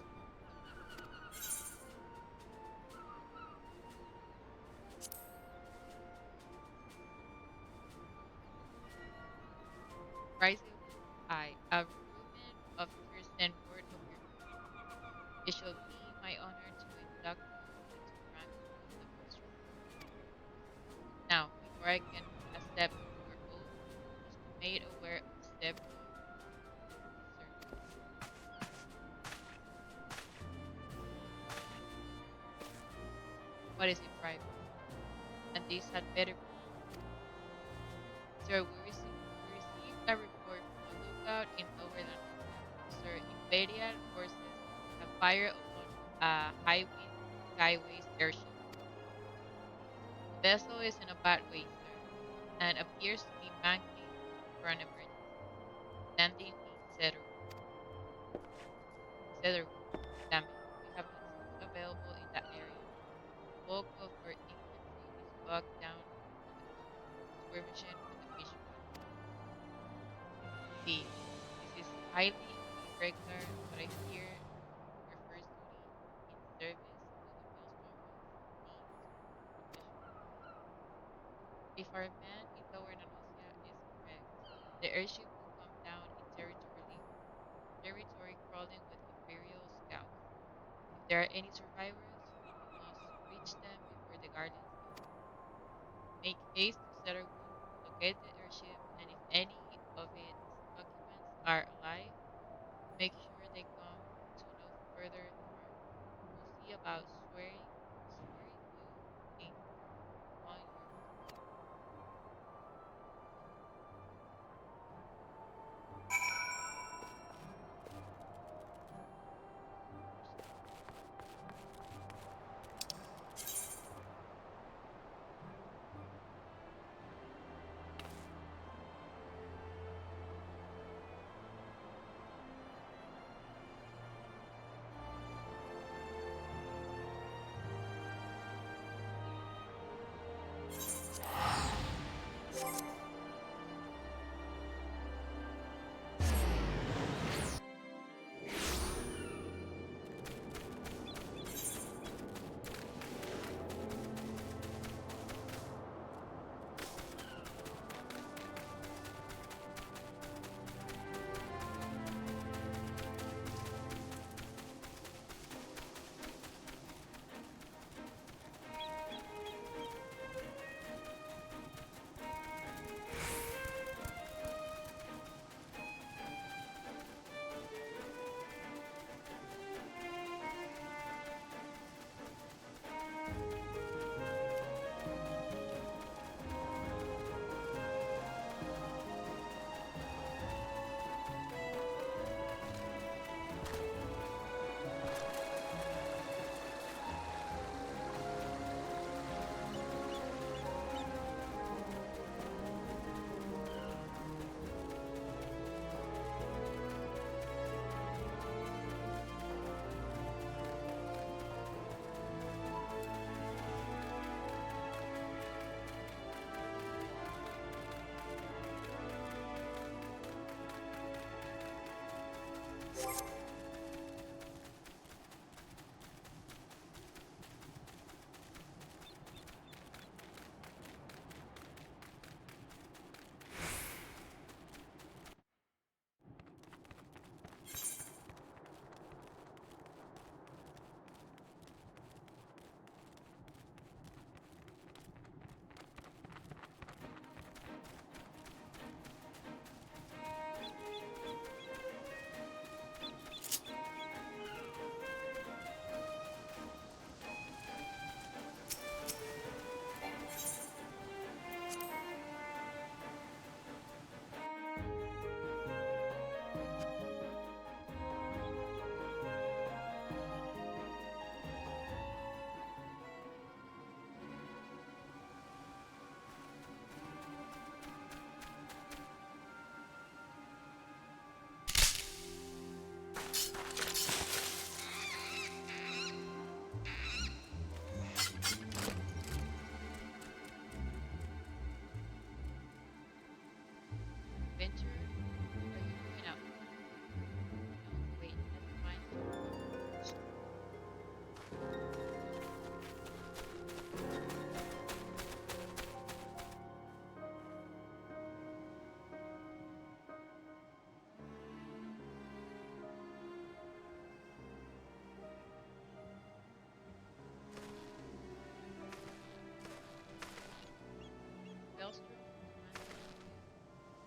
[SPEAKER 1] Rising Wolf Eye, a recruitment officer sent word of your visit. It shall be my honor to induct you into the ranks of the Maelstrom. Now, before I can accept your oath, you must be made aware of several concerns. What is it, private? And this had better be easy. Sir, we received a report from a lookout in Lower Lanosia. Sir, Imperial forces have fired upon a high wind skyways airship. The vessel is in a bad way, sir, and appears to be banking for an emergency, landing in Cedarwood. Damn it, we have no troops available in that area. The bulk of our infantry is bogged down on the coast, skirmishing with the fish fleet. Indeed, this is highly irregular, but I fear your first duty in service to the Maelstrom must need to be professional. If our man in Lower Nanosia is correct, the airship will come down in territory crawling with Imperial scouts. If there are any survivors, we must reach them before the Guardians do. Make haste to Cedarwood, locate the airship, and if any of its occupants are alive, make sure they come to no further harm. We'll see about swearing you in upon your return.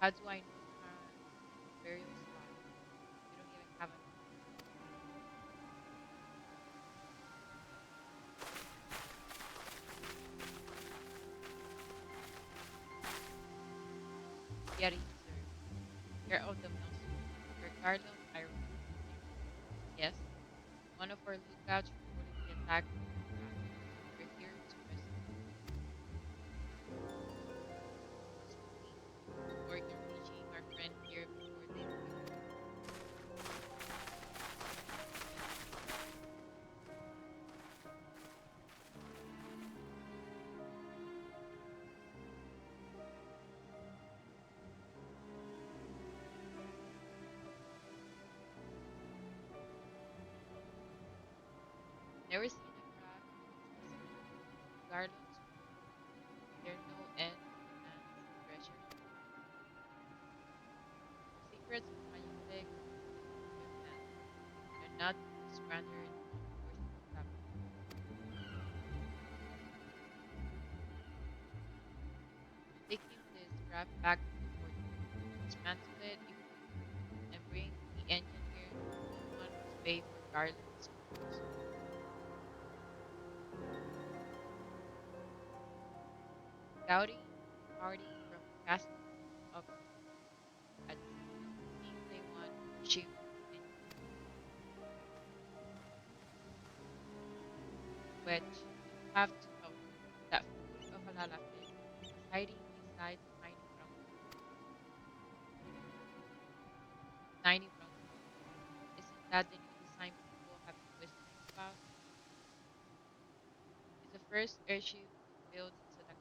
[SPEAKER 1] How do I know you have burial spot? You don't even have a name. Get it, sir. Care of the maelstrom. Where Garland, I remember the name. Yes. One of our lookouts reported the attack on your craft. We're here to rescue. Spooky. Or you're reaching our friend here before they do it. Never seen a craft this disciplined. Garland's one. There no end to the man's treasure. The secrets of Mayutec are safe in good hands. They're not to be squandered on forceful travelers. You're taking this craft back to the fortress. Dismantle it if you need to, and bring the engineer the new one to pay for Garland's wounds. Scouting party from Castle of at sea. Seems they want shipwreck engineer. Wedge, you have to help. That fool of a Lalafin is hiding inside Tiny Brunswick. Isn't that the new design people have been whispering about? It's the first airship to build in Setacalang.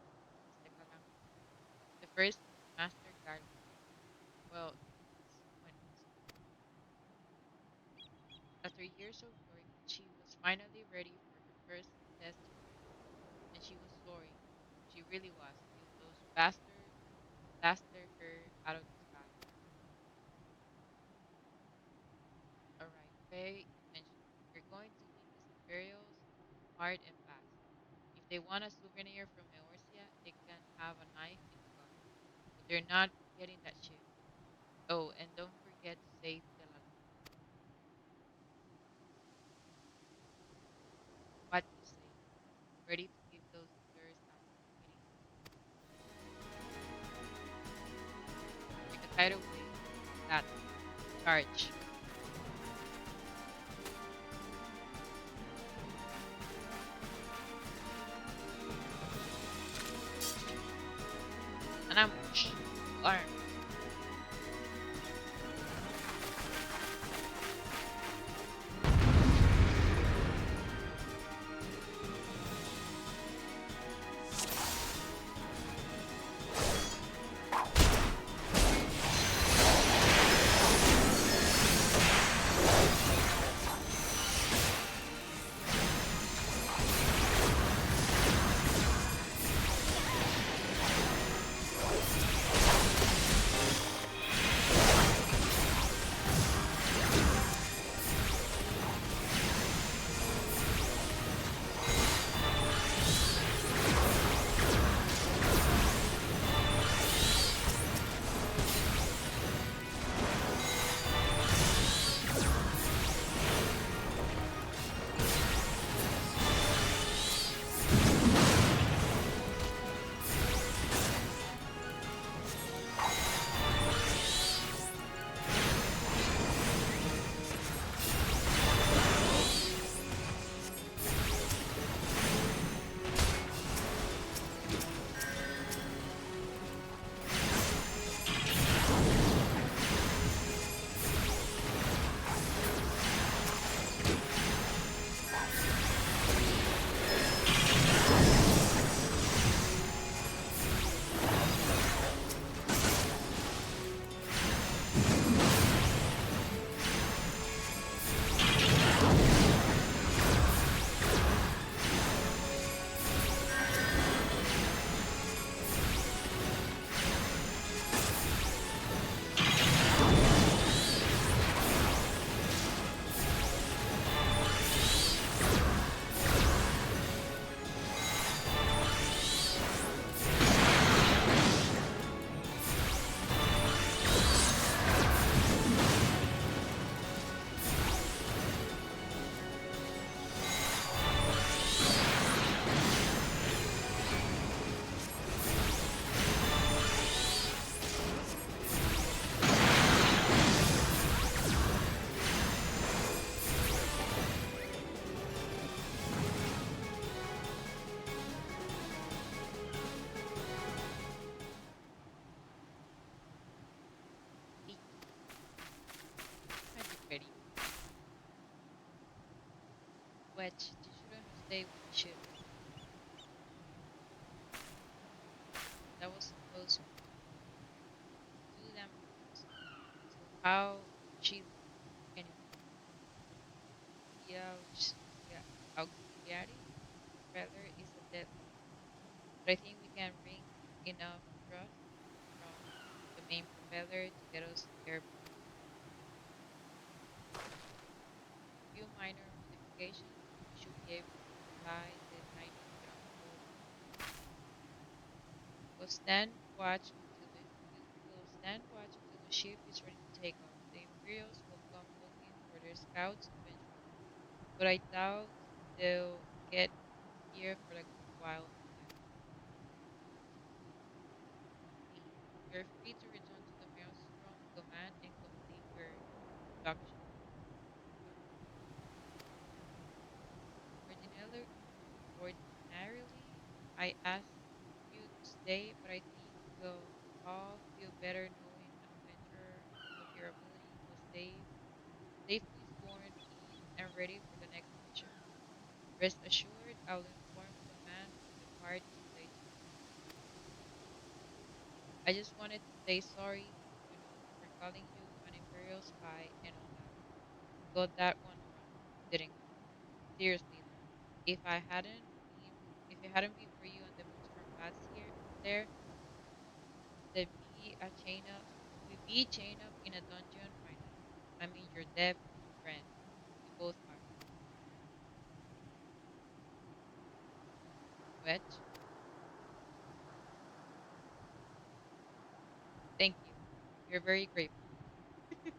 [SPEAKER 1] The first since Master Garland. Well, since when after years of work, she was finally ready for her first test flight. And she was sorry. She really was, if those bastards blasted her out of the sky. Alright, pay attention. You're going to need these Imperials hard and fast. If they want a souvenir from Eorzea, they can have a knife in the guard. But they're not getting that shit. Oh, and don't forget to save the Lalafin. What you say? Ready to give those slurs a beating? Take a tidal wave. That. Charge. An ambush. Arm. Wedge, they shouldn't have stayed with the ship. That was supposed to be 2 damn months. So how she leave anyway? The auxiliary propeller is a dead loss. But I think we can wring enough thrust from the main propeller to get us airborne. Few minor modifications, we should be able to fly the tiny young hull. We'll stand watch until we'll stand watch until the ship is ready to take off. The Imperials will come looking for their scouts eventually, but I doubt they'll get here for a good while yet. D. You're free to return to the Maelstrom command and complete your induction. Ordinarily, ordinarily, I ask you to stay, but I think we'll all feel better knowing an adventurer of your ability was safely sworn in and ready for the next mission. Rest assured, I'll inform command of the part to play tomorrow. I just wanted to say sorry, for calling you an imperial spy and all that. Got that one wrong, didn't I? Seriously though, if I hadn't been, if it hadn't been for you and the Maelstrom lads here, there, there'd be a chain up, we'd be chained up in a dungeon right now. I mean, your dead friend. We both are. Wedge, thank you. You're very grateful. Yeah.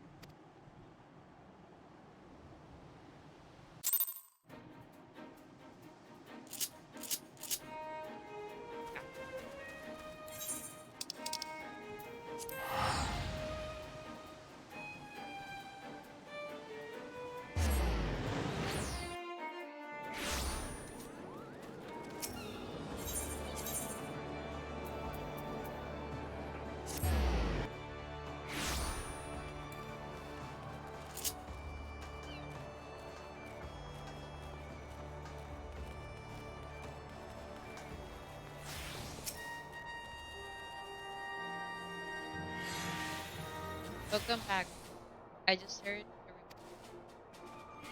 [SPEAKER 1] Welcome back. I just heard a report.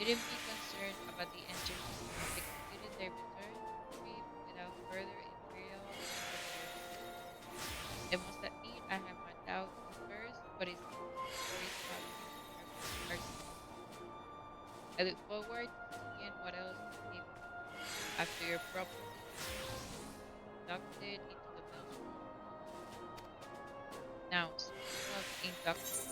[SPEAKER 1] Needn't be concerned about the engineers. They completed their return trip without further imperial interference. I must admit I had my doubts at first, but it seems the stories about you are true. I look forward to seeing what else you're capable of after you're properly inducted into the Maelstrom company. Now, speaking of inducted,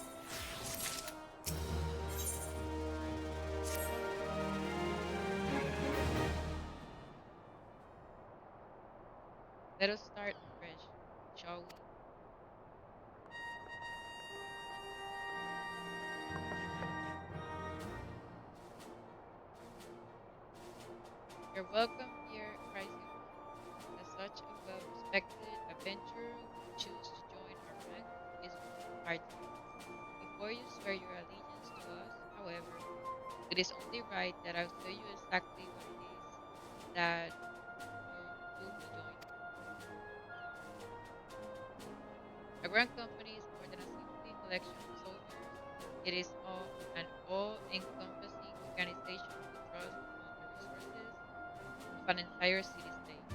[SPEAKER 1] let us start fresh, shall we? You're welcome here, Rising One. As such a well respected adventurer who choose to join our ranks is our task. Before you swear your allegiance to us, however, it is only right that I'll tell you exactly what it is that you'll be joining. A grand company is more than a simply collection of soldiers. It is an all-encompassing organization who trusts on the resources of an entire city-state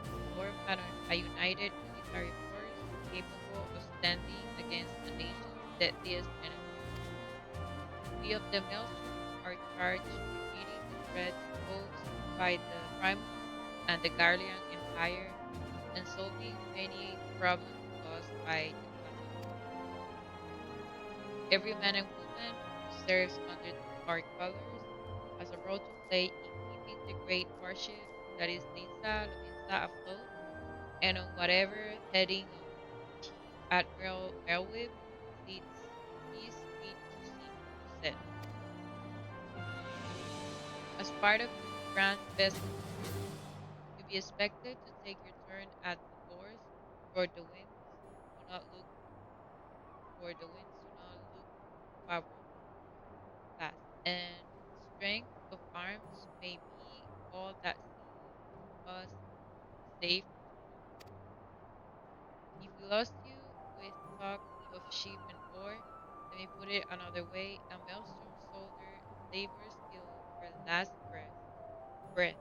[SPEAKER 1] to form a united military force capable of standing against the nation's deadliest enemy. We of the Maelstrom are charged with meeting the threats posed by the Primus and the Garlean Empire and solving many problems caused by the colony. Every man and woman who serves under our colors has a role to play in keeping the great warship that is Linsa Lominsa afloat and on whatever heading of Chief Admiral Elwib sees fit to set. As part of this grand vessel journey, you'll be expected to take your turn at the oars for the winds do not look favorable. Fast and strength of arms may be all that see us safe return. If we lost you with talk of sheep and ore, let me put it another way. A maelstrom soldier labors till her last breath,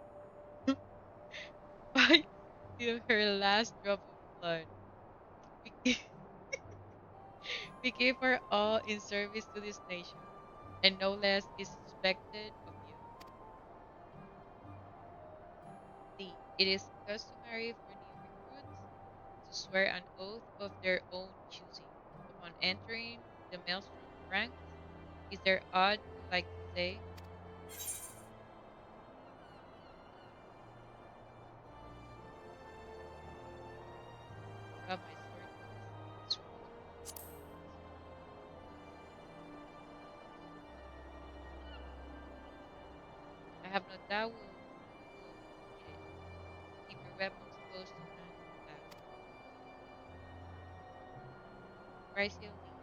[SPEAKER 1] fights till her last drop of blood. We give, we give our all in service to this nation, and no less is expected of you. D. It is customary for new recruits to swear an oath of their own choosing upon entering the maelstrom ranks. Is there aught you like to say? Grab my sword because this role is really I have no doubt will repeat it. Keep your weapons close to hand, lads. Chrysler Lee,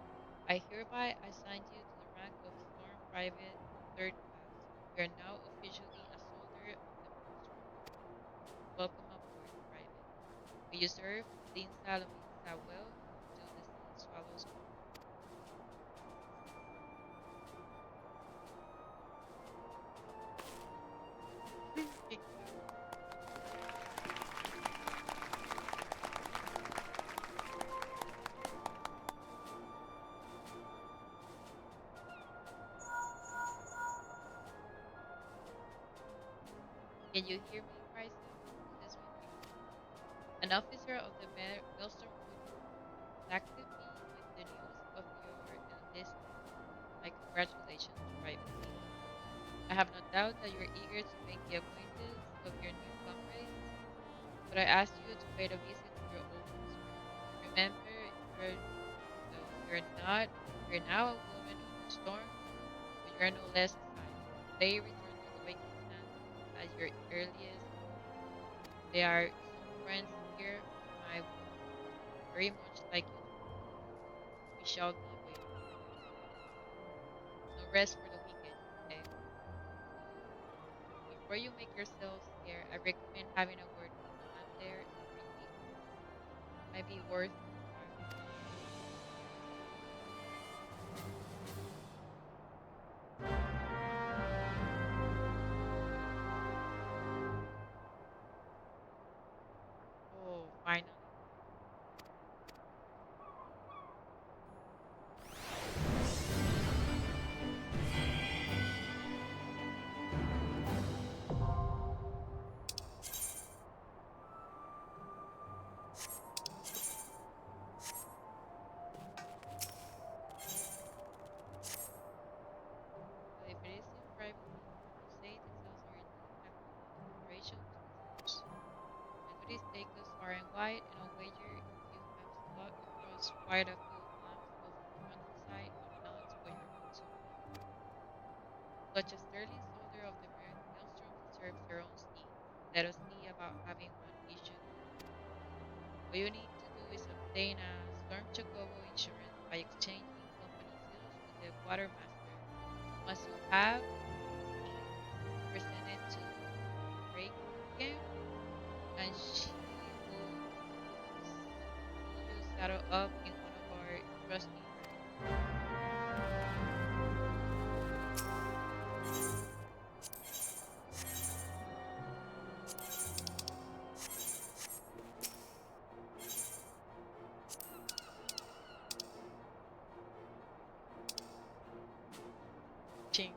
[SPEAKER 1] I hereby assign you to the rank of Storm Private, third class. You are now officially a soldier of the Maelstrom. Welcome aboard, Private. May you serve Din Salamin well until the sea swallows you up. Thank you. Can you hear me, Chrysler? This is my favorite. An officer of the Maelstrom contacted me with the news of your enlistment. My congratulations, Private Lee. I have no doubt that you are eager to make the acquaintance of your new comrades, but I ask you to pay a visit to your old master. Remember, you're you're not you're now a woman of the storm, but you are no less a sight. They return to the waking sands at your earliest convenience. There are some friends here whom I would very much like you to meet. We shall be waiting for you. No rest for the wicked, eh? Before you make yourself scarce, I recommend having a word with Commander Rindy. Might be worth your while. Oh, finally. Well, if it isn't privately, you say the tales are indeed happening in commemoration to the truce. My duties take us far and wide, and I'll wager you have struck across quite a few lumps of countryside unknown to your own sovereign. Such a sterling soldier of the Maelstrom deserves your own steed. Let us see about having one issued for you. All you need to do is obtain a Storm Chocobo insurance by exchanging company seals with the quartermaster. Once you have the steed, present it to Reagan, and she will see you saddle up in one of our trusty herds. Ching.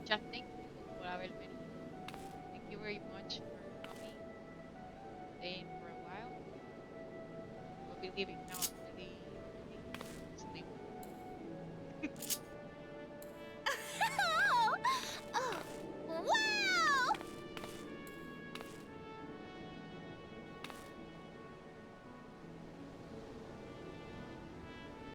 [SPEAKER 1] Muchas thank you por haber venido. Thank you very much for coming, staying for a while. We'll be leaving now.